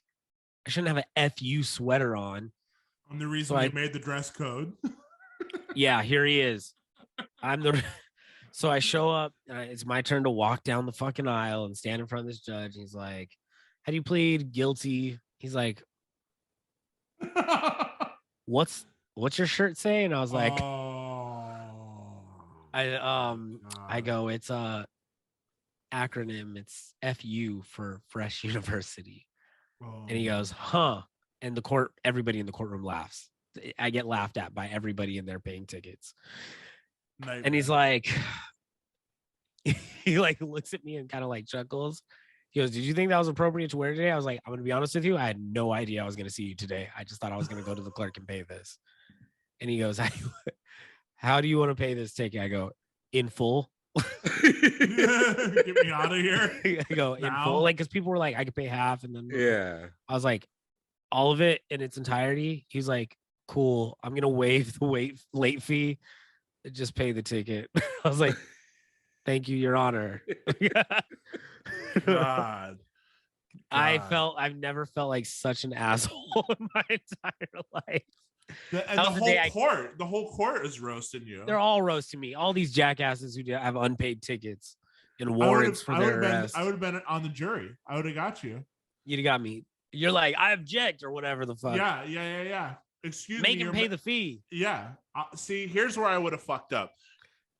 I shouldn't have an FU sweater on. And the reason they made the dress code. Yeah, here he is. So I show up, it's my turn to walk down the fucking aisle and stand in front of this judge. He's like, how do you plead? Guilty. He's like, what's your shirt say? And I was like, I go, it's a acronym. It's FU for Fresh University. And he goes, huh? And everybody in the courtroom laughs. I get laughed at by everybody in there paying tickets. Nightmare. And he's like, he like looks at me and kind of like chuckles. He goes, did you think that was appropriate to wear today? I was like, I'm going to be honest with you. I had no idea I was going to see you today. I just thought I was going to go to the clerk and pay this. And he goes, how do you want to pay this ticket? I go, in full. Get me out of here. I go, in full. Like, because people were like, I could pay half. And then yeah, I was like, all of it in its entirety. He's like, cool. I'm going to waive the late fee. Just pay the ticket. I was like, thank you, Your Honor. God. I've never felt like such an asshole in my entire life. The whole court is roasting you. They're all roasting me. All these jackasses who have unpaid tickets and warrants for their arrest. I would have been on the jury. I would have got you. You'd have got me. You're like, I object or whatever the fuck. Yeah. Excuse me. Make him pay the fee. Yeah. See, here's where I would have fucked up.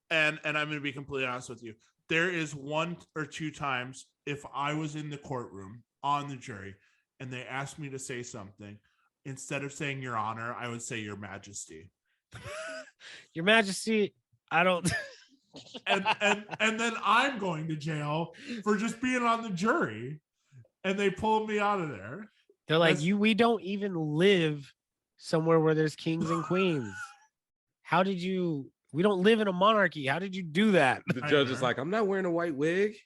And I'm going to be completely honest with you. There is 1 or 2 times if I was in the courtroom on the jury and they asked me to say something, instead of saying Your Honor, I would say Your Majesty. Your Majesty, I don't. and then I'm going to jail for just being on the jury, and they pulled me out of there. They're like, we don't even live somewhere where there's kings and queens. How did you? We don't live in a monarchy. How did you do that? The judge is like, I'm not wearing a white wig.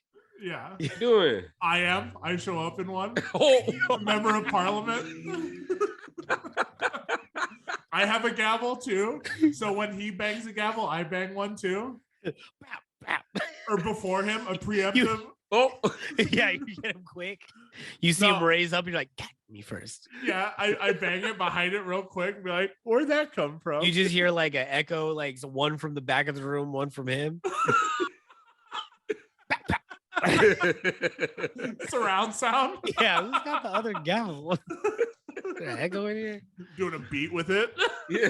Yeah. What are you doing? I am. I show up in one. Oh, member of parliament. I have a gavel too. So when he bangs a gavel, I bang one too. Or before him, a preemptive. Yeah, you get him quick. You see him raise up, you're like, get me first. Yeah, I bang it behind it real quick and be like, where'd that come from? You just hear like an echo, like one from the back of the room, one from him. Surround sound. Yeah, who's got the other gavel? Echo in here. Doing a beat with it. Yeah.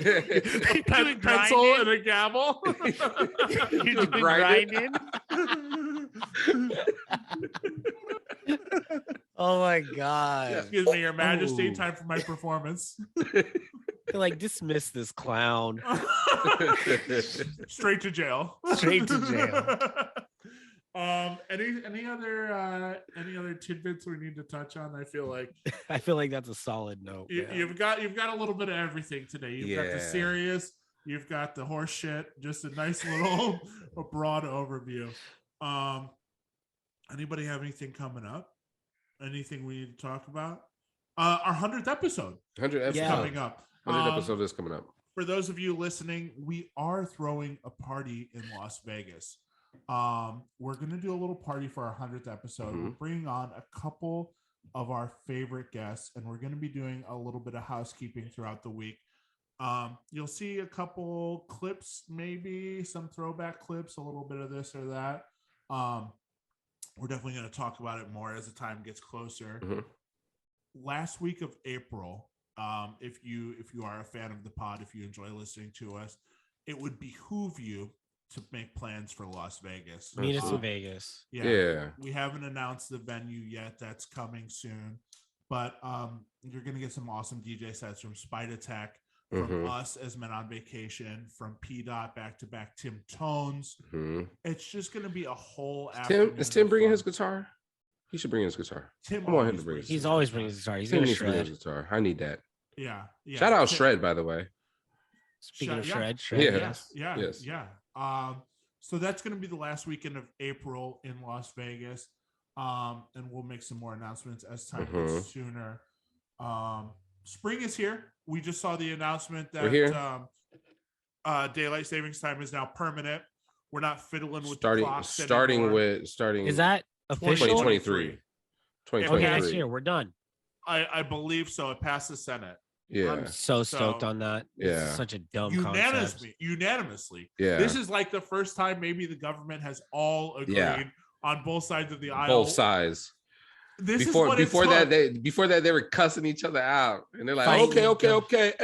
Pencil and a gavel. You're grinding. Oh my god. Excuse me, Your Majesty. Oh. Time for my performance. Like, dismiss this clown. Straight to jail. Straight to jail. Any other tidbits we need to touch on? I feel like that's a solid note. you've got a little bit of everything today. You've got the serious, you've got the horse shit, just a nice little a broad overview. Anybody have anything coming up? Anything we need to talk about? Our 100th episode. 100 episode coming up. 100 episode is coming up. For those of you listening, we are throwing a party in Las Vegas. We're going to do a little party for our 100th episode. We're bringing on a couple of our favorite guests, and we're going to be doing a little bit of housekeeping throughout the week. You'll see a couple clips, maybe some throwback clips, a little bit of this or that. We're definitely going to talk about it more as the time gets closer. Last week of April, if you are a fan of the pod, if you enjoy listening to us, it would behoove you to make plans for Las Vegas. Meet us in Vegas. Yeah. We haven't announced the venue yet. That's coming soon. But you're going to get some awesome DJ sets from Spider Tech, from us as Men on Vacation, from P. Back-to-Back Tim Tones. It's just going to be a whole afternoon. Is Tim bringing his guitar? He should bring his guitar. Tim I want him to bring his He's guitar. always bringing his guitar. He's Tim going to needs to bring his shred. guitar. I need that. Yeah. Shout out Shred, by the way. Speaking of yeah. shred. Yeah. So that's going to be the last weekend of April in Las Vegas. And we'll make some more announcements as time gets sooner. Spring is here. We just saw the announcement that daylight savings time is now permanent. We're not fiddling with the clocks starting. Is that official? 2023. Okay, next year we're done. I believe so. It passed the Senate. Yeah. I'm so stoked on that. Yeah. It's such a dumb concept. Unanimously. Yeah. This is like the first time maybe the government has all agreed on both sides of the aisle. Both sides. Before that they were cussing each other out, and they're like, okay,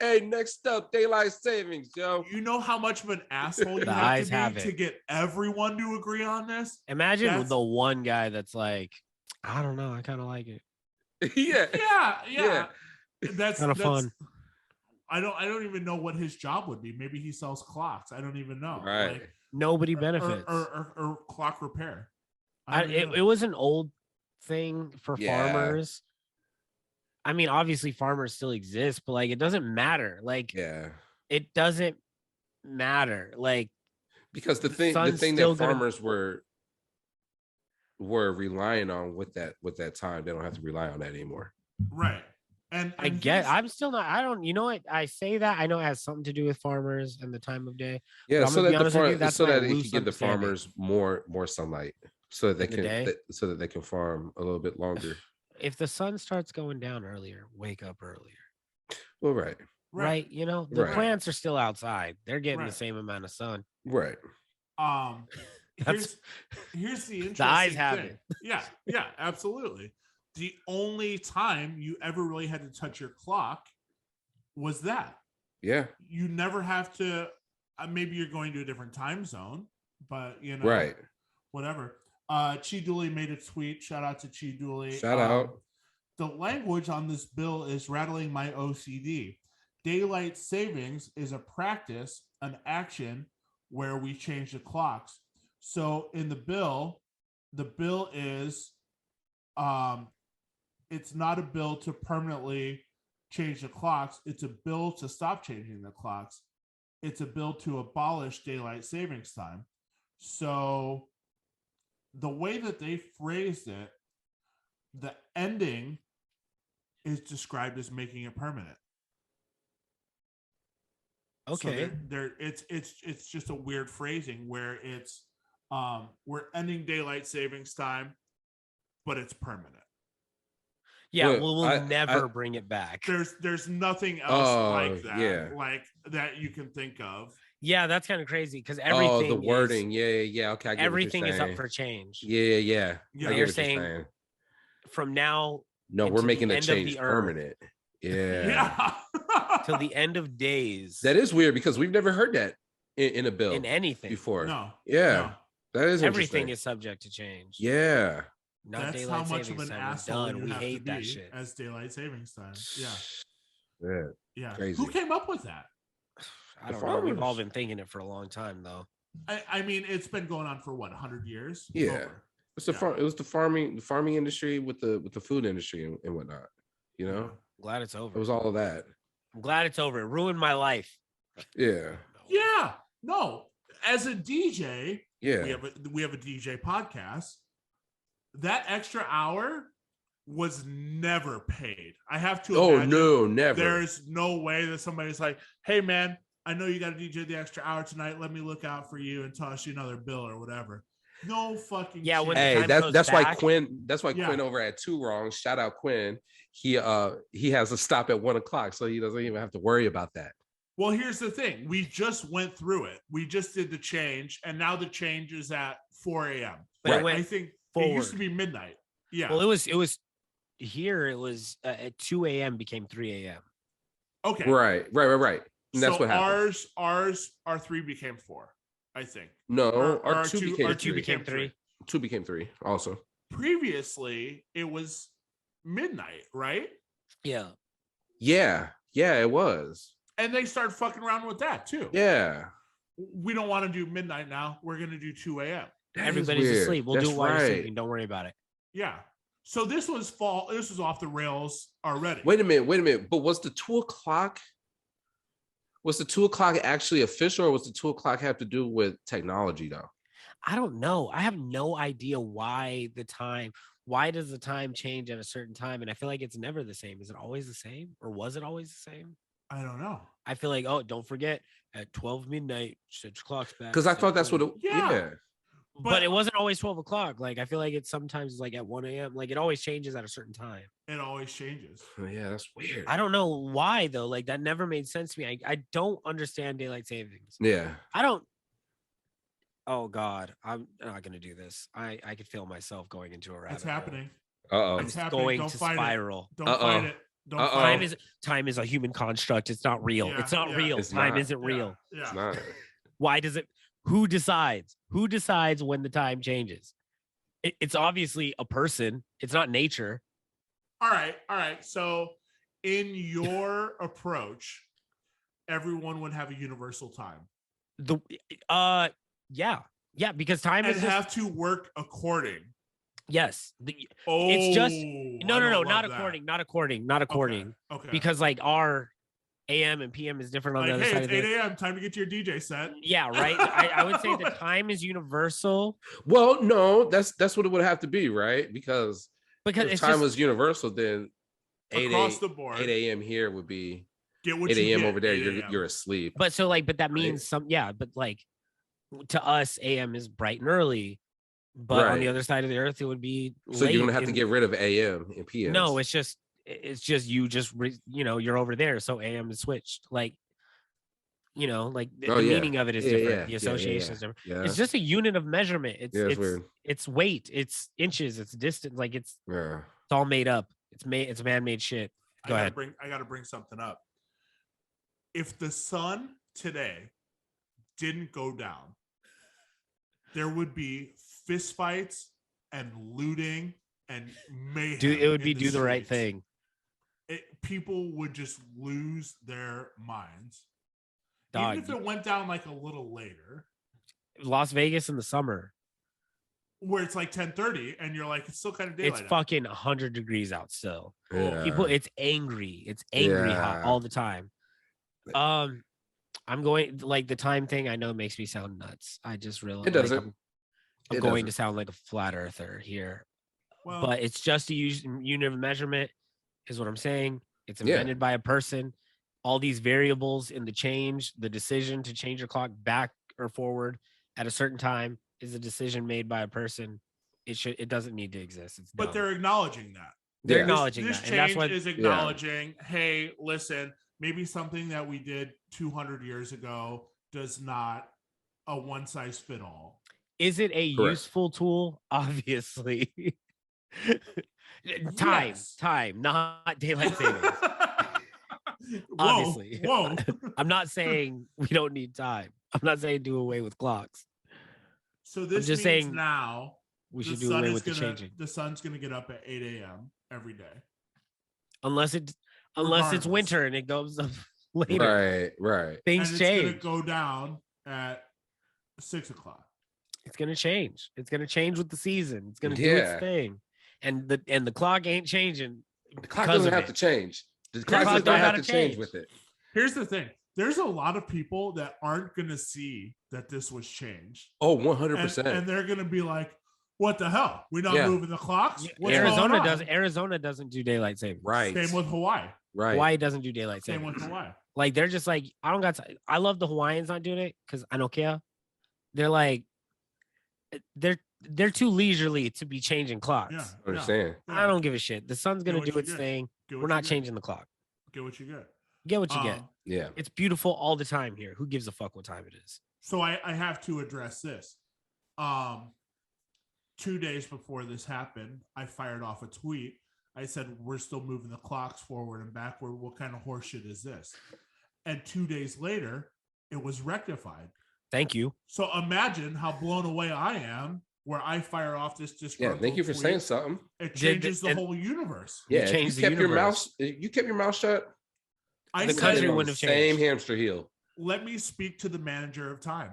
hey, next up, daylight savings, yo. You know how much of an asshole you have to be to get everyone to agree on this? Imagine the one guy that's like, I don't know, I kind of like it. Yeah. That's kind of fun. I don't even know what his job would be. Maybe he sells clocks. I don't even know. Right. Like, nobody benefits. Or clock repair. It was an old thing for farmers. I mean, obviously farmers still exist, but like it doesn't matter. Like it doesn't matter. Like because the thing that farmers were relying on with that time, they don't have to rely on that anymore. Right. And I'm still not. I don't. You know what? I say that. I know it has something to do with farmers and the time of day. Yeah, so that it can give the farmers more sunlight, so that they can farm a little bit longer. If the sun starts going down earlier, wake up earlier. Well, right. You know, the plants are still outside. They're getting the same amount of sun. Right. Here's the interesting the eyes have thing. it. Yeah, absolutely. The only time you ever really had to touch your clock was that. Yeah. You never have to. Maybe you're going to a different time zone, but you know, whatever. Chi Dooley made a tweet. Shout out to Chi Dooley. Shout out. The language on this bill is rattling my OCD. Daylight savings is a practice, an action where we change the clocks. So in the bill is, it's not a bill to permanently change the clocks. It's a bill to stop changing the clocks. It's a bill to abolish daylight savings time. So the way that they phrased it, the ending is described as making it permanent. Okay. So it's just a weird phrasing where it's we're ending daylight savings time, but it's permanent. Yeah, we'll never bring it back. There's nothing else like that, like that you can think of. Yeah, that's kind of crazy because everything. The wording, yeah. Okay, I get everything what you're is saying. up for change. Yeah. You're saying from now. No, we're making the change permanent. Yeah. till the end of days. That is weird because we've never heard that in a bill in anything before. No. Yeah. No. That is Everything interesting. is subject to change. Yeah. Not That's daylight how much of savings an time. We're asshole done. you We have to hate that be shit. as daylight savings time. Yeah. Yeah. Yeah. Crazy. Who came up with that? I don't know. We've all been thinking it for a long time, though. I mean, it's been going on for what, 100 years? Yeah. Over. It's the it was the farming industry with the food industry and whatnot. You know? I'm glad it's over. It was all of that. I'm glad it's over. It ruined my life. Yeah. Yeah. No. As a DJ, Yeah. we have a DJ podcast. That extra hour was never paid. I have to imagine, no, never. There's no way that somebody's like, hey man, I know you got to DJ the extra hour tonight. Let me look out for you and toss you another bill or whatever. No fucking Yeah, when hey, time goes that's why back- Quinn. That's why Yeah. Quinn over at Two Wrong. Shout out Quinn. He has a stop at 1 o'clock, so he doesn't even have to worry about that. Well, here's the thing. We just went through it. We just did the change, and now the change is at 4 a.m. But it Right. went I think forward. it used to be midnight. Yeah. Well, it was here. It was at 2 a.m. became 3 a.m. Okay. Right. And that's so what happened. Ours, R3 became 4, I think. No, Or our two became R2 three. became 3. Two became 3 also. Previously, it was midnight, right? Yeah. Yeah, it was. And they started fucking around with that too. Yeah. We don't want to do midnight now. We're going to do 2 a.m. That is Everybody's weird. asleep. We'll That's do it while you're right. sleeping. Don't worry about it. Yeah. So this was off the rails already. Wait a minute. But was the 2 o'clock? Was the 2 o'clock actually official, or was the 2 o'clock have to do with technology though? I don't know. I have no idea why does the time change at a certain time? And I feel like it's never the same. Is it always the same? Or was it always the same? I don't know. I feel like, oh, don't forget at 12 midnight, set your clocks back. Because I thought that's what it. Yeah. Yeah. But it wasn't always 12 o'clock. Like I feel like it's sometimes like at 1 a.m. Like it always changes at a certain time. It always changes. Oh, yeah, that's weird. I don't know why though. Like that never made sense to me. I don't understand daylight savings. Yeah. I don't. Oh God, I'm not gonna do this. I could feel myself going into a rabbit It's hole. happening. Uh-oh. I'm It's happening. going Don't to fight it. spiral. Don't Uh-oh. fight it. Don't Uh-oh. fight it. Time is a human construct. It's not real. Yeah, it's not yeah. real. It's Time not. isn't real. Yeah. It's not. Why does it? Who decides? Who decides when the time changes? It's obviously a person. It's not nature. All right. So in your approach, everyone would have a universal time. Yeah, because time And is just, have to work according. yes. Oh, It's just I no, don't not love that. according. Okay. Because like our AM and PM is different on Like, the other hey, side it's of 8 the. a.m. Time to get to your DJ set. Yeah, right. I would say the time is universal Well, no, that's what it would have to be, right? Because because if it's time just, was universal, then 8 Across the board. 8 a.m. here would be Get what 8 you a.m. get, over there. 8 You're a.m. you're asleep. but that Right. means but like to us, AM is bright and early, but on the Right. other side of the earth, it would be So you're gonna have to in- get rid of AM and PM. No, it's just you're over there, so AM is switched. Like, like the Oh, yeah. meaning of it is Yeah, different. yeah, The yeah, association is different. Yeah. It's just a unit of measurement. It's weird. it's weight, it's inches, it's distance. Like it's Yeah. all made up. It's man-made shit. Go ahead. I gotta bring something up. If the sun today didn't go down, there would be fistfights and looting and mayhem. It would be in do the right streets. thing. People would just lose their minds. Dog, Even if it went down like a little later, Las Vegas in the summer, where it's like 10:30 and you're like, it's still kind of daylight. it's out. fucking 100 degrees out still. Yeah. People, it's angry hot Yeah. all the time. I'm going like the time thing. I know makes me sound nuts. I just realized It doesn't. I'm It going doesn't. to sound like a flat earther here, Well, but it's just a unit of measurement, is what I'm saying. It's Yeah. invented by a person. All these variables in the decision to change your clock back or forward at a certain time is a decision made by a person. It doesn't need to exist. It's but dumb. they're acknowledging that. They're Yeah. acknowledging This that, and that's change what is acknowledging, hey, listen, maybe something that we did 200 years ago does not a one size fit all. is it a Correct. useful tool? Obviously. Yes. Time, not daylight savings. Obviously. Whoa. I'm not saying we don't need time. I'm not saying do away with clocks. So this just means saying now we should do away with the changing. The sun's gonna get up at 8 a.m. every day. Unless it's winter and it goes up later. Right. Things and change. It's gonna go down at 6 o'clock. It's gonna change. It's gonna change with the season. It's gonna do its thing. And the clock ain't changing. The clock doesn't have to change. The clock doesn't have to change with it. Here's the thing. There's a lot of people that aren't going to see that this was changed. Oh, 100%. And they're going to be like, what the hell? We're not moving the clocks? Arizona doesn't do daylight saving. Right. Same with Hawaii. Right. Hawaii doesn't do daylight saving. Same with Hawaii. Like, they're just like, I don't got time. I love the Hawaiians not doing it because I don't care. They're like, they're too leisurely to be changing clocks. Yeah. Understand. Yeah. I don't give a shit. The sun's going to do its thing. We're not changing the clock. Get what you get. Get what you get. Yeah. It's beautiful all the time here. Who gives a fuck what time it is? So I have to address this. 2 days before this happened, I fired off a tweet. I said, we're still moving the clocks forward and backward. What kind of horseshit is this? And 2 days later, it was rectified. Thank you. So imagine how blown away I am where I fire off this disgruntled thank you for tweet. saying something. It changes the whole universe. Yeah, you kept your mouth shut. The country wouldn't have changed. Same hamster heel. Let me speak to the manager of time.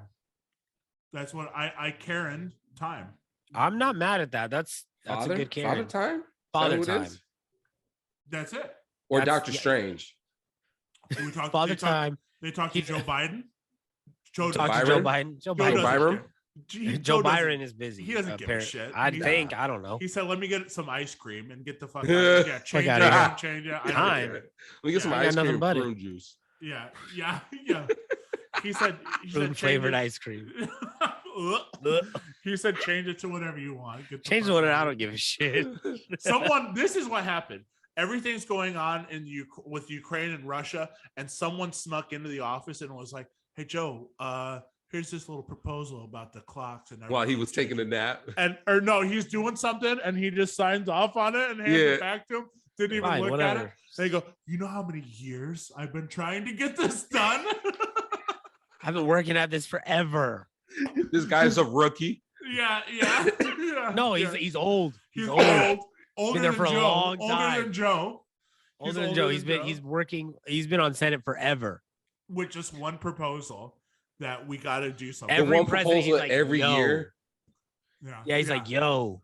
That's what I Karen time. I'm not mad at that. That's a good Karen. Father time? Father time. That's it. Or Doctor Strange. Father time. They talked to Joe Biden. Joe Biden. Joe Byron is busy. He doesn't give a shit. I don't know. He said, let me get some ice cream and get the fuck out. Yeah, change it. Time. Let me get some ice cream and prune juice. Yeah. He said flavored ice cream. He said change it to whatever you want. Change it to whatever. I don't give a shit. This is what happened. Everything's going on with Ukraine and Russia, and someone snuck into the office and was like, hey, Joe, here's this little proposal about the clocks. And while he was taking a nap. Or no, he's doing something and he just signs off on it and hands it back to him. Didn't even look at it. They go, you know how many years I've been trying to get this done? I've been working at this forever. This guy's a rookie. Yeah. No, he's old. He's old. Older been there for than a Joe. long time. Older than Joe. He's working. He's been on Senate forever. With just one proposal that we got to do something. Every one proposal like, every year. Yeah, he's like, yo.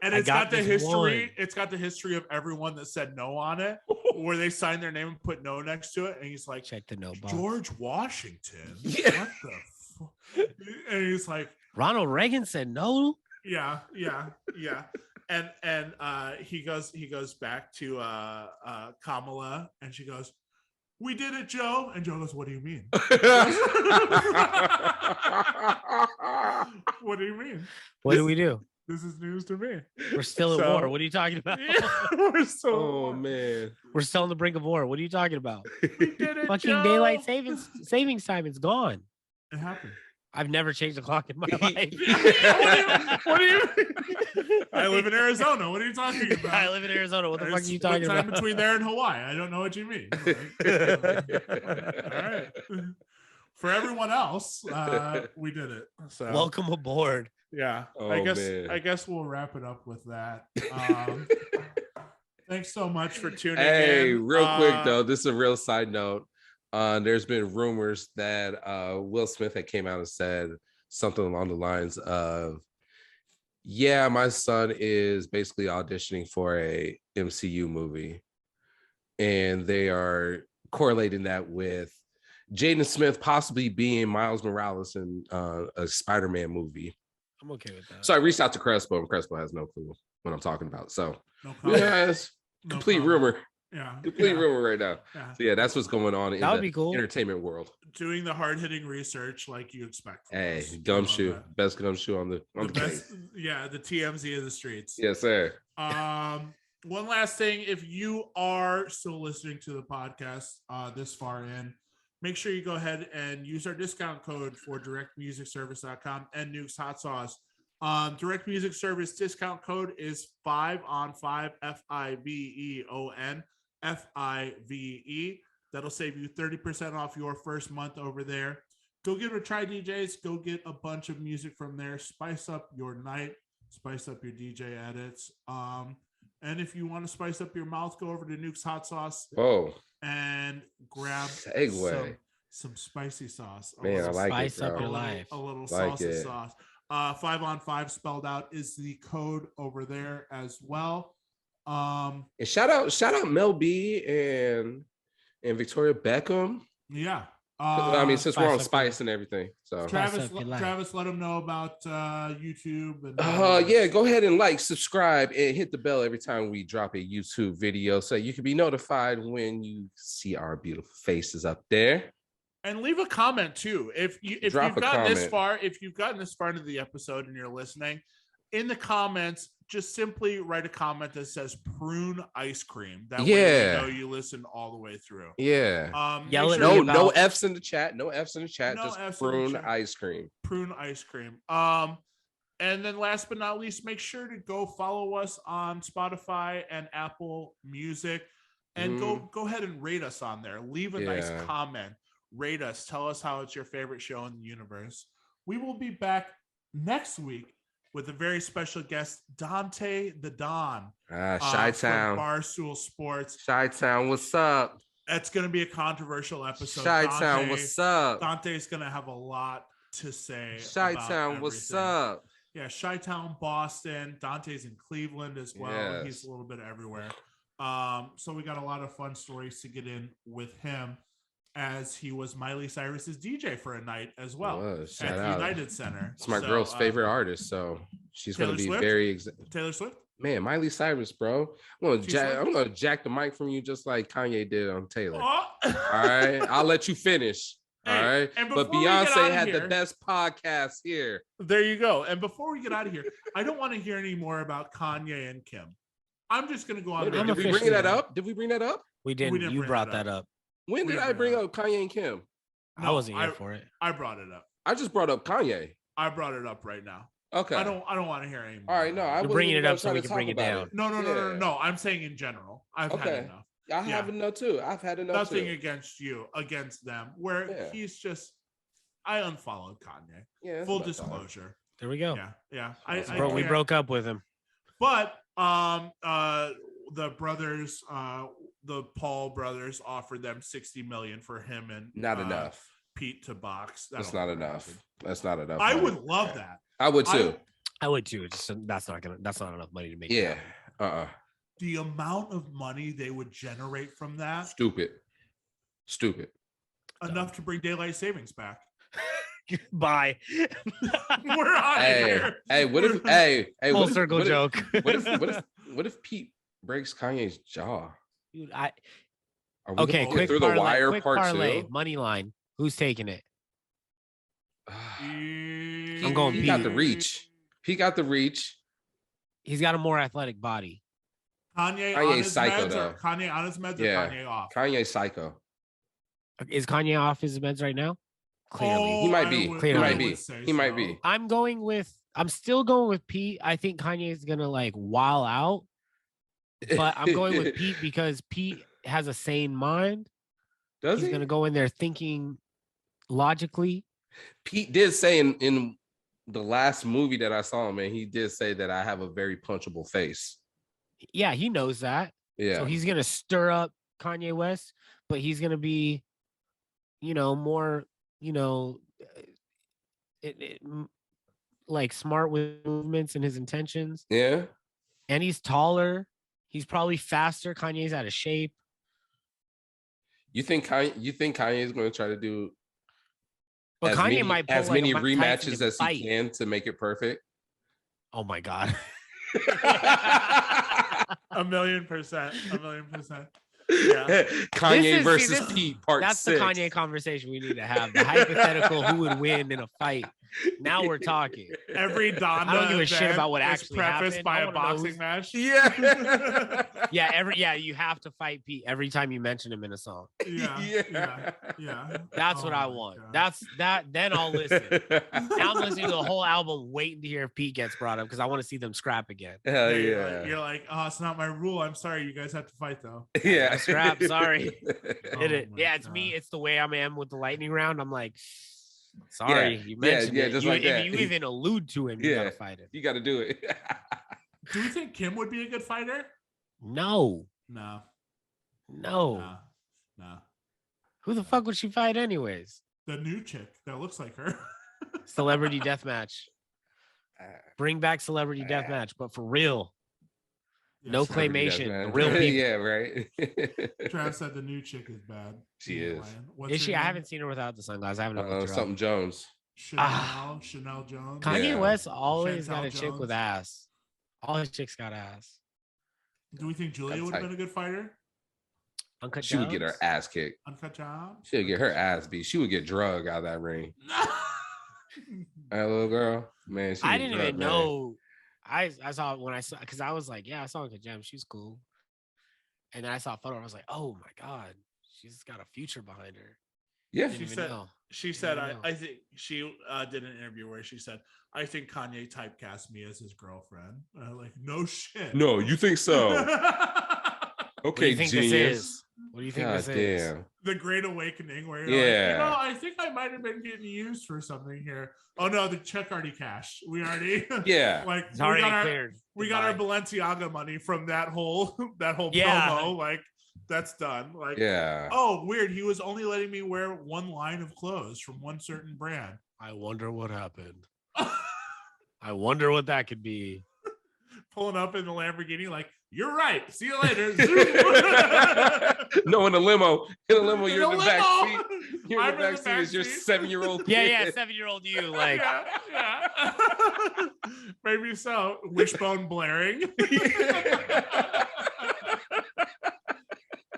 And it's got the history. It's got the history of everyone that said no on it, where they signed their name and put no next to it. And he's like, check the no box. George Washington. Yeah. What the fuck? And he's like, Ronald Reagan said no. Yeah. And he goes back to Kamala, and she goes, we did it, Joe. And Joe goes, what do you mean? What do you mean? What do we do? This is news to me. We're still at war. What are you talking about? Yeah, we're still at war. Man. We're still on the brink of war. What are you talking about? We did it, fucking Joe. daylight savings time. It's gone. It happened. I've never changed the clock in my life. What do you mean? I live in Arizona. What are you talking about? I live in Arizona. What the fuck are you talking about? Between there and Hawaii. I don't know what you mean. All right. For everyone else, we did it. So welcome aboard. Yeah. Oh, I guess we'll wrap it up with that. Thanks so much for tuning in. Hey, real quick though, this is a real side note. There's been rumors that Will Smith had came out and said something along the lines of, yeah, my son is basically auditioning for a MCU movie. And they are correlating that with Jaden Smith possibly being Miles Morales in a Spider-Man movie. I'm okay with that. So I reached out to Crespo, and Crespo has no clue what I'm talking about. So it's complete rumor. Yeah. Complete rumor right now. Yeah. So yeah, that's what's going on in the cool. entertainment world. Doing the hard-hitting research like you expect. Hey, gumshoe. Best gumshoe on the best, yeah, the TMZ of the streets. Yes, sir. One last thing, if you are still listening to the podcast this far in, make sure you go ahead and use our discount code for directmusicservice.com and Nuke's Hot Sauce. Direct Music Service discount code is 5on5 FIVEON FIVE. That'll save you 30% off your first month over there. Go give it a try, DJs. Go get a bunch of music from there. Spice up your night. Spice up your DJ edits. And if you want to spice up your mouth, go over to Nuke's Hot Sauce. And grab some spicy sauce. Man, I like spice it, bro. up your life. A little like salsa it. sauce. 5on5 spelled out is the code over there as well. And shout out Mel B and Victoria Beckham. Yeah. I mean, since we're on Spice and everything, so Travis, let them know about YouTube. And yeah, go ahead and subscribe, and hit the bell every time we drop a YouTube video, so you can be notified when you see our beautiful faces up there. And leave a comment too. If you've gotten this far into the episode and you're listening, in the comments, just simply write a comment that says prune ice cream. That way you know you listen all the way through. Yeah. No F's in the chat. No F's in the chat. Just prune ice cream. Prune ice cream. And then last but not least, make sure to go follow us on Spotify and Apple Music, and go ahead and rate us on there. Leave a nice comment. Rate us. Tell us how it's your favorite show in the universe. We will be back next week with a very special guest, Dante the Don. Chi-Town. Barstool Sports. Chi-Town, what's up? That's going to be a controversial episode. Chi-Town, what's up? Dante's going to have a lot to say. Chi-Town, what's up? Yeah, Chi-Town, Boston. Dante's in Cleveland as well. Yes. He's a little bit everywhere. So we got a lot of fun stories to get in with him, as he was Miley Cyrus's DJ for a night as well at the United Center. It's my girl's favorite artist, so she's going to be very Taylor Swift. Man, Miley Cyrus, bro. I'm gonna jack the mic from you just like Kanye did on Taylor. All right, I'll let you finish. All right, but Beyonce had the best podcast here. There you go. And before we get out of here, I don't want to hear any more about Kanye and Kim. I'm just gonna go on. Did we bring that up? Did we bring that up? We didn't. You brought that up. When did I bring up Kanye and Kim? I wasn't here for it. I brought it up. I just brought up Kanye. I brought it up right now. Okay. I don't want to hear anymore. All right, no, I'm bringing it up so we can bring it down. No. I'm saying in general. I've had enough. I have enough too. I've had enough. Nothing against you, against them. Where he's just, I unfollowed Kanye. Yeah. Full disclosure. There we go. Yeah. We broke up with him. But the brothers, the Paul brothers, offered them $60 million for him and not enough. Pete to box. That's not enough. That's not enough. I would love that. I would too. I would too. That's not enough money to make. Yeah. The amount of money they would generate from that. Stupid. Enough to bring daylight savings back. Bye. We're out of here. Hey, what if full circle joke. What if Pete breaks Kanye's jaw? Dude, quick through the wire quick part parlay, 2. money line. Who's taking it? I'm going Pete. He got the reach. He's got a more athletic body. Kanye on his psycho, meds, though. or Kanye on his meds, or Kanye off? Kanye psycho. Is Kanye off his meds right now? Clearly. He might be. He might be. I'm still going with Pete. I think Kanye is going to while out. But I'm going with Pete because Pete has a sane mind. He's going to go in there thinking logically. Pete did say in the last movie that I saw him, man, he did say that I have a very punchable face. Yeah, he knows that. Yeah. So he's going to stir up Kanye West, but he's going to be, more, smart with movements and his intentions. Yeah. And he's taller. He's probably faster. Kanye's out of shape. You think Kanye is going to try to do but Kanye might pull as many rematches as he can to make it perfect? Oh my God. 1,000,000%. Yeah. Kanye versus Pete part that's 6. That's the Kanye conversation we need to have. The hypothetical who would win in a fight. Now we're talking. Every Donda I don't give a shit event about what is actually prefaced happened. by I a wanna know boxing who's- match. Yeah. You have to fight Pete every time you mention him in a song. Yeah. That's Oh what I my want. God. Then I'll listen. Now I'm listening to the whole album, waiting to hear if Pete gets brought up because I want to see them scrap again. Hell You're like, oh, it's not my rule. I'm sorry. You guys have to fight though. Yeah. Scrap, sorry. Oh It. my Yeah, it's God. me. It's the way I am with the lightning round. I'm like, sorry, you mentioned it. just You- like that. If you even allude to him, you Yeah. gotta fight him. You got to do it. Do we think Kim would be a good fighter? No. No. No. No. Who the fuck would she fight anyways? The new chick that looks like her. Celebrity deathmatch. Bring back celebrity deathmatch, but for real. No Celebrity claymation. deathmatch. The real people. Yeah, right. Trav said the new chick is bad. She is. What's Is her she? I name? haven't seen her without the sunglasses. I haven't looked her up. Something Jones. Chanel Jones. Kanye Yeah. West always Chantel got a chick Jones. with ass. All his chicks got ass. Do we think Julia That's would have tight. been a good fighter? Uncut She would get her Gems? ass kicked. Uncut Gems? She would get her ass beat. She would get drug out of that ring. That little girl, man. She I was didn't drug, even man. know. I saw it when I saw, because I was like, yeah, I saw Uncut Gems. She's cool. And then I saw a photo. And I was like, oh my God, she's got a future behind her. Yeah. She Didn't even said, know. she said, I know. I think she did an interview where she said, I think Kanye typecast me as his girlfriend. Like, no shit. No, you think so? What do Okay, you think genius. this is? What do you think God this is? damn. The Great Awakening, where you're Yeah. like, I think I might have been getting used for something here. Oh no, the check already cashed. We already, Yeah. like, It's already cleared. we got our Goodbye. Balenciaga money from that whole Yeah. promo. Like, that's done. Like, Yeah. oh, weird. He was only letting me wear one line of clothes from one certain brand. I wonder what happened. I wonder what that could be. Pulling up in the Lamborghini, like, you're right. See you later. No, in the limo. In the limo, In you're in the the back limo. seat. You're in I'm the back seat as your seat. 7-year-old Yeah, kid. yeah, 7-year-old you. Like, yeah. Maybe so. Wishbone blaring.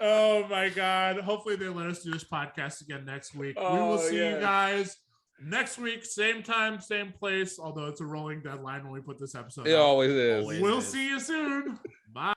Oh my God. Hopefully they let us do this podcast again next week. We will see you guys next week, same time, same place. Although it's a rolling deadline when we put this episode It out. always is. Always. We'll see you soon. Bye.